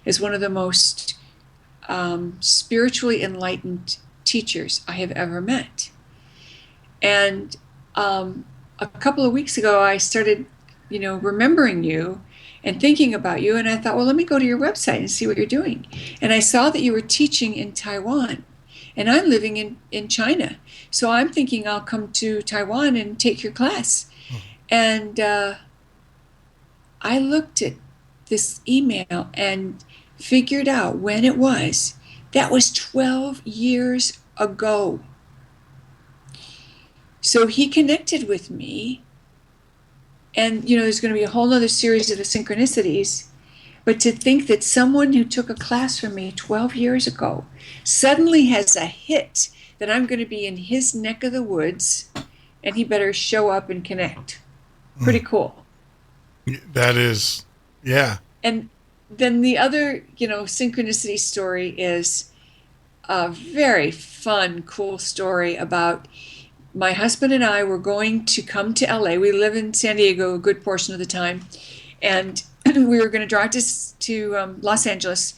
Speaker 4: as one of the most spiritually enlightened teachers I have ever met. And a couple of weeks ago, I started remembering you and thinking about you. And I thought, well, let me go to your website and see what you're doing. And I saw that you were teaching in Taiwan, and I'm living in China. So I'm thinking I'll come to Taiwan and take your class. And I looked at this email and figured out when it was. That was 12 years ago. So he connected with me. And, there's going to be a whole other series of the synchronicities. But to think that someone who took a class from me 12 years ago suddenly has a hit that I'm going to be in his neck of the woods, and he better show up and connect. Pretty cool.
Speaker 2: That is, yeah.
Speaker 4: And then the other, synchronicity story is a very fun, cool story about my husband and I were going to come to LA. We live in San Diego a good portion of the time. And we were going to drive to Los Angeles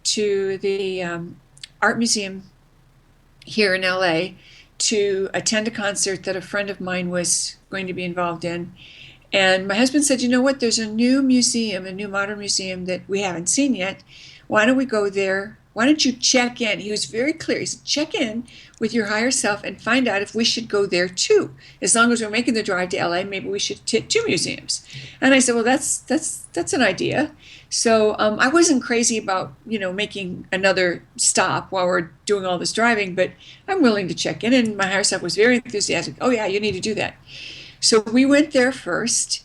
Speaker 4: to the art museum here in LA to attend a concert that a friend of mine was going to be involved in. And my husband said, you know what, there's a new museum, a new modern museum that we haven't seen yet. Why don't we go there? Why don't you check in? He was very clear. He said, check in with your higher self and find out if we should go there too. As long as we're making the drive to LA, maybe we should hit 2 museums. And I said, well, that's an idea. So I wasn't crazy about, making another stop while we're doing all this driving, but I'm willing to check in. And my higher self was very enthusiastic. Oh yeah, you need to do that. So we went there first,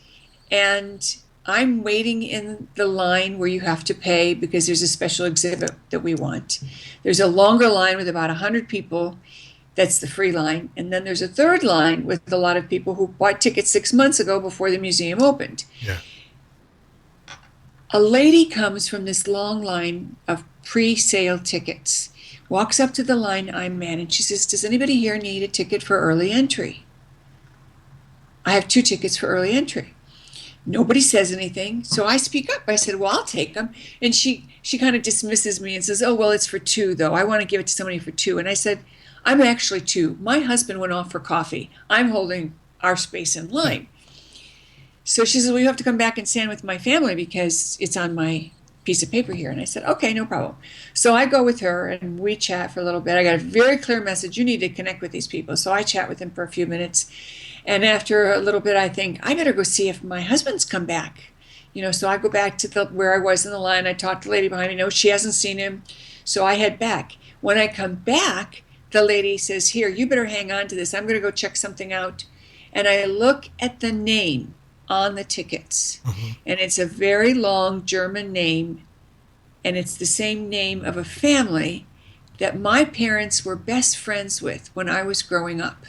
Speaker 4: and I'm waiting in the line where you have to pay because there's a special exhibit that we want. There's a longer line with about 100 people. That's the free line. And then there's a third line with a lot of people who bought tickets 6 months ago before the museum opened.
Speaker 3: Yeah.
Speaker 4: A lady comes from this long line of pre-sale tickets, walks up to the line I'm in, and she says, does anybody here need a ticket for early entry? I have 2 tickets for early entry. Nobody says anything, so I speak up. I said, well, I'll take them. And she kind of dismisses me and says, oh, well, it's for 2, though. I want to give it to somebody for 2. And I said, I'm actually 2. My husband went off for coffee. I'm holding our space in line. So she says, well, you have to come back and stand with my family because it's on my piece of paper here. And I said, okay, no problem. So I go with her and we chat for a little bit. I got a very clear message. You need to connect with these people. So I chat with them for a few minutes. And after a little bit, I think, I better go see if my husband's come back. So I go back to where I was in the line. I talk to the lady behind me. No, she hasn't seen him. So I head back. When I come back, the lady says, here, you better hang on to this. I'm going to go check something out. And I look at the name on the tickets. Mm-hmm. And it's a very long German name. And it's the same name of a family that my parents were best friends with when I was growing up.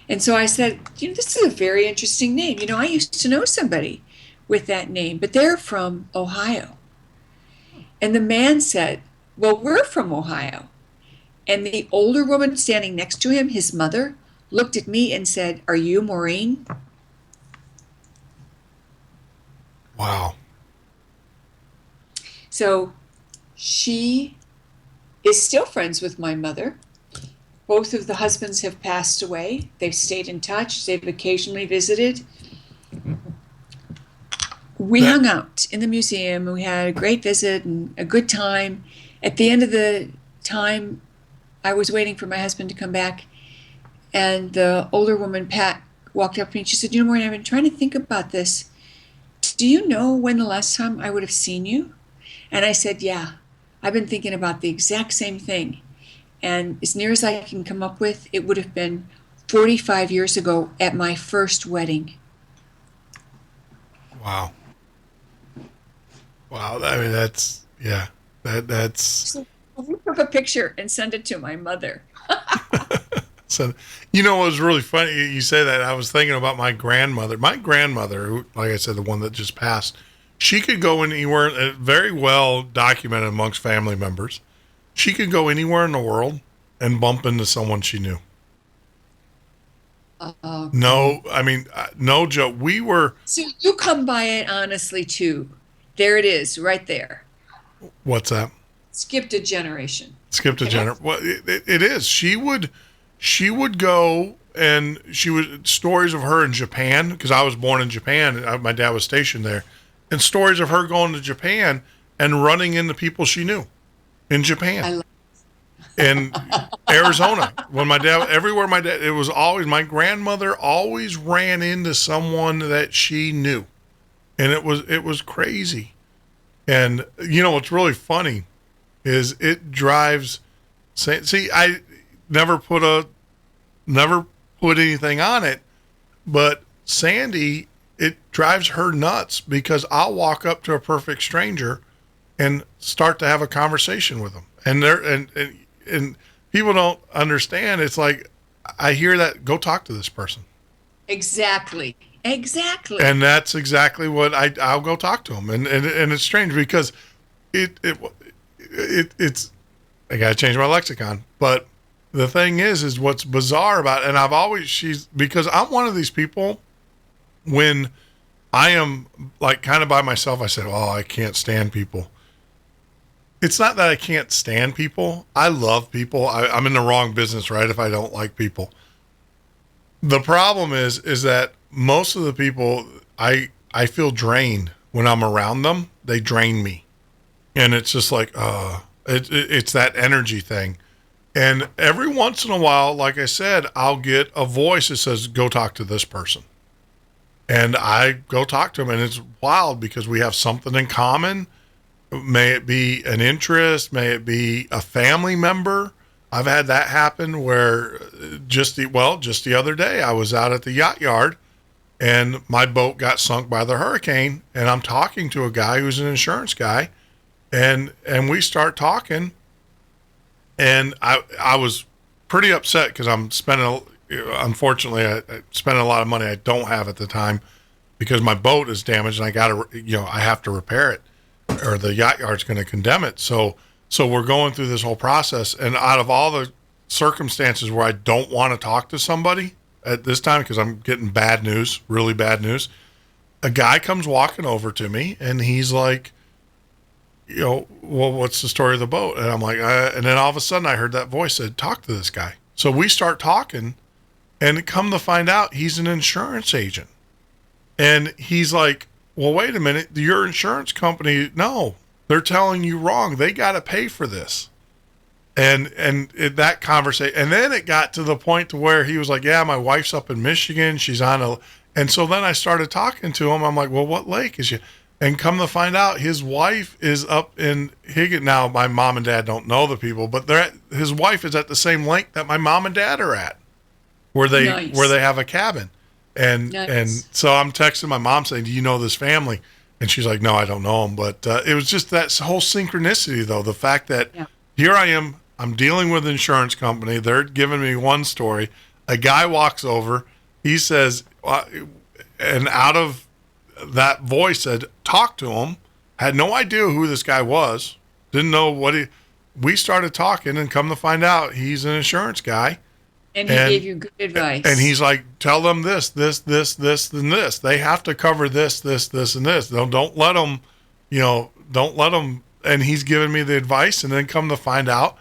Speaker 4: And so I said, this is a very interesting name. I used to know somebody with that name, but they're from Ohio. And the man said, well, we're from Ohio. And the older woman standing next to him, his mother, looked at me and said, are you Maureen?
Speaker 3: Wow.
Speaker 4: So she is still friends with my mother. Both of the husbands have passed away. They've stayed in touch. They've occasionally visited. We hung out in the museum, and we had a great visit and a good time. At the end of the time, I was waiting for my husband to come back, and the older woman, Pat, walked up to me and she said, Maureen, I've been trying to think about this. Do you know when the last time I would have seen you? And I said, yeah, I've been thinking about the exact same thing. And as near as I can come up with, it would have been 45 years ago at my first wedding.
Speaker 3: Wow. Wow. I mean, that's, yeah, that's.
Speaker 4: So we took a picture and sent it to my mother.
Speaker 3: So, it was really funny. You say that. I was thinking about my grandmother. My grandmother, who, like I said, the one that just passed, she could go anywhere, very well documented amongst family members. She could go anywhere in the world and bump into someone she knew. No, I mean, no joke. We were.
Speaker 4: So you come by it honestly too. There it is, right there.
Speaker 3: What's that?
Speaker 4: Skipped a generation.
Speaker 3: Skipped a generation. Well, it is. She would go, and she would stories of her in Japan, because I was born in Japan. My dad was stationed there, and stories of her going to Japan and running into people she knew in Japan. In Arizona, when my dad, it was always, my grandmother always ran into someone that she knew. And it was crazy. And, what's really funny is it drives, I never put anything on it, but Sandy, it drives her nuts because I'll walk up to a perfect stranger and start to have a conversation with them. And people don't understand. It's like, I hear that, go talk to this person. Exactly. And that's exactly what I'll go talk to them. And it's strange because it's, I got to change my lexicon, but
Speaker 2: the thing is what's bizarre about it, and I've always, because I'm one of these people, when I am like kind of by myself, I said, oh, I can't stand people. It's not that I can't stand people. I love people. I'm in the wrong business, right? If I don't like people. The problem is that most of the people, I feel drained when I'm around them. They drain me. And it's just like, it's that energy thing. And every once in a while, like I said, I'll get a voice that says, go talk to this person. And I go talk to them, and it's wild because we have something in common. May it be an interest, may it be a family member. I've had that happen where just the other day, I was out at the yacht yard and my boat got sunk by the hurricane, and I'm talking to a guy who's an insurance guy, and we start talking, and I was pretty upset because unfortunately, I spent a lot of money I don't have at the time because my boat is damaged and I have to repair it, or the yacht yard's going to condemn it. So we're going through this whole process, and out of all the circumstances where I don't want to talk to somebody at this time because I'm getting bad news, really bad news, a guy comes walking over to me and he's like, well, what's the story of the boat? And I'm like, and then all of a sudden I heard that voice said, talk to this guy. So we start talking, and come to find out he's an insurance agent. And he's like, well, wait a minute, your insurance company, no, they're telling you wrong. They got to pay for this. And that conversation, and then it got to the point to where he was like, yeah, my wife's up in Michigan. She's and so then I started talking to him. I'm like, well, what lake is she? And come to find out, his wife is up in Higgin. Now, my mom and dad don't know the people, but his wife is at the same lake that my mom and dad are at, where they have a cabin. And so I'm texting my mom saying, do you know this family? And she's like, no, I don't know them. But it was just that whole synchronicity, though, the fact that here I am, I'm dealing with an insurance company. They're giving me one story. A guy walks over. He says, and out of that voice said, talk to him. Had no idea who this guy was. Didn't know we started talking, and come to find out he's an insurance guy.
Speaker 4: And he gave you good advice.
Speaker 2: And he's like, tell them this, and this. They have to cover this, and this. Don't let them, don't let them. And he's giving me the advice, and then come to find out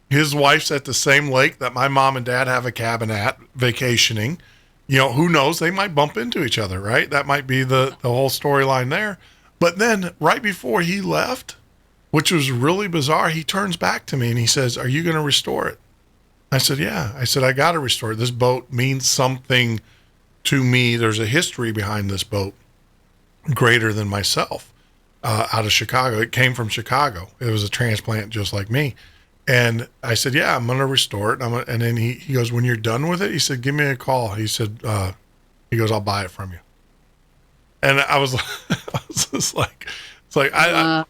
Speaker 2: his wife's at the same lake that my mom and dad have a cabin at, vacationing. Who knows? They might bump into each other, right? That might be the whole storyline there. But then right before he left, which was really bizarre, he turns back to me and he says, are you going to restore it? I said, yeah. I said, I got to restore it. This boat means something to me. There's a history behind this boat greater than myself, out of Chicago. It came from Chicago. It was a transplant just like me. And I said, yeah, I'm going to restore it. And then he goes, when you're done with it, he said, give me a call. He said, he goes, I'll buy it from you. And I was just like, it's like,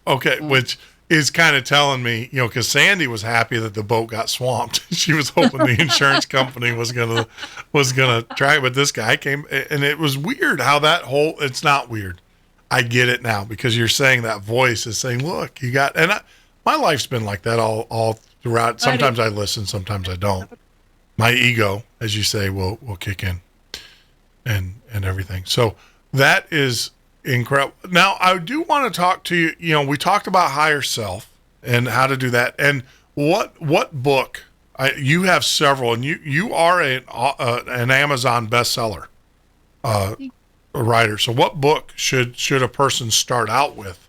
Speaker 2: okay, which is kind of telling me, because Sandy was happy that the boat got swamped. She was hoping the insurance company was gonna try, but this guy came, and it was weird how it's not weird. I get it now, because you're saying that voice is saying, look, you got, my life's been like that all throughout. Sometimes I listen, sometimes I don't. My ego, as you say, will kick in and everything. So that is incredible. Now, I do want to talk to you. We talked about higher self and how to do that. And what book? You have several, and you are an Amazon bestseller writer. So what book should a person start out with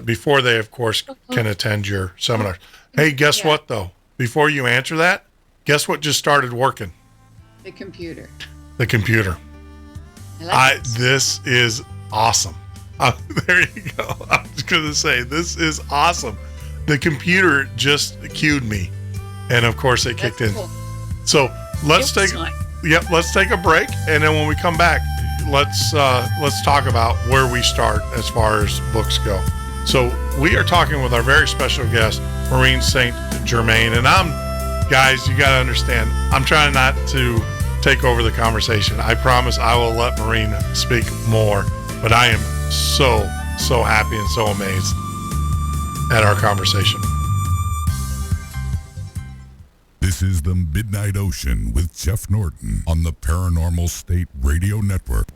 Speaker 2: before they, of course, can attend your seminars? Hey, guess what, though? Before you answer that, guess what just started working?
Speaker 4: The computer.
Speaker 2: The computer. This is awesome. There you go. I was going to say, this is awesome. The computer just cued me. And of course it kicked in. Cool. So let's take a break. And then when we come back, let's talk about where we start as far as books go. So we are talking with our very special guest, Maureen St. Germain. And guys, you got to understand, I'm trying not to take over the conversation. I promise I will let Maureen speak more, but I am so happy and so amazed at our conversation.
Speaker 1: This This is the Midnight Ocean with Jeff Norton on the Paranormal State Radio Network.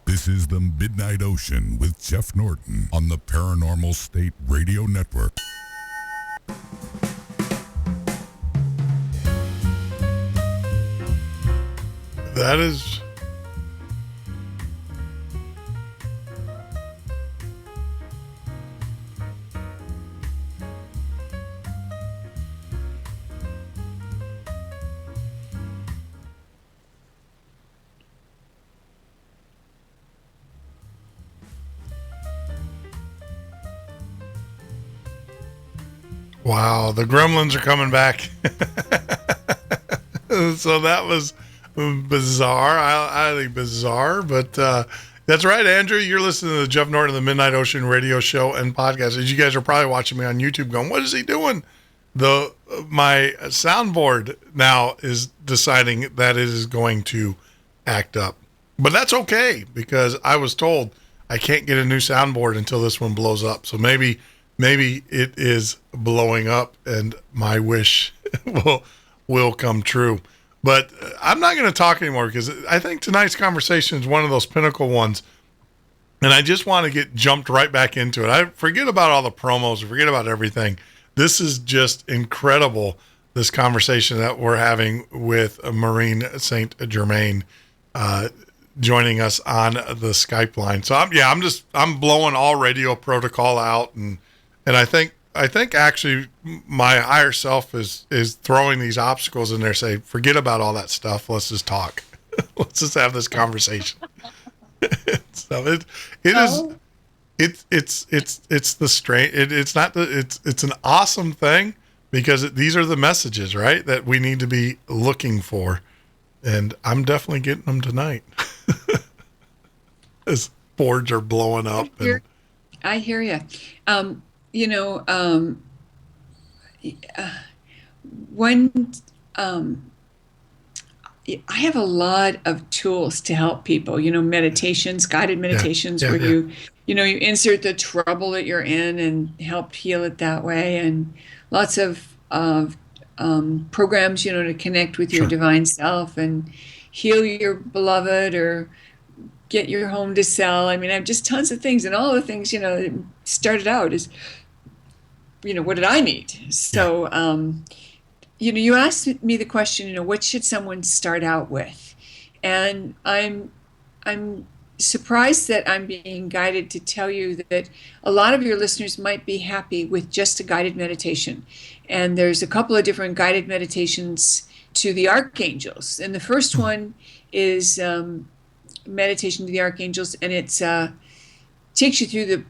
Speaker 1: This is the Midnight Ocean with Jeff Norton on the Paranormal State Radio Network.
Speaker 2: That is... Wow, the gremlins are coming back. So that was bizarre, highly bizarre, but that's right, Andrew. You're listening to the Jeff Norton of the Midnight Ocean radio show and podcast. As you guys are probably watching me on YouTube going, what is he doing? My soundboard now is deciding that it is going to act up. But that's okay, because I was told I can't get a new soundboard until this one blows up. So maybe it is blowing up and my wish will come true. But I'm not going to talk anymore, because I think tonight's conversation is one of those pinnacle ones. And I just want to get jumped right back into it. I forget about all the promos, forget about everything. This is just incredible, this conversation that we're having with Maureen St. Germain, joining us on the Skype line. So I'm blowing all radio protocol out, and I think actually my higher self is throwing these obstacles in there, say, forget about all that stuff. Let's just talk. Let's just have this conversation. So it's the strange. It's an awesome thing, because these are the messages, right, that we need to be looking for. And I'm definitely getting them tonight. As boards are blowing up.
Speaker 4: I hear you. When I have a lot of tools to help people, meditations, guided meditations, where you insert the trouble that you're in and help heal it that way. And lots of programs, to connect with your divine self and heal your beloved, or get your home to sell. I mean, I have just tons of things, and all the things, started out as, what did I need? So, you asked me the question, what should someone start out with? And I'm surprised that I'm being guided to tell you that a lot of your listeners might be happy with just a guided meditation. And there's a couple of different guided meditations to the archangels. And the first one is meditation to the archangels, and it's takes you through the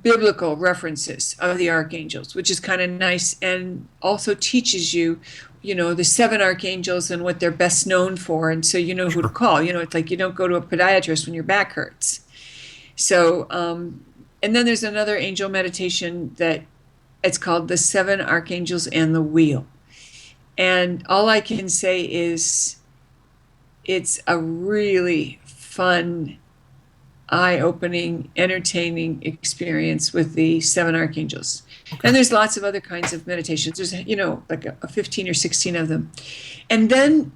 Speaker 4: biblical references of the archangels, which is kind of nice, and also teaches you, the 7 archangels and what they're best known for, and so you know who to call. It's like you don't go to a podiatrist when your back hurts. So, and then there's another angel meditation that it's called the 7 Archangels and the Wheel. And all I can say is it's a really fun, eye-opening, entertaining experience with the 7 archangels. Okay. And there's lots of other kinds of meditations. There's, like a 15 or 16 of them. And then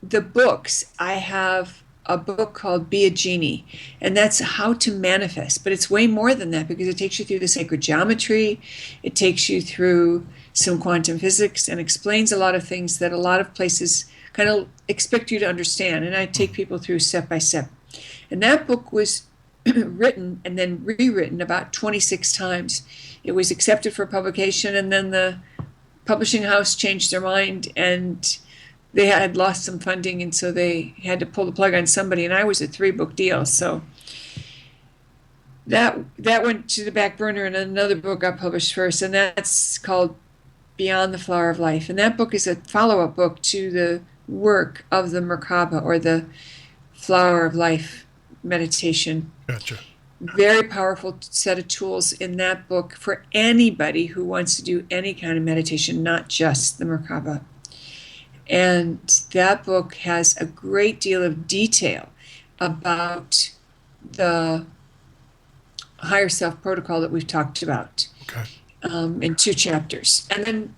Speaker 4: the books, I have a book called Be a Genie, and that's how to manifest. But it's way more than that, because it takes you through the sacred geometry. It takes you through some quantum physics and explains a lot of things that a lot of places kind of expect you to understand. And I take people through step by step. And that book was written and then rewritten about 26 times. It was accepted for publication, and then the publishing house changed their mind, and they had lost some funding, and so they had to pull the plug on somebody, and I was a 3-book deal. So that went to the back burner, and another book got published first, and that's called Beyond the Flower of Life. And that book is a follow-up book to the work of the MerKaBa, or the Flower of Life meditation.
Speaker 2: Gotcha.
Speaker 4: Very powerful set of tools in that book for anybody who wants to do any kind of meditation, not just the MerKaBa. And that book has a great deal of detail about the higher self protocol that we've talked about.
Speaker 2: Okay.
Speaker 4: In 2 chapters. And then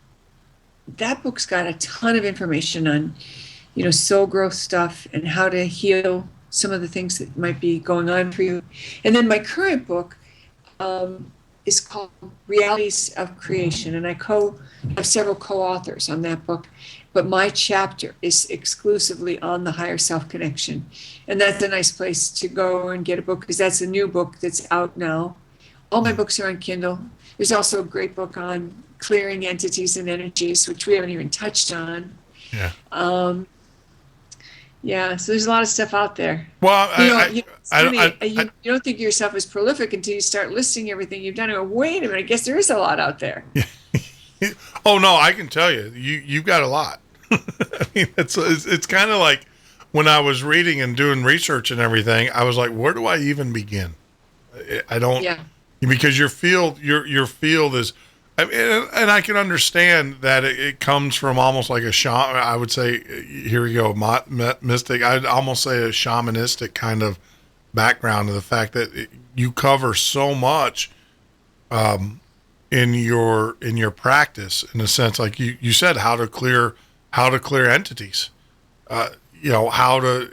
Speaker 4: that book's got a ton of information on, soul growth stuff and how to heal some of the things that might be going on for you. And then my current book is called Realities of Creation, and I have several co-authors on that book, but my chapter is exclusively on the higher self connection. And that's a nice place to go and get a book, because that's a new book that's out now. All my books are on Kindle. There's also a great book on clearing entities and energies, which we haven't even touched on.
Speaker 2: Yeah.
Speaker 4: Yeah, so there's a lot of stuff out there.
Speaker 2: Well,
Speaker 4: you don't think of yourself as prolific until you start listing everything you've done. And go, wait a minute, I guess there is a lot out there.
Speaker 2: Oh no, I can tell you, you've got a lot. I mean, it's kind of like when I was reading and doing research and everything, I was like, where do I even begin? I don't. Yeah. Because your field is I mean, and I can understand that it comes from almost like a shaman. I would say, here we go, mystic. I'd almost say a shamanistic kind of background of the fact that you cover so much in your practice, in a sense, like you said, how to clear entities, how to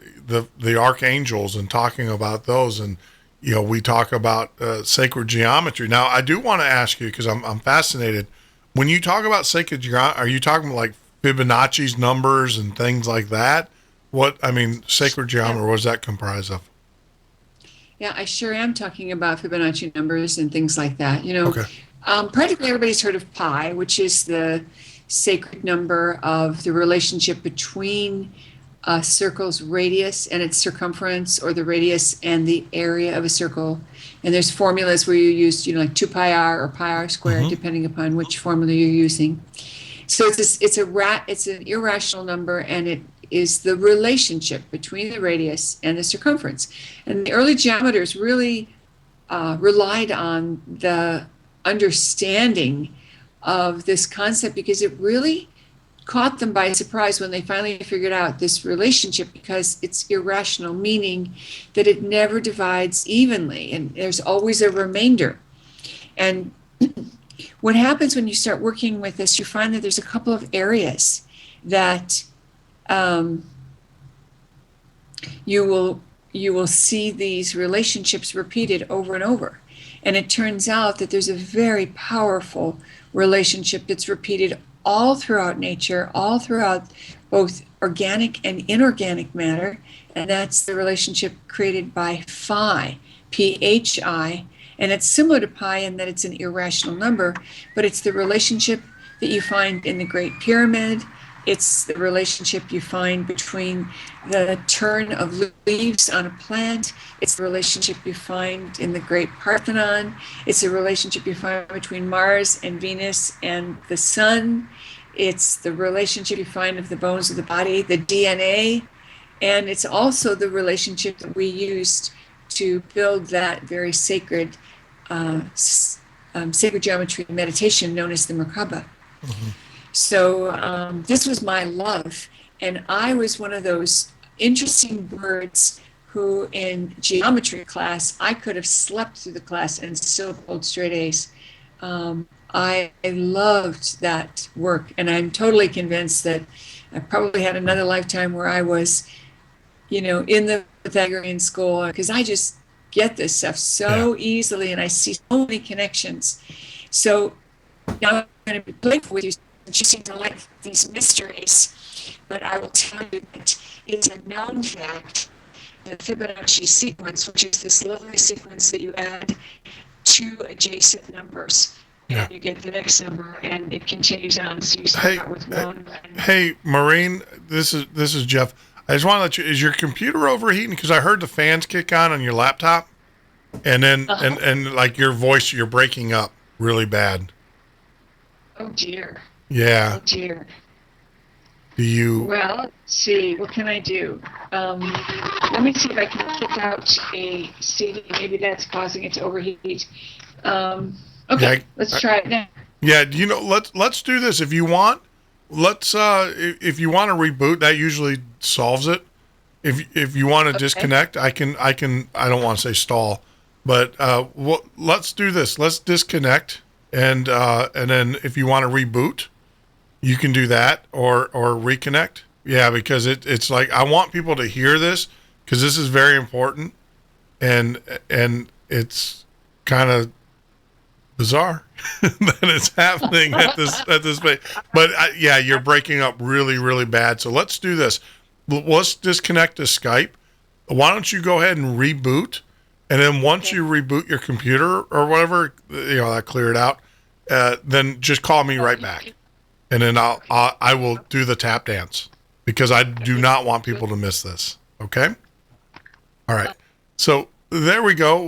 Speaker 2: the archangels and talking about those, and we talk about sacred geometry. Now, I do want to ask you, because I'm fascinated. When you talk about sacred geometry, are you talking about like Fibonacci's numbers and things like that? Sacred geometry, what does that comprise of?
Speaker 4: Yeah, I sure am talking about Fibonacci numbers and things like that.
Speaker 2: Okay.
Speaker 4: Practically everybody's heard of pi, which is the sacred number of the relationship between a circle's radius and its circumference, or the radius and the area of a circle. And there's formulas where you use, like 2 pi r or pi r squared, depending upon which formula you're using. So it's an irrational number, and it is the relationship between the radius and the circumference. And the early geometers really relied on the understanding of this concept, because it really caught them by surprise when they finally figured out this relationship, because it's irrational, meaning that it never divides evenly, and there's always a remainder. And what happens when you start working with this, you find that there's a couple of areas that you will see these relationships repeated over and over. And it turns out that there's a very powerful relationship that's repeated all throughout nature, all throughout both organic and inorganic matter. And that's the relationship created by phi, P-H-I. And it's similar to pi in that it's an irrational number, but it's the relationship that you find in the Great Pyramid. It's the relationship you find between the turn of leaves on a plant. It's the relationship you find in the Great Parthenon. It's the relationship you find between Mars and Venus and the Sun. It's the relationship you find of the bones of the body, the DNA. And it's also the relationship that we used to build that very sacred sacred geometry meditation known as the MerKaBa. So this was my love, and I was one of those interesting birds who in geometry class, I could have slept through the class and still pulled straight A's. I loved that work, and I'm totally convinced that I probably had another lifetime where I was, in the Pythagorean school, because I just get this stuff so easily, and I see so many connections. So now I'm going to be playful with you. You seem to like these mysteries, but I will tell you that it's a known fact, the Fibonacci sequence, which is this lovely sequence that you add two adjacent numbers, and you get the next number, and it continues on. So you start with one.
Speaker 2: Hey, Maureen, this is Jeff. I just want to let you. Is your computer overheating? Because I heard the fans kick on your laptop, and then and like your voice, you're breaking up really bad.
Speaker 4: Oh dear.
Speaker 2: Yeah.
Speaker 4: Oh dear.
Speaker 2: Do you?
Speaker 4: Well, let's see. What can I do? Let me see if I can kick out a CD. Maybe that's causing it to overheat. Okay, let's try it now.
Speaker 2: Yeah. Let's do this. If you want, if you want to reboot, that usually solves it. If you want to disconnect, I can. I don't want to say stall, but let's do this. Let's disconnect, and then if you want to reboot, you can do that or reconnect. Yeah, because it's like I want people to hear this, because this is very important, and it's kind of bizarre that it's happening at this place. But you're breaking up really, really bad. So let's do this. Let's disconnect to Skype. Why don't you go ahead and reboot, and then once you reboot your computer or whatever, that cleared out. Then just call me right back, and then I will do the tap dance, because I do not want people to miss this. Okay. All right. So there we go.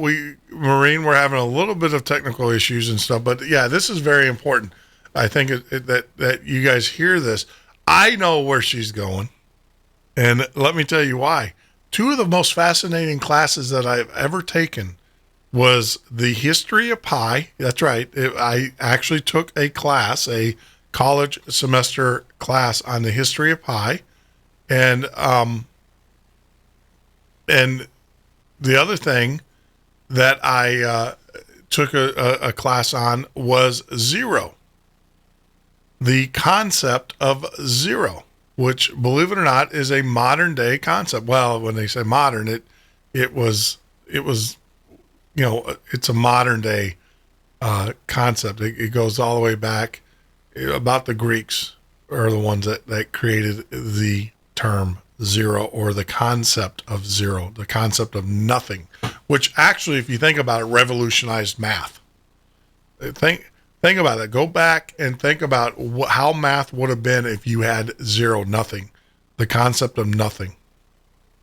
Speaker 2: Maureen, we're having a little bit of technical issues and stuff, but yeah, this is very important. I think that you guys hear this. I know where she's going, and let me tell you why. Two of the most fascinating classes that I've ever taken was the history of pi. That's right. I actually took a class, a college semester class on the history of pi. And the other thing that I took a class on was zero. The concept of zero, which, believe it or not, is a modern day concept. Well, when they say modern, it was, it's a modern day concept. It goes all the way back. About the Greeks are the ones that created the term zero, or the concept of zero, the concept of nothing, which actually, if you think about it, revolutionized math. Think about it. Go back and think about how math would have been if you had zero, nothing, the concept of nothing.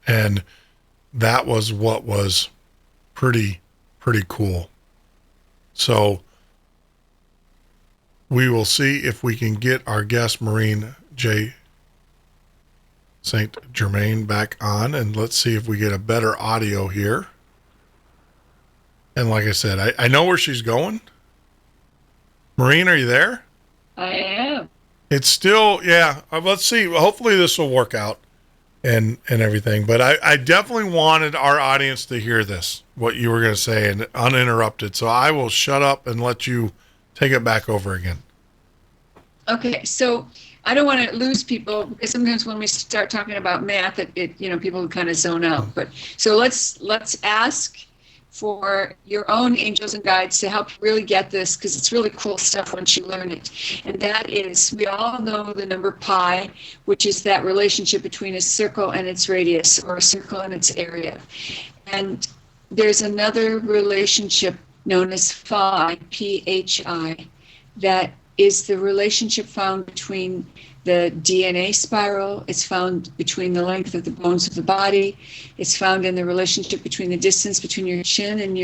Speaker 2: And that was what was pretty cool. So we will see if we can get our guest, Maureen J. St. Germain, back on, and let's see if we get a better audio here. And like I said, I know where she's going. Maureen, are you there?
Speaker 4: I am.
Speaker 2: It's still, yeah. Let's see. Hopefully this will work out and everything. But I definitely wanted our audience to hear this, what you were going to say, and uninterrupted. So I will shut up and let you take it back over again.
Speaker 4: Okay, so I don't want to lose people, because sometimes when we start talking about math, people kind of zone out. But so let's ask for your own angels and guides to help really get this, because it's really cool stuff once you learn it. And that is, we all know the number pi, which is that relationship between a circle and its radius, or a circle and its area. And there's another relationship known as phi, P-H-I, that is the relationship found between the DNA spiral. It's found between the length of the bones of the body. It's found in the relationship between the distance between your chin and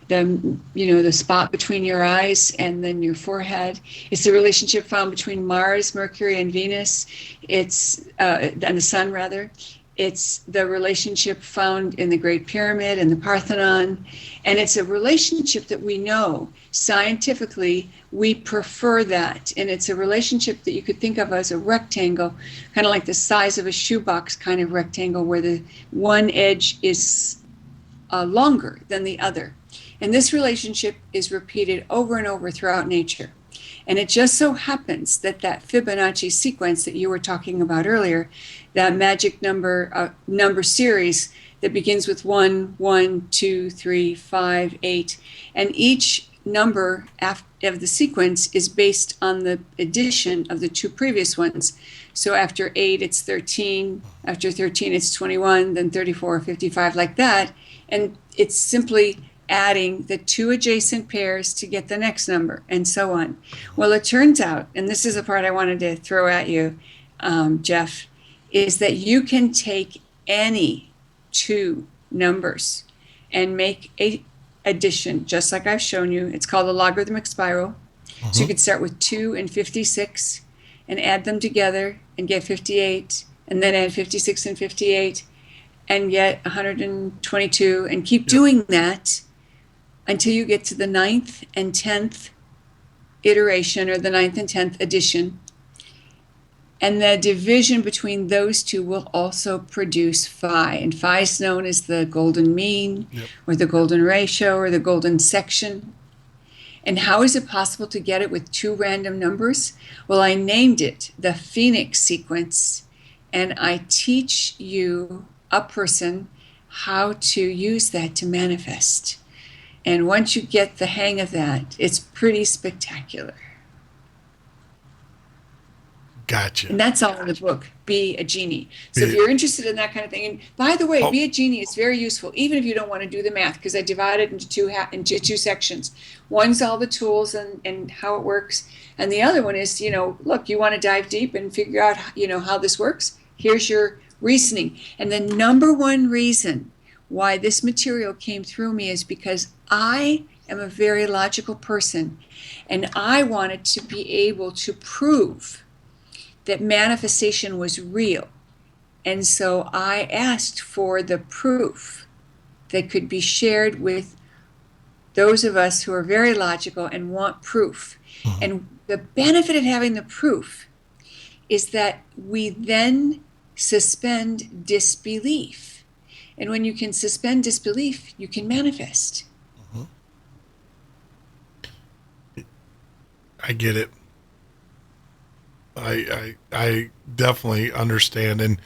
Speaker 4: the spot between your eyes and then your forehead. It's the relationship found between Mars, Mercury, and Venus. It's and the Sun, rather. It's the relationship found in the Great Pyramid and the Parthenon. And it's a relationship that we know scientifically we prefer that. And it's a relationship that you could think of as a rectangle, kind of like the size of a shoebox kind of rectangle, where the one edge is longer than the other. And this relationship is repeated over and over throughout nature. And it just so happens that Fibonacci sequence that you were talking about earlier, that magic number series that begins with 1, 1, 2, 3, 5, 8, and each number of the sequence is based on the addition of the two previous ones. So after 8, it's 13. After 13, it's 21, then 34, 55, like that. And it's simply adding the two adjacent pairs to get the next number, and so on. Well, it turns out, and this is a part I wanted to throw at you, Jeff, is that you can take any two numbers and make a addition, just like I've shown you. It's called a logarithmic spiral. So you could start with 2 and 56 and add them together and get 58, and then add 56 and 58 and get 122, and keep doing that until you get to the 9th and 10th iteration, or the 9th and 10th addition. And the division between those two will also produce phi. And phi is known as the golden mean, or the golden ratio, or the golden section. And how is it possible to get it with two random numbers? Well, I named it the Phoenix sequence, and I teach you, a person, how to use that to manifest. And once you get the hang of that, it's pretty spectacular.
Speaker 2: Gotcha.
Speaker 4: And that's all in the book, Be a Genie. So if you're interested in that kind of thing, and by the way, Be a Genie is very useful, even if you don't want to do the math, because I divide it into two sections. One's all the tools and how it works. And the other one is, look, you want to dive deep and figure out, how this works? Here's your reasoning. And the number one reason why this material came through me is because I am a very logical person, and I wanted to be able to prove that manifestation was real. And so I asked for the proof that could be shared with those of us who are very logical and want proof. And the benefit of having the proof is that we then suspend disbelief. And when you can suspend disbelief, you can manifest.
Speaker 3: I get it. I definitely understand.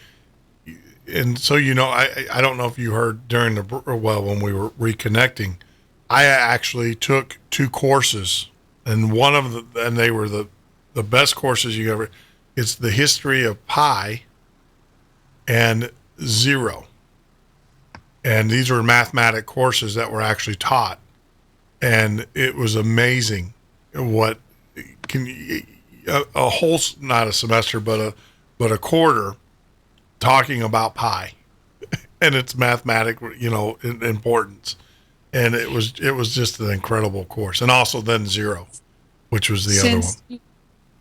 Speaker 3: And so, I don't know if you heard during when we were reconnecting, I actually took 2 courses, and they were the best courses you ever. It's the history of pi and 0. And these were mathematic courses that were actually taught. And it was amazing what a whole, not a semester, but a quarter talking about pi and its mathematic, importance. And it was just an incredible course. And also then 0, which was the other one.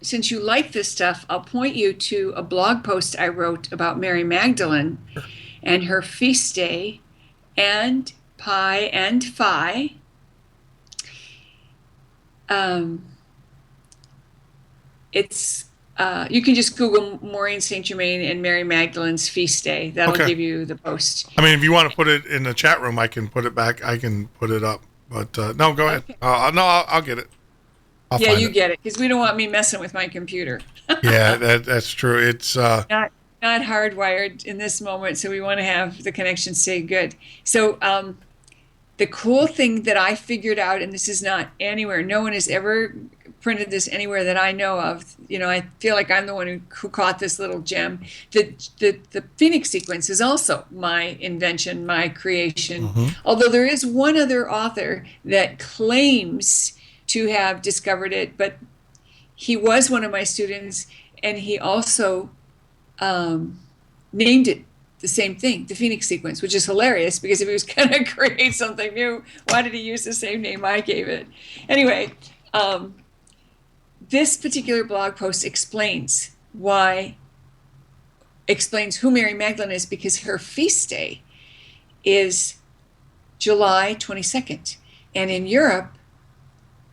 Speaker 4: Since you like this stuff, I'll point you to a blog post I wrote about Mary Magdalene and her feast day and pi and phi. It's you can just Google Maureen St. Germain and Mary Magdalene's feast day. That'll give you the post.
Speaker 3: I mean, if you want to put it in the chat room, I can put it back. I can put it up. But no, go ahead.
Speaker 4: Okay.
Speaker 3: I'll get it.
Speaker 4: Yeah, you get it, because we don't want me messing with my computer.
Speaker 3: Yeah, that's true. It's
Speaker 4: not hardwired in this moment, so we want to have the connection stay good. So the cool thing that I figured out, and this is not anywhere, no one has ever printed this anywhere that I know of. I feel like I'm the one who caught this little gem. The Phoenix sequence is also my invention, my creation. Although there is one other author that claims to have discovered it, but he was one of my students, and he also named it the same thing, the Phoenix sequence, which is hilarious, because if he was going to create something new, why did he use the same name I gave it? Anyway, this particular blog post explains who Mary Magdalene is, because her feast day is July 22nd. And in Europe,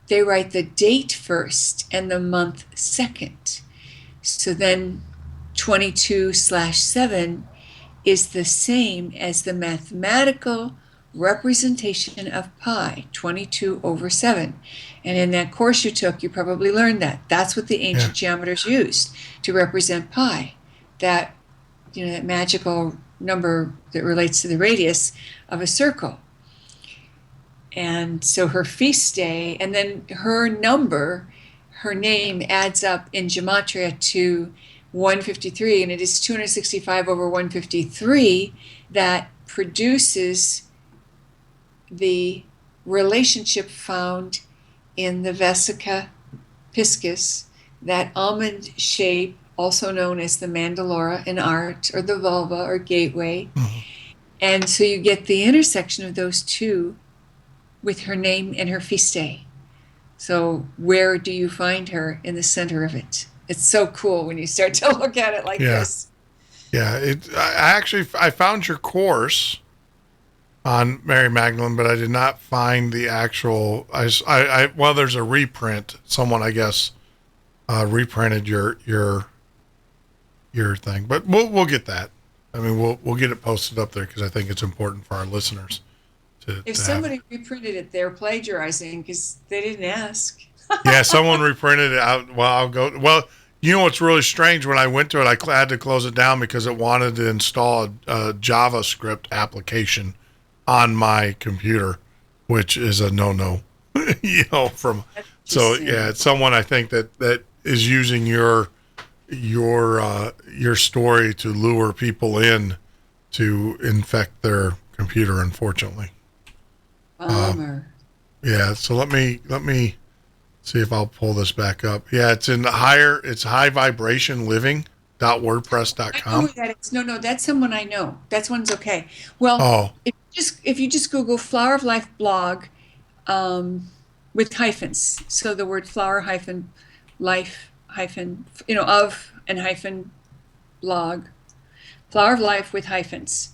Speaker 4: they write the date first and the month second. So then 22/7 is the same as the mathematical representation of pi, 22/7. And in that course you took, you probably learned that. That's what the ancient geometers used to represent pi. That, that magical number that relates to the radius of a circle. And so her feast day, and then her number, her name adds up in gematria to 153, and it is 265 over 153 that produces the relationship found in the vesica piscis, that almond shape, also known as the mandalora in art, or the vulva or gateway. And so you get the intersection of those two with her name and her feast day. So where do you find her? In the center of it. It's so cool when you start to look at it like this.
Speaker 3: Yeah, I found your course on Mary Magdalene, but I did not find the actual. Well, there's a reprint. Someone, I guess, reprinted your thing, but we'll get that. I mean, we'll get it posted up there, because I think it's important for our listeners.
Speaker 4: If somebody reprinted it, they're plagiarizing, because they didn't ask.
Speaker 3: Yeah, someone reprinted it out. Well, I'll go. Well, you know what's really strange? When I went to it, I had to close it down because it wanted to install a JavaScript application on my computer, which is a no-no. It's someone, I think, that is using your story to lure people in to infect their computer, unfortunately.
Speaker 4: Bummer.
Speaker 3: So let me see if I'll pull this back up. Yeah, it's highvibrationliving.wordpress.com.
Speaker 4: I know who that is. No, that's someone I know. That one's okay. Well, if you just Google Flower of Life blog with hyphens, so the word flower hyphen life hyphen of and hyphen blog, Flower of Life with hyphens.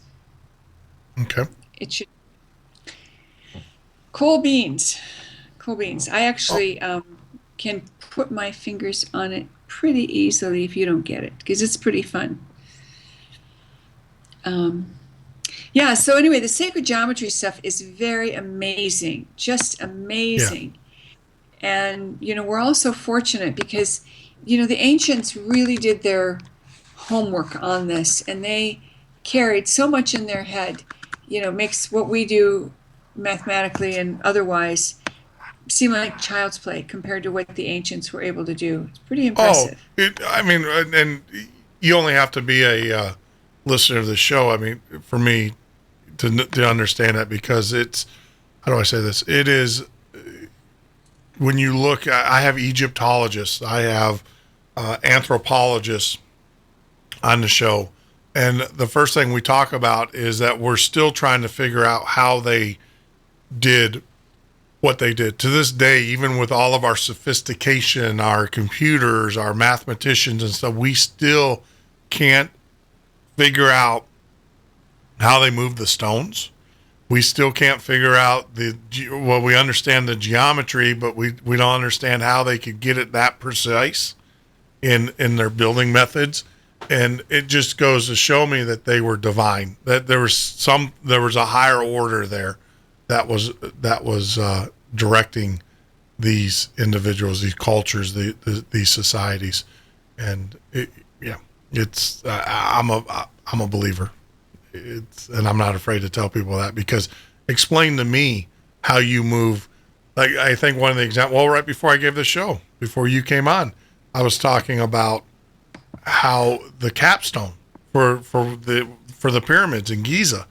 Speaker 3: Okay.
Speaker 4: It should. Cool beans. Cool beans. I actually can put my fingers on it pretty easily if you don't get it, because it's pretty fun. Yeah, so anyway, the sacred geometry stuff is very amazing, just amazing. Yeah. And, we're also fortunate because, the ancients really did their homework on this, and they carried so much in their head, makes what we do mathematically and otherwise seem like child's play compared to what the ancients were able to do. It's pretty impressive.
Speaker 2: And you only have to be a listener of the show. I mean, for me to understand that, because it's, how do I say this? It is, when you look, I have Egyptologists, I have anthropologists on the show. And the first thing we talk about is that we're still trying to figure out how they did what they did. To this day, even with all of our sophistication, our computers, our mathematicians and stuff, we still can't figure out how they moved the stones. We still can't figure out we understand the geometry, but we don't understand how they could get it that precise in their building methods. And it just goes to show me that they were divine, that there was a higher order there that was directing these individuals, these cultures, these societies. And I'm a believer. And I'm not afraid to tell people that, because explain to me how you move. Like, I think one of the examples, right before I gave the show, before you came on, I was talking about how the capstone for the pyramids in Giza,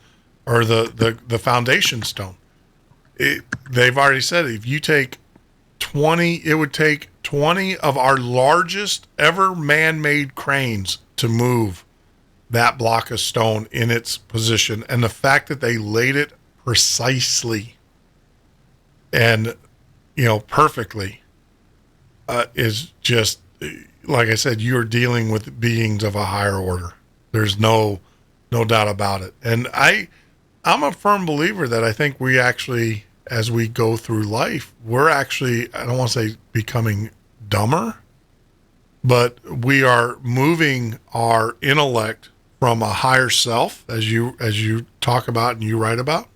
Speaker 2: or the foundation stone, they've already said if you take 20, it would take 20 of our largest ever man-made cranes to move that block of stone in its position. And the fact that they laid it precisely and perfectly is just, like I said, you're dealing with beings of a higher order. There's no doubt about it. And I'm a firm believer that I think we actually, as we go through life, we're actually, I don't want to say becoming dumber, but we are moving our intellect from a higher self, as you talk about and you write about,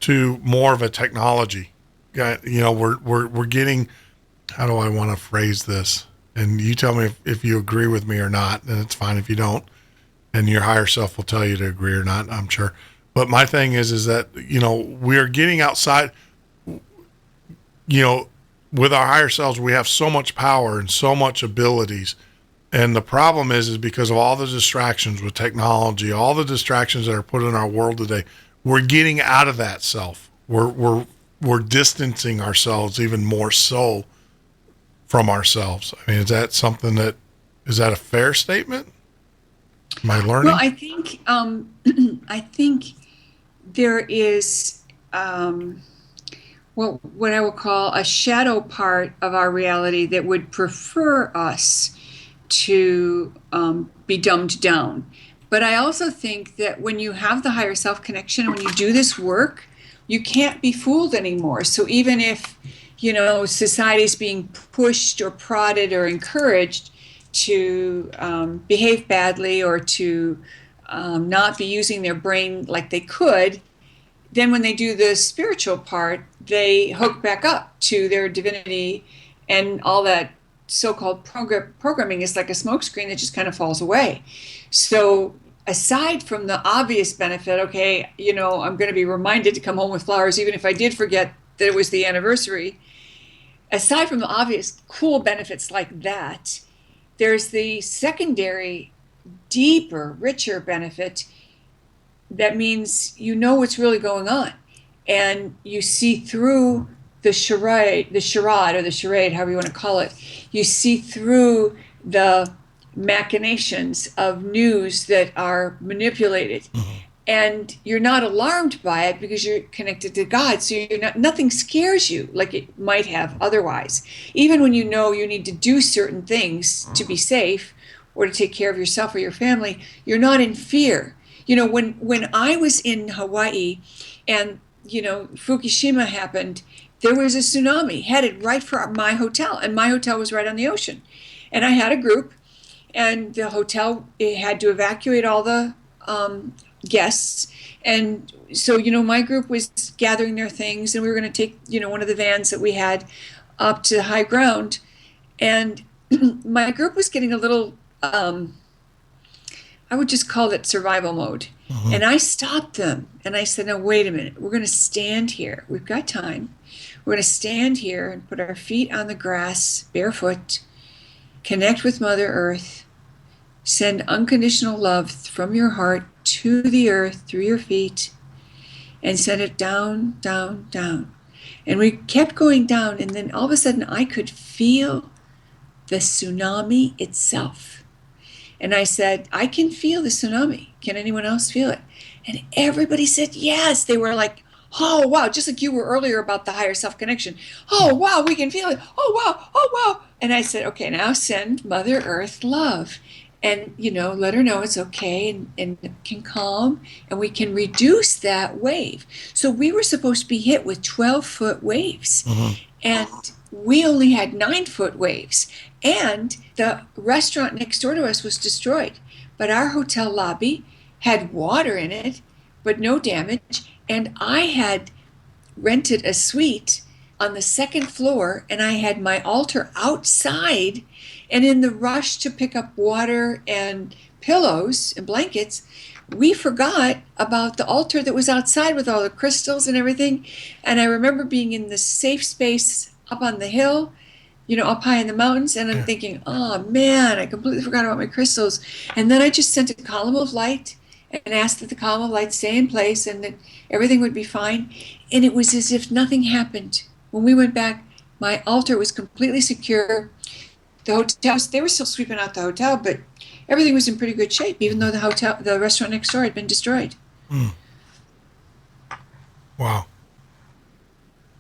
Speaker 2: to more of a technology. We're getting, how do I want to phrase this? And you tell me if you agree with me or not, and it's fine if you don't. And your higher self will tell you to agree or not, I'm sure. But my thing is that, we're getting outside, with our higher selves, we have so much power and so much abilities. And the problem is because of all the distractions with technology, all the distractions that are put in our world today, we're getting out of that self. We're distancing ourselves even more so from ourselves. I mean, is that a fair statement? Am I learning?
Speaker 4: Well, I think there is what I will call a shadow part of our reality that would prefer us to be dumbed down. But I also think that when you have the higher self connection and when you do this work, you can't be fooled anymore. So even if, society's being pushed or prodded or encouraged to behave badly or to not be using their brain like they could, then when they do the spiritual part, they hook back up to their divinity, and all that so-called programming is like a smokescreen that just kind of falls away. So aside from the obvious benefit, okay, I'm going to be reminded to come home with flowers, even if I did forget that it was the anniversary. Aside from the obvious cool benefits like that, there's the secondary, deeper, richer benefit that means what's really going on, and you see through the charade, however you want to call it. You see through the machinations of news that are manipulated. Mm-hmm. And you're not alarmed by it because you're connected to God. So nothing scares you like it might have otherwise. Even when you need to do certain things to be safe or to take care of yourself or your family, you're not in fear. When I was in Hawaii, and Fukushima happened, there was a tsunami headed right for my hotel, and my hotel was right on the ocean. And I had a group, and the hotel had to evacuate all the guests. And so, my group was gathering their things, and we were going to take, one of the vans that we had up to high ground. And my group was getting a little, I would just call it survival mode. Uh-huh. And I stopped them, and I said, no, wait a minute. We're going to stand here. We've got time. We're going to stand here and put our feet on the grass, barefoot, connect with Mother Earth, send unconditional love from your heart to the earth through your feet, and send it down, down, down. And we kept going down, and then all of a sudden I could feel the tsunami itself. And I said, I can feel the tsunami. Can anyone else feel it? And everybody said yes. They were like, oh, wow, just like you were earlier about the higher self connection. Oh, wow, we can feel it. Oh, wow, oh, wow. And I said, okay, now send Mother Earth love. And, let her know it's okay, and can calm, and we can reduce that wave. So we were supposed to be hit with 12-foot waves. Uh-huh. And we only had 9-foot waves. And the restaurant next door to us was destroyed. But our hotel lobby had water in it, but no damage. And I had rented a suite on the second floor, and I had my altar outside. And in the rush to pick up water and pillows and blankets, we forgot about the altar that was outside with all the crystals and everything. And I remember being in the safe space up on the hill, up high in the mountains. And I'm thinking, oh, man, I completely forgot about my crystals. And then I just sent a column of light and asked that the column of light stay in place and that everything would be fine. And it was as if nothing happened. When we went back, my altar was completely secure. The hotels, they were still sweeping out the hotel, but everything was in pretty good shape, even though the restaurant next door had been destroyed. Mm.
Speaker 3: Wow.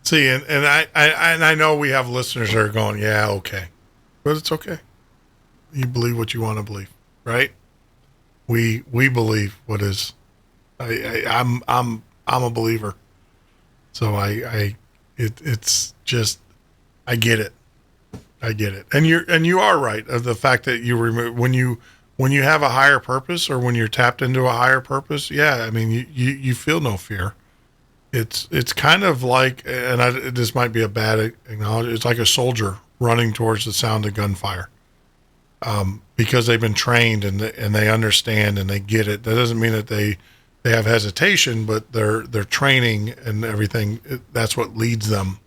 Speaker 3: See, and I know we have listeners that are going, yeah, okay, but it's okay. You believe what you want to believe, right? We believe what is. I'm a believer, so it's just I get it. I get it. And you are right of the fact that you remove when you have a higher purpose or when you're tapped into a higher purpose. Yeah. I mean, you feel no fear. It's kind of like, and this might be a bad acknowledgement. It's like a soldier running towards the sound of gunfire. Because they've been trained and they understand and they get it. That doesn't mean that they have hesitation, but their training and everything, that's what leads them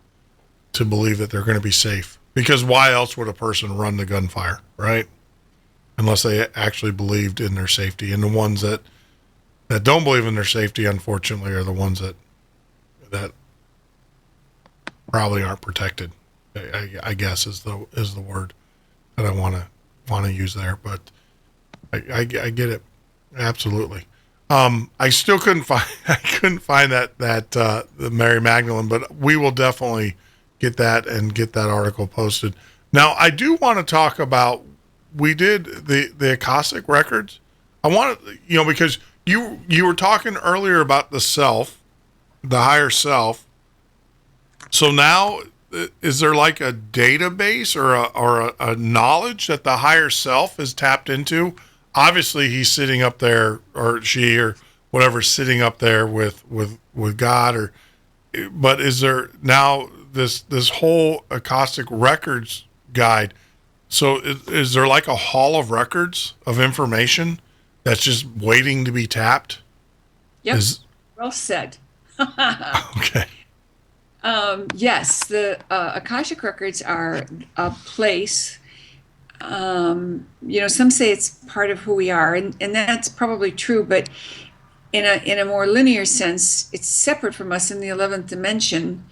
Speaker 3: to believe that they're going to be safe. Because why else would a person run the gunfire, right? Unless they actually believed in their safety. And the ones that don't believe in their safety, unfortunately, are the ones that probably aren't protected. I guess is the word that I want to use there. But I get it absolutely. I still couldn't find that the Mary Magdalene, but we will definitely get that article posted. Now, I do want to talk about, we did the Akashic Records. I want to, because you were talking earlier about the self, the higher self. So now, is there like a database or a knowledge that the higher self is tapped into? Obviously, he's sitting up there, or she, or whatever, sitting up there with God, but is there now this whole Akashic Records guide? So is there like a hall of records of information that's just waiting to be tapped?
Speaker 4: Yep. Well said.
Speaker 3: Okay.
Speaker 4: Yes, the Akashic Records are a place. Some say it's part of who we are, and that's probably true, but in a more linear sense, it's separate from us in the 11th dimension,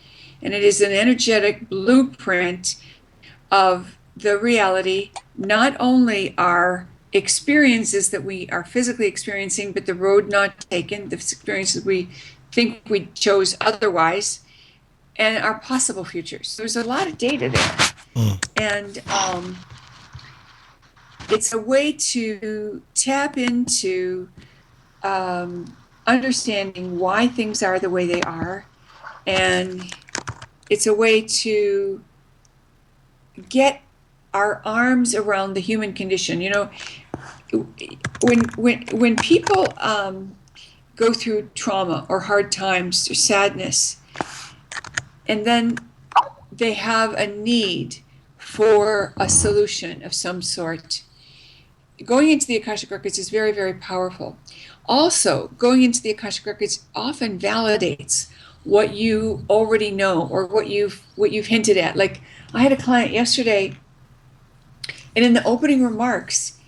Speaker 4: and it is an energetic blueprint of the reality, not only our experiences that we are physically experiencing, but the road not taken, the experiences we think we chose otherwise, and our possible futures. There's a lot of data there. And it's a way to tap into understanding why things are the way they are, And it's a way to get our arms around the human condition. You know, when people go through trauma or hard times or sadness, and then they have a need for a solution of some sort, going into the Akashic Records is very, very powerful. Also, going into the Akashic Records often validates what you already know or what you've hinted at. Like, I had a client yesterday, and in the opening remarks,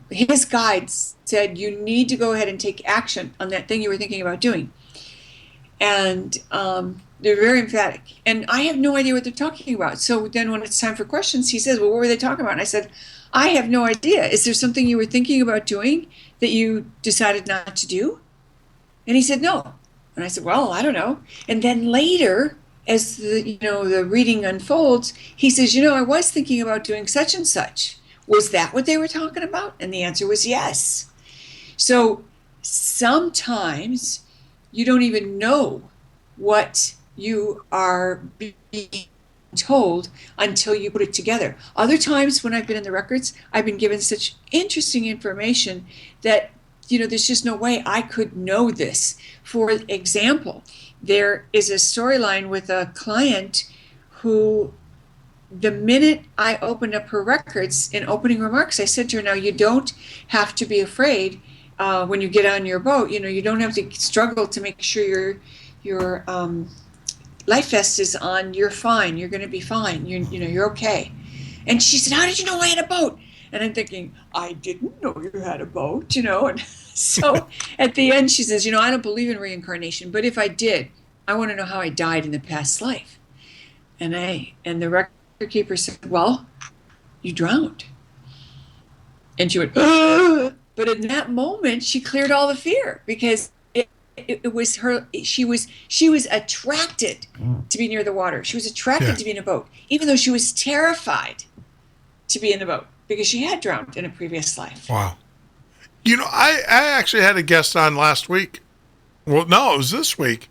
Speaker 4: his guides said, you need to go ahead and take action on that thing you were thinking about doing. And they're very emphatic. And I have no idea what they're talking about. So then when it's time for questions, he says, well, what were they talking about? And I said, I have no idea. Is there something you were thinking about doing that you decided not to do? And he said, no. And I said, well, I don't know. And then later, as the reading unfolds, he says, I was thinking about doing such and such. Was that what they were talking about? And the answer was yes. So sometimes you don't even know what you are being told until you put it together. Other times when I've been in the records, I've been given such interesting information that, there's just no way I could know this. For example, there is a storyline with a client who, the minute I opened up her records in opening remarks, I said to her, now you don't have to be afraid when you get on your boat. You don't have to struggle to make sure your life vest is on. You're fine. You're going to be fine. You're okay. And she said, how did you know I had a boat? And I'm thinking, I didn't know you had a boat, And so at the end, she says, I don't believe in reincarnation, but if I did, I want to know how I died in the past life. And the record keeper said, well, you drowned. And she went, ugh! But in that moment, she cleared all the fear, because it was her. She was attracted to be near the water. She was attracted to be in a boat, even though she was terrified to be in the boat because she had drowned in a previous life.
Speaker 3: Wow. I actually had a guest on last week. Well, no, it was this week,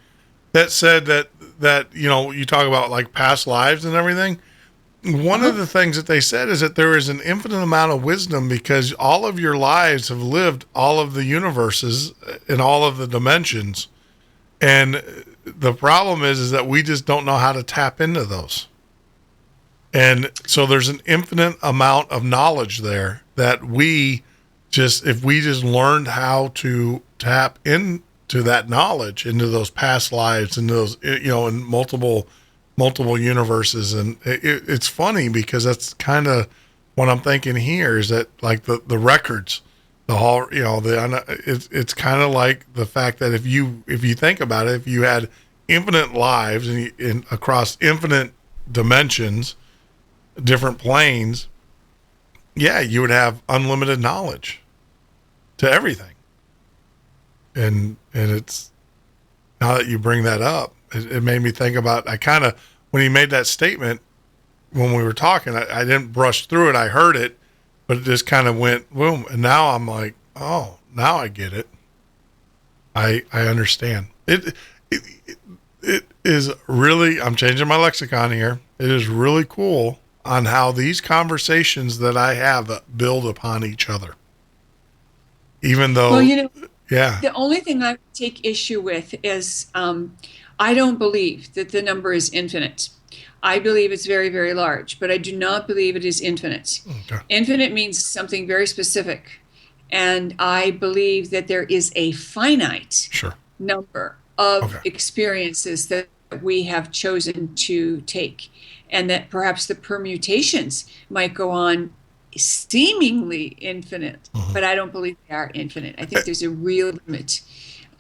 Speaker 3: that said that you talk about like past lives and everything. One of the things that they said is that there is an infinite amount of wisdom, because all of your lives have lived all of the universes and all of the dimensions. And the problem is that we just don't know how to tap into those. And so there's an infinite amount of knowledge there that if we just learned how to tap into that knowledge, into those past lives, into those, in multiple universes. And it's funny, because that's kind of what I'm thinking here, is that like the records, the whole, it's kind of like the fact that if you think about it, if you had infinite lives and across infinite dimensions, different planes, you would have unlimited knowledge to everything. And it's, now that you bring that up, it made me think about, when he made that statement, when we were talking, I didn't brush through it. I heard it, but it just kind of went boom. And now I'm like, oh, now I get it. I understand. It is really, I'm changing my lexicon here. It is really cool on how these conversations that I have build upon each other. Even though,
Speaker 4: the only thing I take issue with is, I don't believe that the number is infinite. I believe it's very, very large, but I do not believe it is infinite. Okay. Infinite means something very specific. And I believe that there is a finite number of experiences that we have chosen to take, and that perhaps the permutations might go on seemingly infinite, but I don't believe they are infinite. I think there's a real limit.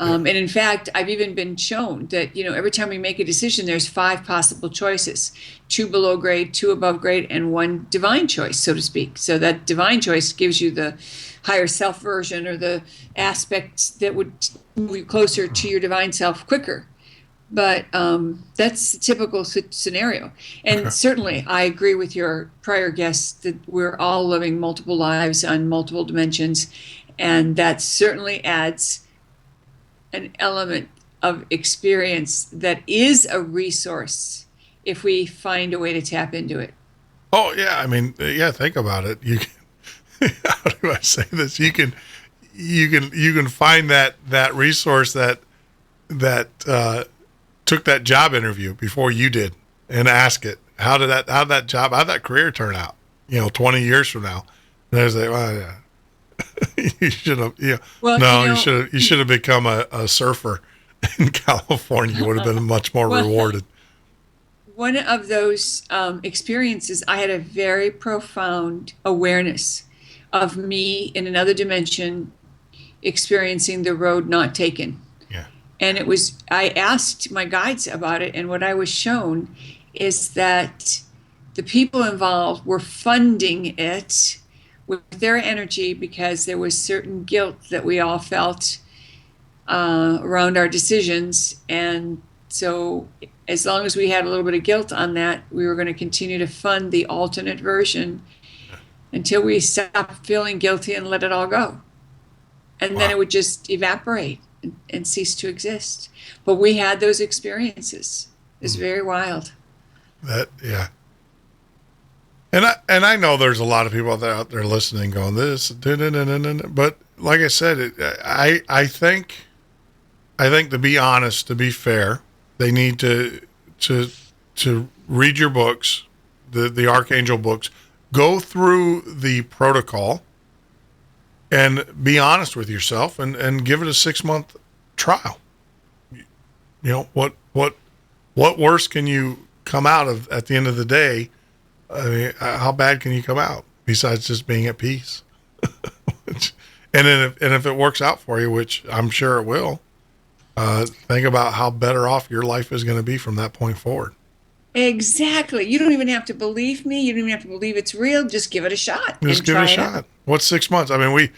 Speaker 4: And in fact, I've even been shown that, every time we make a decision, there's 5 possible choices, 2 below grade, 2 above grade, and 1 divine choice, so to speak. So that divine choice gives you the higher self version, or the aspects that would move you closer to your divine self quicker. But that's the typical scenario. And certainly I agree with your prior guests that we're all living multiple lives on multiple dimensions. And that certainly adds an element of experience that is a resource if we find a way to tap into it.
Speaker 3: Oh yeah, I mean, yeah. Think about it. You can, how do I say this? You can find that resource that took that job interview before you did, and ask it, how'd that career turn out? 20 years from now, and there's like, well, yeah. You should have,
Speaker 4: Well,
Speaker 3: no, you should have become a surfer in California. You would have been much more rewarded.
Speaker 4: One of those experiences, I had a very profound awareness of me in another dimension experiencing the road not taken.
Speaker 3: Yeah.
Speaker 4: And I asked my guides about it, and what I was shown is that the people involved were funding it with their energy because there was certain guilt that we all felt around our decisions. And so as long as we had a little bit of guilt on that, we were going to continue to fund the alternate version until we stopped feeling guilty and let it all go. And then it would just evaporate and cease to exist. But we had those experiences. It was very wild.
Speaker 3: Yeah. And I know there's a lot of people out there listening going this, but like I said, I think to be honest, to be fair, they need to read your books, the Archangel books, go through the protocol, and be honest with yourself, and give it a 6-month trial. What worse can you come out of at the end of the day? I mean, how bad can you come out besides just being at peace? and if it works out for you, which I'm sure it will, think about how better off your life is going to be from that point forward.
Speaker 4: Exactly. You don't even have to believe me. You don't even have to believe it's real. Just give it a shot.
Speaker 3: Just give it a shot. What's 6 months? I mean,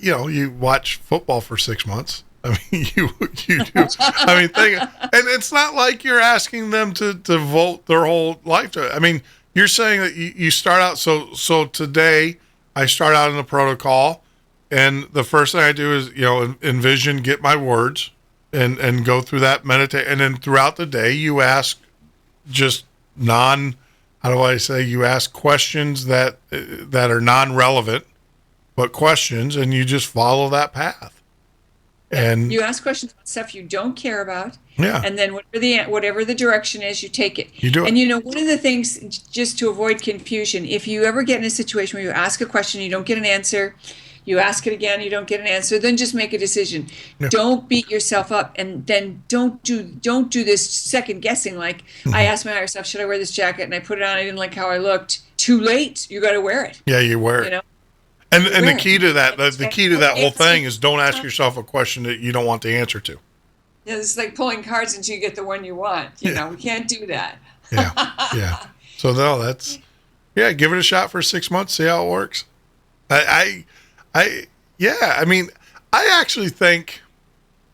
Speaker 3: you watch football for 6 months. I mean, you do. I mean, and it's not like you're asking them to devote their whole life to it. I mean, you're saying that you start out. So today I start out in the protocol, and the first thing I do is, envision, get my words, and go through that meditate. And then throughout the day, you ask just you ask questions that are non-relevant, but questions, and you just follow that path. And
Speaker 4: you ask questions about stuff you don't care about.
Speaker 3: Yeah.
Speaker 4: And then whatever the direction is, you take it.
Speaker 3: You do it.
Speaker 4: And one of the things, just to avoid confusion, if you ever get in a situation where you ask a question, you don't get an answer, you ask it again, you don't get an answer, then just make a decision. Yeah. Don't beat yourself up, and then don't do this second guessing. Like, I asked my higher self, should I wear this jacket? And I put it on. I didn't like how I looked. Too late. You got to wear it.
Speaker 3: Yeah, you wear it. And the key to that, whole thing is, don't ask yourself a question that you don't want the answer to.
Speaker 4: Yeah, it's like pulling cards until you get the one you want. We can't do that.
Speaker 3: Yeah. So no, give it a shot for 6 months, see how it works. I mean, I actually think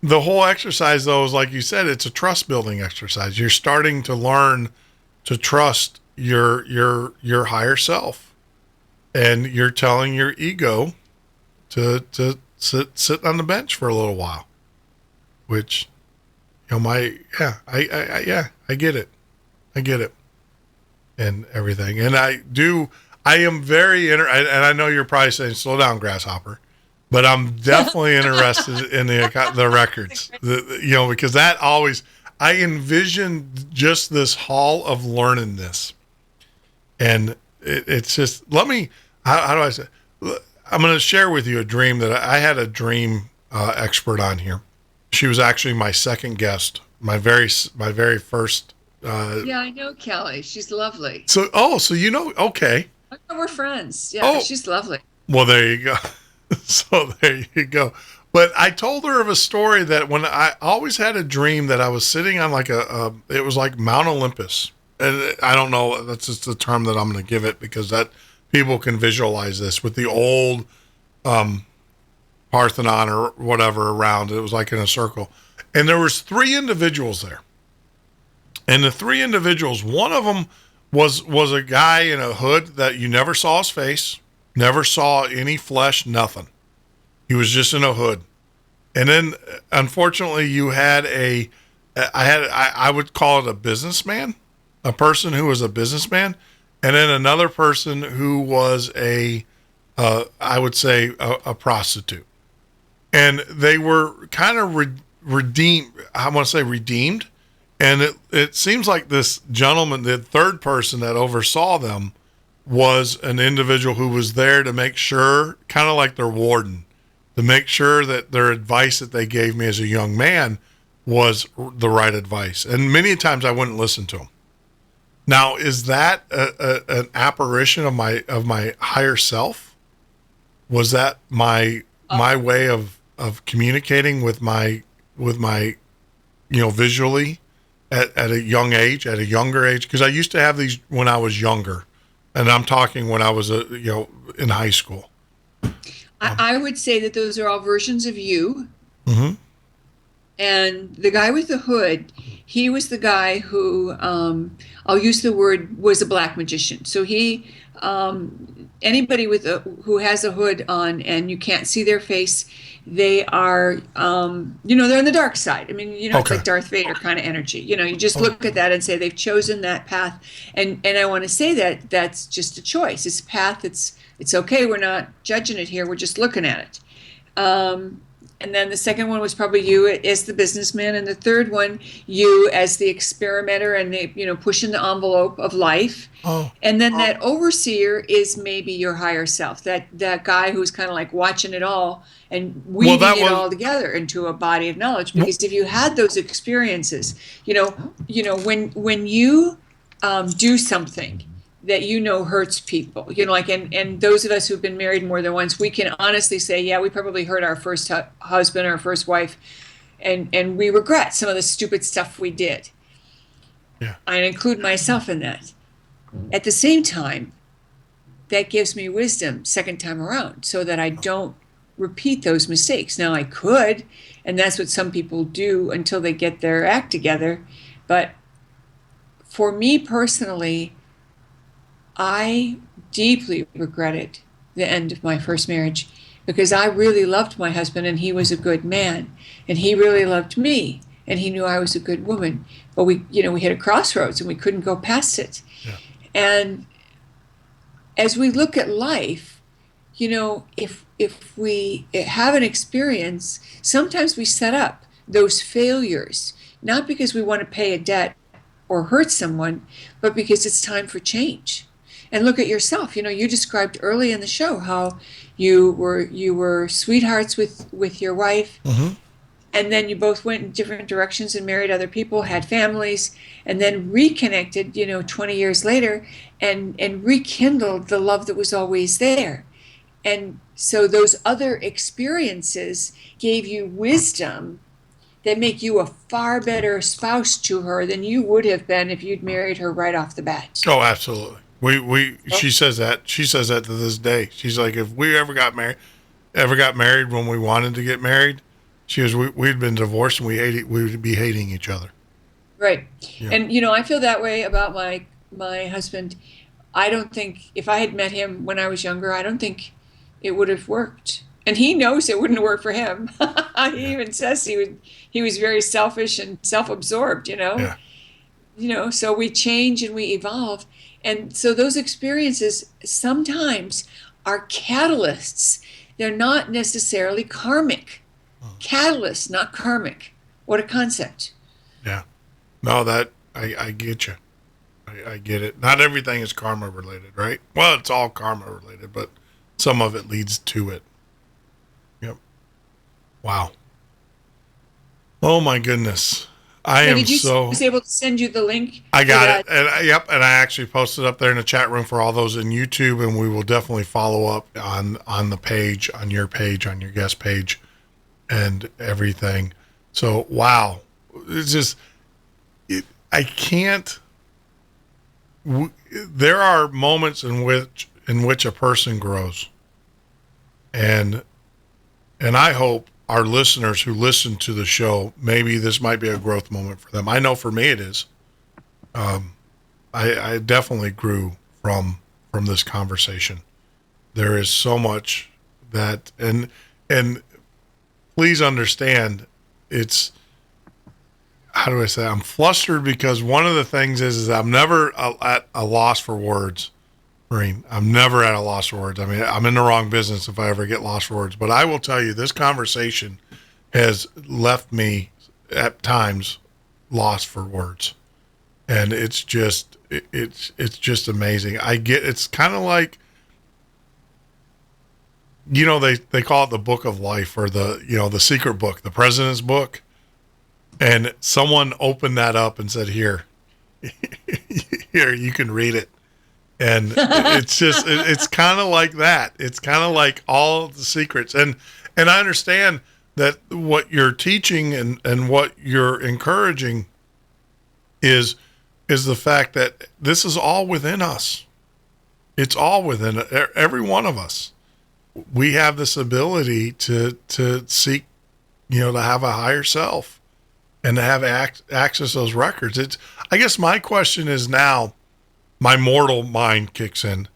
Speaker 3: the whole exercise, though, is like you said, it's a trust building exercise. You're starting to learn to trust your higher self. And you're telling your ego to sit on the bench for a little while, which, I get it, and everything. And I am very and I know you're probably saying, slow down, grasshopper, but I'm definitely interested in the records, because that always, I envision just this hall of learnedness, and it's just, how do I say? I'm going to share with you a dream that I had a dream expert on here. She was actually my second guest, my very first.
Speaker 4: Yeah, I know Kelly. She's lovely.
Speaker 3: So okay.
Speaker 4: I know we're friends. Yeah, she's lovely.
Speaker 3: Well, there you go. So there you go. But I told her of a story that when I always had a dream that I was sitting on it was like Mount Olympus. And I don't know, that's just the term that I'm going to give it, because that people can visualize this with the old Parthenon or whatever around. It was like in a circle. And there was 3 individuals there. And the 3 individuals, one of them was a guy in a hood that you never saw his face, never saw any flesh, nothing. He was just in a hood.
Speaker 2: And then, unfortunately, you had I would call it a businessman, a person who was a businessman, and then another person who was I would say a prostitute. And they were kind of redeemed. I want to say redeemed. And it seems like this gentleman, the third person that oversaw them, was an individual who was there to make sure, kind of like their warden, to make sure that their advice that they gave me as a young man was the right advice. And many times I wouldn't listen to them. Now, is that an apparition of my higher self? Was that my way of communicating with my visually at a young age, at a younger age? Because I used to have these when I was younger, and I'm talking when I was in high school.
Speaker 4: I would say that those are all versions of you.
Speaker 2: Mm-hmm.
Speaker 4: And the guy with the hood, he was the guy who, I'll use the word, was a black magician. So he, anybody who has a hood on and you can't see their face, they are, they're on the dark side. I mean, It's like Darth Vader kind of energy. You just look at that and say they've chosen that path. And I want to say that that's just a choice. It's a path. It's okay. We're not judging it here. We're just looking at it. And then the second one was probably you as the businessman, and the third one, you as the experimenter and the, pushing the envelope of life.
Speaker 2: Oh.
Speaker 4: And then that overseer is maybe your higher self, that guy who's kind of like watching it all and weaving it all together into a body of knowledge. Because if you had those experiences, when you do something that hurts people, and those of us who've been married more than once, we can honestly say, yeah, we probably hurt our first husband or our first wife, and we regret some of the stupid stuff we did.
Speaker 2: Yeah.
Speaker 4: I include myself in that. At the same time, that gives me wisdom second time around so that I don't repeat those mistakes. Now I could, and that's what some people do until they get their act together. But for me personally, I deeply regretted the end of my first marriage because I really loved my husband and he was a good man and he really loved me and he knew I was a good woman. But we hit a crossroads and we couldn't go past it.
Speaker 2: Yeah.
Speaker 4: And as we look at life, if we have an experience, sometimes we set up those failures, not because we want to pay a debt or hurt someone, but because it's time for change. And look at yourself. You described early in the show how you were sweethearts with your wife,
Speaker 2: mm-hmm.
Speaker 4: and then you both went in different directions and married other people, had families, and then reconnected, 20 years later, and rekindled the love that was always there. And so those other experiences gave you wisdom that make you a far better spouse to her than you would have been if you'd married her right off the bat.
Speaker 2: Oh, absolutely. She says that to this day. She's like, if we ever got married when we wanted to get married, she goes, we'd been divorced and we would be hating each other.
Speaker 4: Right.
Speaker 2: Yeah.
Speaker 4: And, I feel that way about my husband. I don't think if I had met him when I was younger, I don't think it would have worked. And he knows it wouldn't work for him. He even says he was very selfish and self-absorbed,
Speaker 2: Yeah.
Speaker 4: So we change and we evolve. And so those experiences sometimes are catalysts. They're not necessarily karmic. Catalysts, not karmic. What a concept.
Speaker 2: Yeah. No, that I get you. I get it. Not everything is karma related, right? Well, it's all karma related, but some of it leads to it. Yep. Wow. Oh my goodness. I was
Speaker 4: able to send you the link?
Speaker 2: I got it. And and I actually posted up there in the chat room for all those in YouTube, and we will definitely follow up on the page, on your guest page and everything. So, wow. It's just, I can't, there are moments in which a person grows. And I hope our listeners who listen to the show, maybe this might be a growth moment for them. I know for me it is. I definitely grew from this conversation. There is so much that, and please understand, it's, how do I say, I'm flustered because one of the things is I'm never at a loss for words, Maureen. I'm never at a loss for words. I mean, I'm in the wrong business if I ever get lost for words. But I will tell you, this conversation has left me at times lost for words. And it's just, it's just amazing. It's kind of like, they call it the book of life, or the secret book, the president's book. And someone opened that up and said, here, you can read it. And it's just, it's kind of like that. It's kind of like all the secrets. And I understand that what you're teaching and what you're encouraging is the fact that this is all within us. It's all within every one of us. We have this ability to seek, to have a higher self and to have access to those records. I guess my question is now, my mortal mind kicks in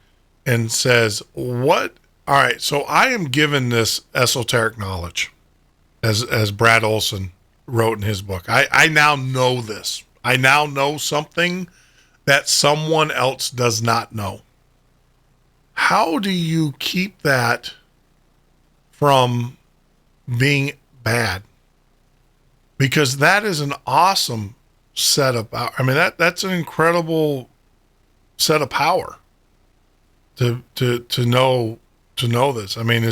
Speaker 2: and says, all right, so I am given this esoteric knowledge, as Brad Olson wrote in his book. I now know this. I now know something that someone else does not know. How do you keep that from being bad? Because that is an awesome set of power. I mean, that's an incredible set of power to know this. I mean,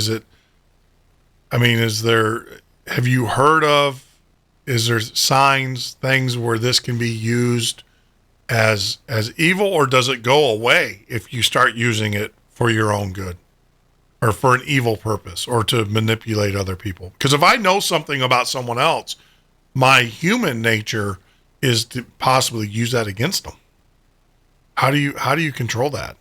Speaker 2: have you heard of, is there signs, things where this can be used as evil, or does it go away if you start using it for your own good or for an evil purpose or to manipulate other people? Because if I know something about someone else, my human nature is to possibly use that against them. How do you control that?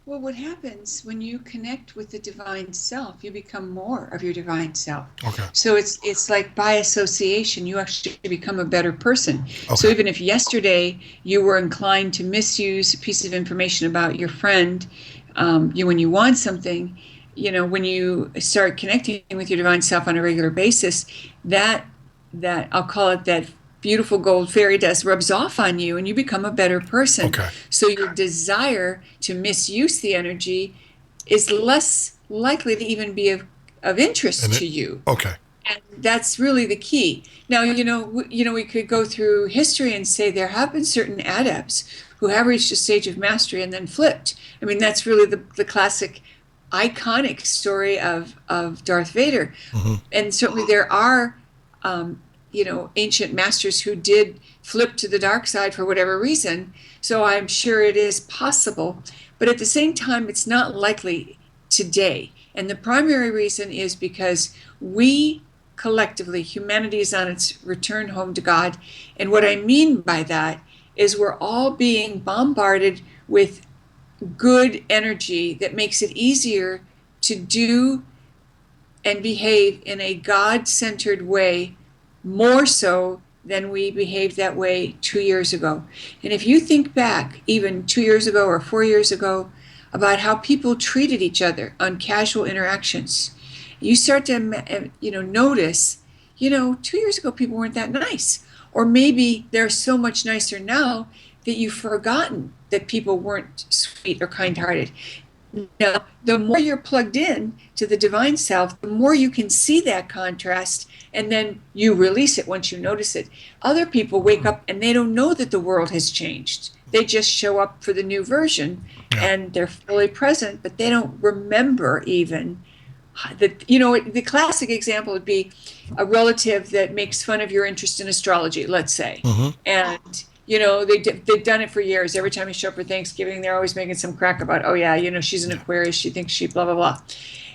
Speaker 4: Well, what happens when you connect with the divine self, you become more of your divine self.
Speaker 2: Okay.
Speaker 4: So it's like by association, you actually become a better person.
Speaker 2: Okay.
Speaker 4: So even if yesterday you were inclined to misuse a piece of information about your friend, when you want something, when you start connecting with your divine self on a regular basis, that I'll call it that beautiful gold fairy dust rubs off on you and you become a better person.
Speaker 2: Okay.
Speaker 4: So your desire to misuse the energy is less likely to even be of interest to you.
Speaker 2: Okay.
Speaker 4: And that's really the key. Now, we could go through history and say there have been certain adepts who have reached a stage of mastery and then flipped. I mean, that's really the classic iconic story of Darth Vader. Mm-hmm. And certainly there are ancient masters who did flip to the dark side for whatever reason. So I'm sure it is possible. But at the same time, it's not likely today. And the primary reason is because we collectively, humanity is on its return home to God. And what I mean by that is we're all being bombarded with good energy that makes it easier to do and behave in a God-centered way, more so than we behaved that way 2 years ago. And if you think back even 2 years ago or 4 years ago about how people treated each other on casual interactions, you start to notice, 2 years ago people weren't that nice. Or maybe they're so much nicer now that you've forgotten that people weren't sweet or kind-hearted. Now, the more you're plugged in to the divine self, the more you can see that contrast, and then you release it once you notice it. Other people wake up and they don't know that the world has changed. They just show up for the new version, and they're fully present, but they don't remember even that. The classic example would be a relative that makes fun of your interest in astrology, let's say, and they've done it for years. Every time you show up for Thanksgiving, they're always making some crack about, she's an Aquarius, she thinks she blah, blah, blah.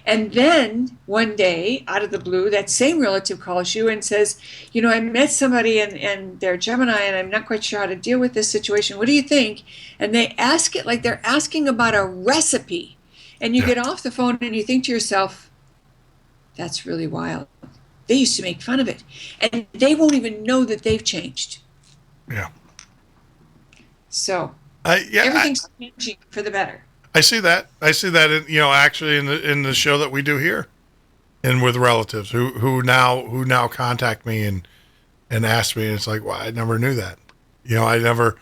Speaker 4: And then one day, out of the blue, that same relative calls you and says, I met somebody and they're Gemini and I'm not quite sure how to deal with this situation. What do you think? And they ask it like they're asking about a recipe. And you get off the phone and you think to yourself, that's really wild. They used to make fun of it. And they won't even know that they've changed.
Speaker 2: Yeah.
Speaker 4: So everything's changing for the better.
Speaker 2: I see that. In, actually in the show that we do here, and with relatives who now contact me and ask me, and it's like, well, I never knew that. I never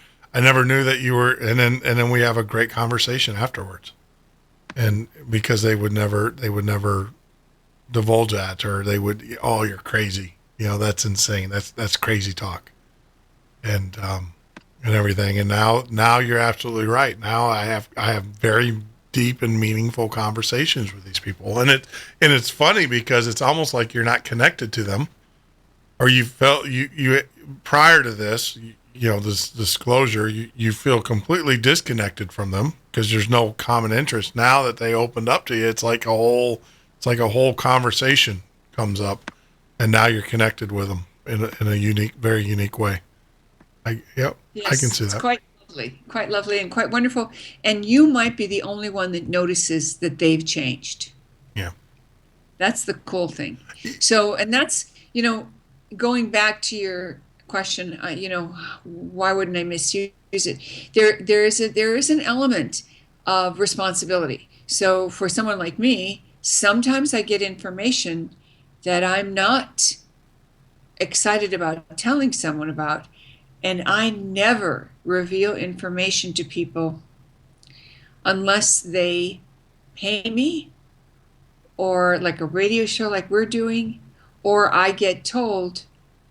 Speaker 2: knew that you were, and then we have a great conversation afterwards. And because they would never divulge that, or they would, oh, you're crazy. That's insane. That's crazy talk. And everything. And now you're absolutely right. Now I have very deep and meaningful conversations with these people. And it's funny because it's almost like you're not connected to them, or you felt you prior to this, this disclosure, you feel completely disconnected from them because there's no common interest. Now that they opened up to you, it's like a whole conversation comes up, and now you're connected with them in a unique, very unique way. Yes, I can see that.
Speaker 4: It's quite lovely and quite wonderful. And you might be the only one that notices that they've changed.
Speaker 2: Yeah.
Speaker 4: That's the cool thing. So, and that's, going back to your question, why wouldn't I misuse it? There is an element of responsibility. So for someone like me, sometimes I get information that I'm not excited about telling someone about, and I never reveal information to people unless they pay me, or like a radio show like we're doing, or I get told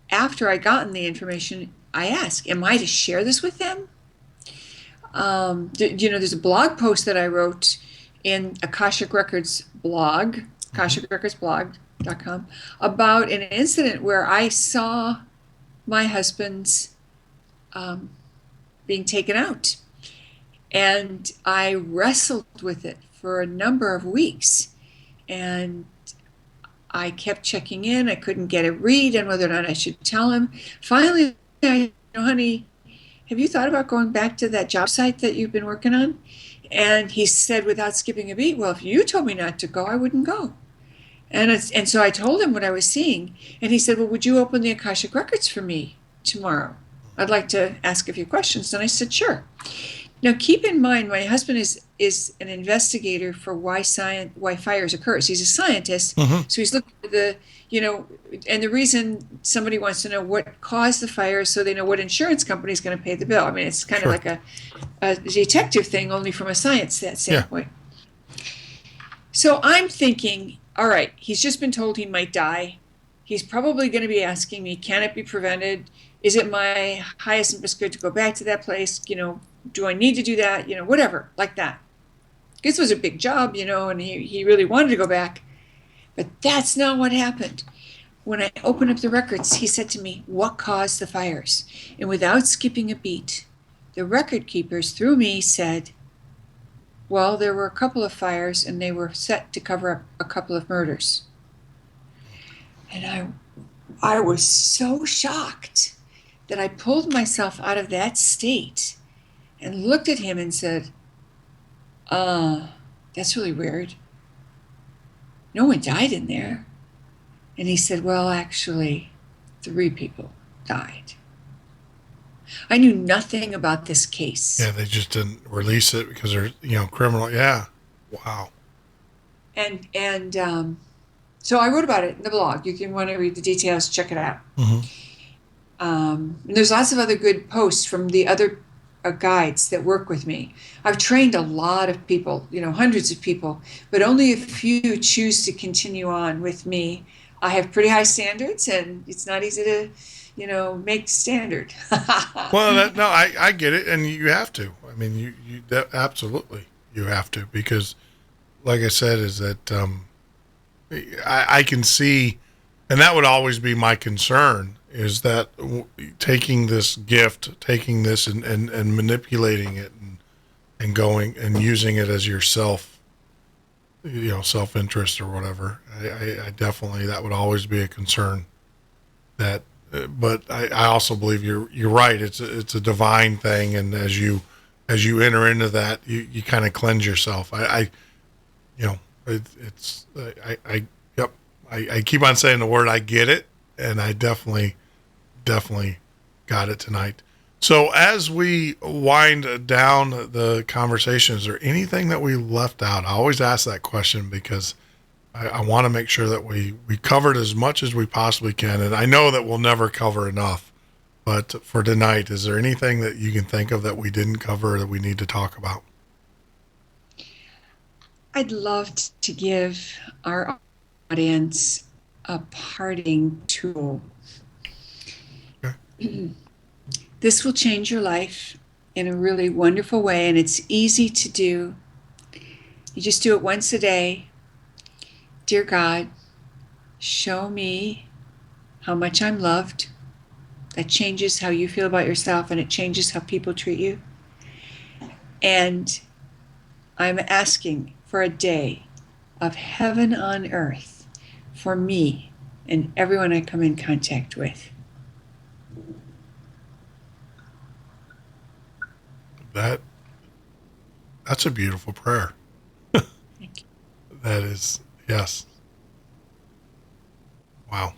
Speaker 4: after I gotten the information, I ask, am I to share this with them? There's a blog post that I wrote in Akashic Records blog, akashicrecordsblog.com, about an incident where I saw my husband's being taken out. And I wrestled with it for a number of weeks. And I kept checking in. I couldn't get a read on whether or not I should tell him. Finally, honey, have you thought about going back to that job site that you've been working on? And he said, without skipping a beat, well, if you told me not to go, I wouldn't go. And so I told him what I was seeing. And he said, well, would you open the Akashic Records for me tomorrow? I'd like to ask a few questions. And I said, sure. Now, keep in mind, my husband is an investigator for why fires occurs. He's a scientist, so he's looking at and the reason somebody wants to know what caused the fire, so they know what insurance company is going to pay the bill. I mean, it's kind of like a detective thing, only from a science standpoint. Yeah. So I'm thinking, all right, he's just been told he might die. He's probably going to be asking me, can it be prevented? Is it my highest and best good to go back to that place? Do I need to do that? Whatever, like that. This was a big job, and he really wanted to go back. But that's not what happened. When I opened up the records, he said to me, what caused the fires? And without skipping a beat, the record keepers, through me, said, well, there were a couple of fires, and they were set to cover up a couple of murders. And I was so shocked that I pulled myself out of that state and looked at him and said, that's really weird. No one died in there. And he said, well, actually, 3 people died. I knew nothing about this case.
Speaker 2: Yeah, they just didn't release it because they're, criminal. Yeah. Wow.
Speaker 4: And so I wrote about it in the blog. You can want to read the details, check it out. And there's lots of other good posts from the other guides that work with me. I've trained a lot of people, hundreds of people, but only a few choose to continue on with me. I have pretty high standards, and it's not easy to, make standard.
Speaker 2: Well, I get it, and you have to. I mean, you absolutely you have to, because, like I said, is that I can see, and that would always be my concern, is that taking this gift, taking this and manipulating it and going and using it as your self-interest or whatever. I definitely, that would always be a concern. But I also believe you're right. It's a divine thing, and as you enter into that, you kind of cleanse yourself. I keep on saying the word. I get it, and I definitely got it tonight. So as we wind down the conversation, is there anything that we left out? I always ask that question because I want to make sure that we covered as much as we possibly can. And I know that we'll never cover enough. But for tonight, is there anything that you can think of that we didn't cover that we need to talk about?
Speaker 4: I'd love to give our audience a parting tool.
Speaker 2: Okay.
Speaker 4: This will change your life in a really wonderful way, and it's easy to do. You just do it once a day. Dear God, show me how much I'm loved. That changes how you feel about yourself, and it changes how people treat you. And I'm asking for a day of heaven on earth for me and everyone I come in contact with.
Speaker 2: That's a beautiful prayer.
Speaker 4: Thank you.
Speaker 2: That is, yes. Wow.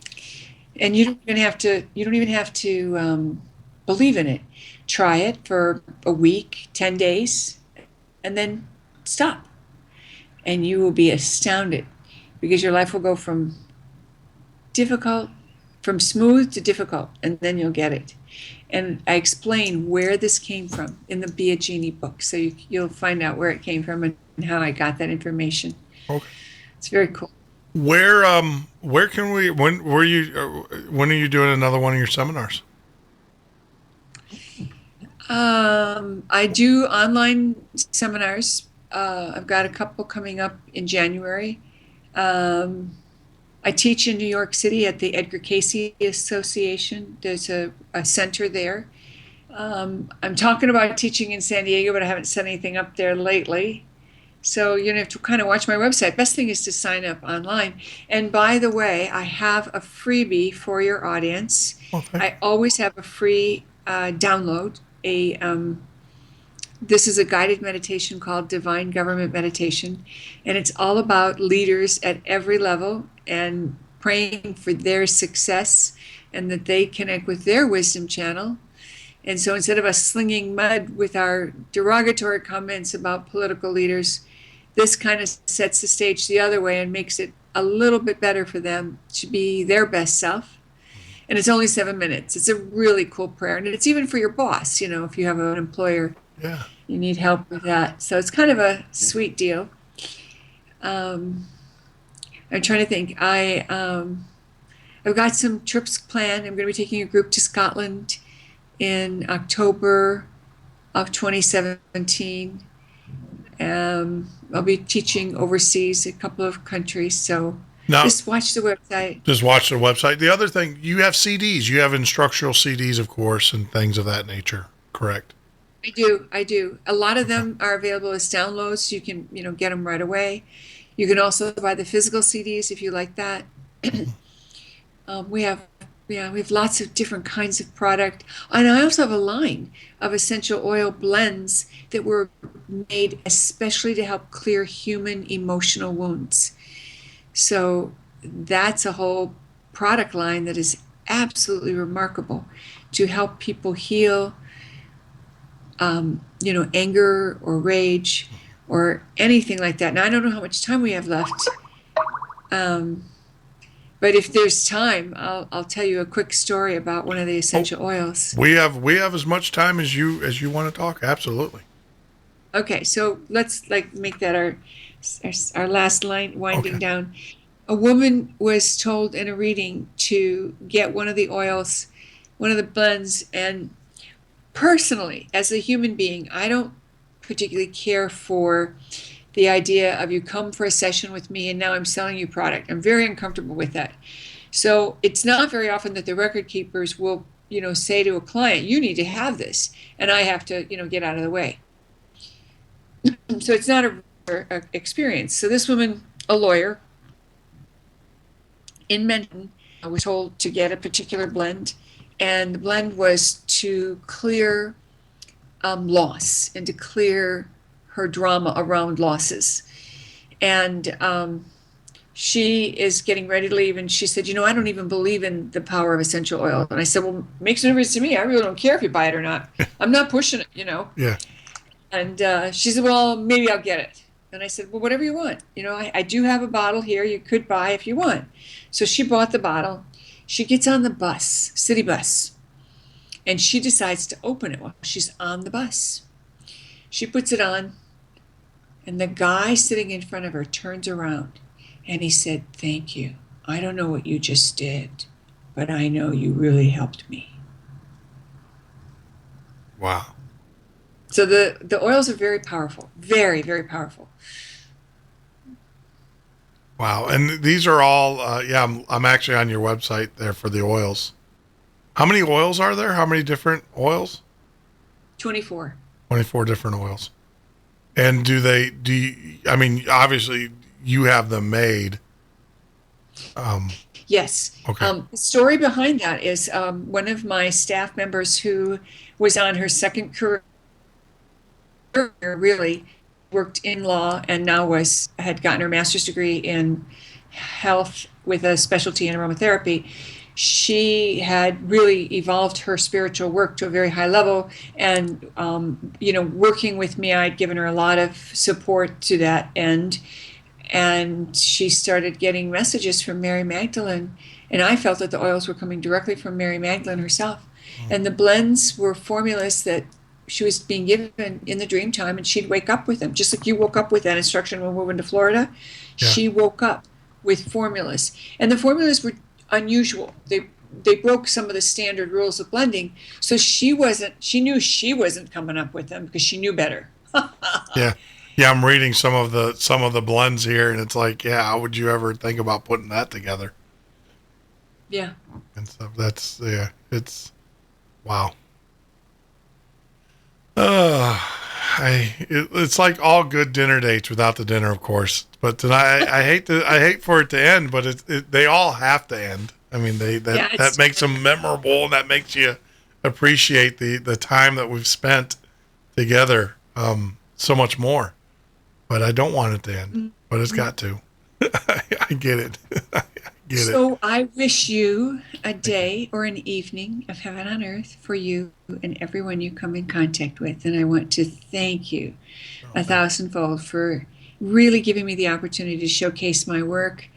Speaker 4: And you don't even have to believe in it. Try it for a week, 10 days, and then stop. And you will be astounded, because your life will go from smooth to difficult, and then you'll get it. And I explain where this came from in the Be a Genie book. So you'll find out where it came from and how I got that information.
Speaker 2: Okay.
Speaker 4: It's very cool.
Speaker 2: Where can we, when are you doing another one of your seminars?
Speaker 4: I do online seminars. I've got a couple coming up in January. I teach in New York City at the Edgar Cayce Association. There's a center there. I'm talking about teaching in San Diego, but I haven't set anything up there lately. So you have to kind of watch my website. Best thing is to sign up online. And by the way, I have a freebie for your audience.
Speaker 2: Okay.
Speaker 4: I always have a free download. This is a guided meditation called Divine Government Meditation, and it's all about leaders at every level and praying for their success and that they connect with their wisdom channel. And so instead of us slinging mud with our derogatory comments about political leaders, this kind of sets the stage the other way and makes it a little bit better for them to be their best self. And it's only 7 minutes. It's a really cool prayer. And it's even for your boss, if you have an employer.
Speaker 2: Yeah.
Speaker 4: You need help with that. So it's kind of a sweet deal. I'm trying to think. I've got some trips planned. I'm going to be taking a group to Scotland in October of 2017. I'll be teaching overseas, a couple of countries. So
Speaker 2: now,
Speaker 4: just watch the website.
Speaker 2: Just watch the website. The other thing, you have CDs. You have instructional CDs, of course, and things of that nature. Correct?
Speaker 4: I do. A lot of them are available as downloads. So you can, get them right away. You can also buy the physical CDs if you like that. We have lots of different kinds of product. And I also have a line of essential oil blends that were made especially to help clear human emotional wounds. So that's a whole product line that is absolutely remarkable to help people heal anger or rage or anything like that. Now, I don't know how much time we have left, but if there's time, I'll tell you a quick story about one of the essential oils.
Speaker 2: We have as much time as you want to talk. Absolutely.
Speaker 4: Okay, so let's make that our last line, winding down. A woman was told in a reading to get one of the oils, one of the blends, and personally, as a human being, I don't particularly care for the idea of you come for a session with me and now I'm selling you product. I'm very uncomfortable with that. So it's not very often that the record keepers will, say to a client, you need to have this, and I have to, get out of the way. So it's not a experience. So this woman, a lawyer in Manhattan, was told to get a particular blend, and the blend was to clear loss and to clear her drama around losses. And she is getting ready to leave, and she said, I don't even believe in the power of essential oil. And I said, well, it makes no difference to me. I really don't care if you buy it or not. I'm not pushing it,
Speaker 2: Yeah.
Speaker 4: And she said, well, maybe I'll get it. And I said, well, whatever you want. I do have a bottle here you could buy if you want. So she bought the bottle. She gets on the bus, city bus, and she decides to open it while she's on the bus. She puts it on, and the guy sitting in front of her turns around, and he said, thank you. I don't know what you just did, but I know you really helped me.
Speaker 3: Wow.
Speaker 4: So the oils are very powerful, very, very powerful.
Speaker 3: Wow. And these are all, I'm actually on your website there for the oils. How many oils are there? How many different oils?
Speaker 4: 24.
Speaker 3: 24 different oils. And obviously you have them made.
Speaker 4: Yes.
Speaker 3: Okay.
Speaker 4: The story behind that is one of my staff members who was on her second career, really worked in law, and now had gotten her master's degree in health with a specialty in aromatherapy. She had really evolved her spiritual work to a very high level, and working with me, I'd given her a lot of support to that end. And she started getting messages from Mary Magdalene, and I felt that the oils were coming directly from Mary Magdalene herself. And the blends were formulas that she was being given in the dream time, and she'd wake up with them, just like you woke up with that instruction when we moved to Florida.
Speaker 3: Yeah.
Speaker 4: She woke up with formulas, and the formulas were unusual. They broke some of the standard rules of blending, so she knew she wasn't coming up with them because she knew better.
Speaker 3: Yeah. Yeah, I'm reading some of the blends here, and it's like, how would you ever think about putting that together?
Speaker 4: Yeah.
Speaker 3: And stuff. It's wow. It's like all good dinner dates without the dinner, of course. But tonight, I hate for it to end, but they all have to end. I mean, that makes them memorable, and that makes you appreciate the time that we've spent together so much more. But I don't want it to end, but it's got to. I get it.
Speaker 4: So I wish you a day or an evening of heaven on earth for you and everyone you come in contact with. And I want to thank you 1,000-fold for really giving me the opportunity to showcase my work,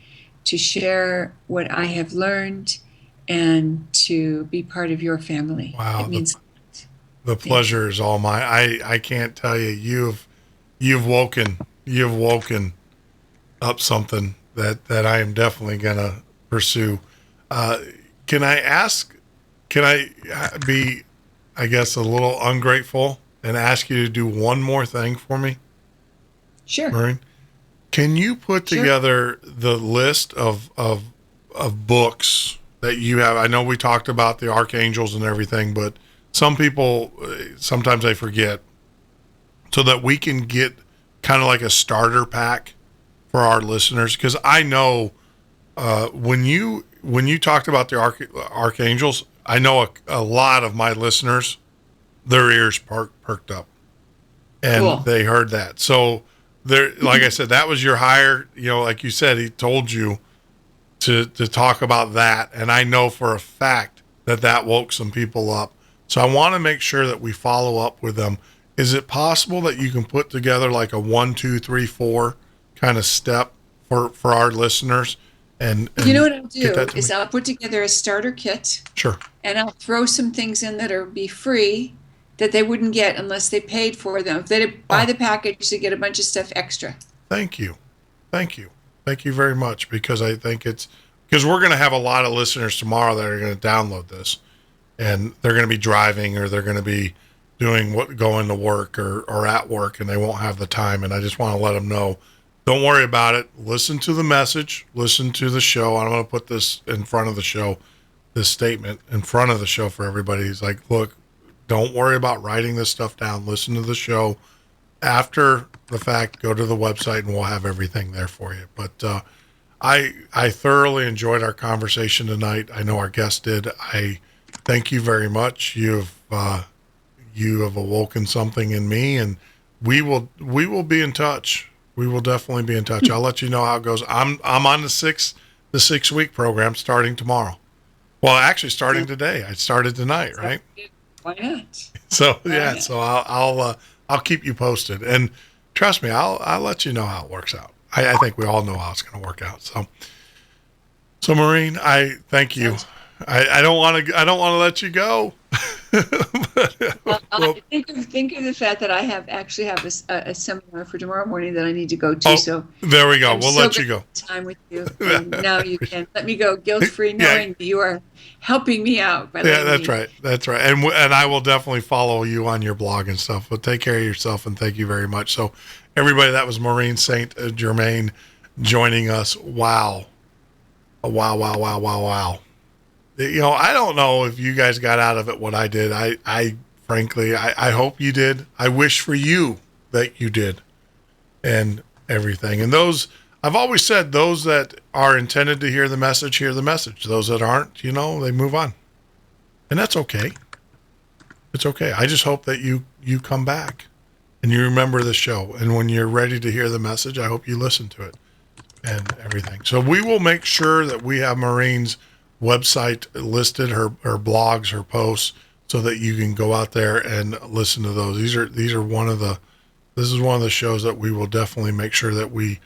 Speaker 4: to share what I have learned, and to be part of your family.
Speaker 3: Wow.
Speaker 4: It means
Speaker 3: the pleasure is all mine. I can't tell you, you've woken up something that I am definitely gonna pursue. Can I be, I guess, a little ungrateful and ask you to do one more thing for me?
Speaker 4: Sure.
Speaker 3: Maureen, can you put together the list of books that you have? I know we talked about the archangels and everything, but some people sometimes they forget, so that we can get kind of like a starter pack for our listeners. Because I know when you talked about the archangels, I know a lot of my listeners, their ears perked up, and they heard that. So there, like I said, that was your higher. Like you said, he told you to talk about that, and I know for a fact that woke some people up. So I want to make sure that we follow up with them. Is it possible that you can put together like a 1, 2, 3, 4 kind of step for our listeners? And
Speaker 4: you know what I'll do is
Speaker 3: me?
Speaker 4: I'll put together a starter kit.
Speaker 3: Sure.
Speaker 4: And I'll throw some things in that be free that they wouldn't get unless they paid for them. If they buy the package, they get a bunch of stuff extra.
Speaker 3: Thank you very much, because I think because we're going to have a lot of listeners tomorrow that are going to download this, and they're going to be driving, or they're going to be going to work or at work, and they won't have the time. And I just want to let them know, don't worry about it. Listen to the message, listen to the show. I'm going to put this in front of the show, this statement in front of the show for everybody. He's like, look, don't worry about writing this stuff down. Listen to the show. After the fact, go to the website and we'll have everything there for you. But I thoroughly enjoyed our conversation tonight. I know our guest did. I thank you very much. You have awoken something in me, and we will be in touch. We will definitely be in touch. I'll let you know how it goes. I'm on the 6-week program starting tomorrow. Well, actually starting today. I started tonight, right?
Speaker 4: Why not?
Speaker 3: So yeah, so I'll keep you posted. And
Speaker 2: trust me, I'll let you know how it works out. I think we all know how it's going to work out. So Maureen, I thank you. I don't want to let you go.
Speaker 4: Well, think of the fact that I actually have a seminar for tomorrow morning that I need to go to. So
Speaker 2: there we go. We'll let you go.
Speaker 4: Time with you. And now you can let me go guilt-free, knowing that you are helping me out.
Speaker 2: That's right. That's right. And I will definitely follow you on your blog and stuff. But take care of yourself, and thank you very much. So everybody, that was Maureen St. Germain joining us. Wow. Wow. I don't know if you guys got out of it what I did. I frankly, I hope you did. I wish for you that you did, and everything. And I've always said, those that are intended to hear the message, hear the message. Those that aren't, they move on. And that's okay. It's okay. I just hope that you come back and you remember the show. And when you're ready to hear the message, I hope you listen to it and everything. So we will make sure that we have Maureen's website listed, her blogs, her posts, so that you can go out there and listen to those. This is one of the shows that we will definitely make sure that we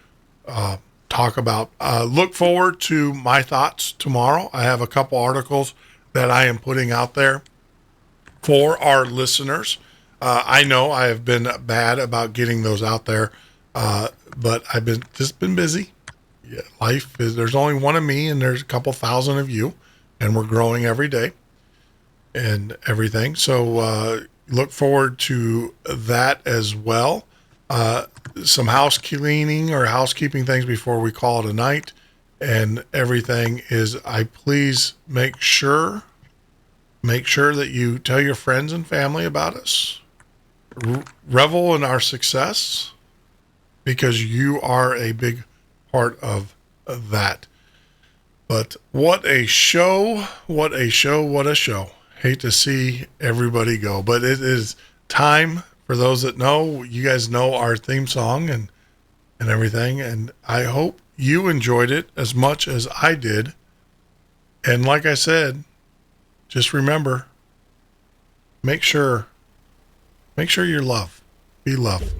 Speaker 2: talk about. Look forward to my thoughts tomorrow. I have a couple articles that I am putting out there for our listeners. I know I have been bad about getting those out there, but I've been busy. Yeah, life is, there's only one of me and there's a couple thousand of you, and we're growing every day and everything. So look forward to that as well. Some house cleaning or housekeeping things before we call it a night, and everything is, please make sure that you tell your friends and family about us. Revel in our success, because you are a big part of that. But what a show. Hate to see everybody go, but it is time. For those that know, you guys know our theme song and everything, and I hope you enjoyed it as much as I did. And like I said, just remember, make sure you're loved. Be loved.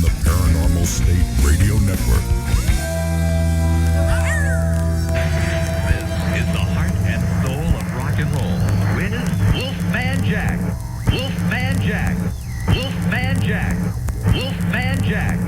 Speaker 1: on the Paranormal State Radio Network.
Speaker 5: This is the heart and soul of rock and roll with Wolfman Jack. Wolfman Jack. Wolfman Jack. Wolfman Jack.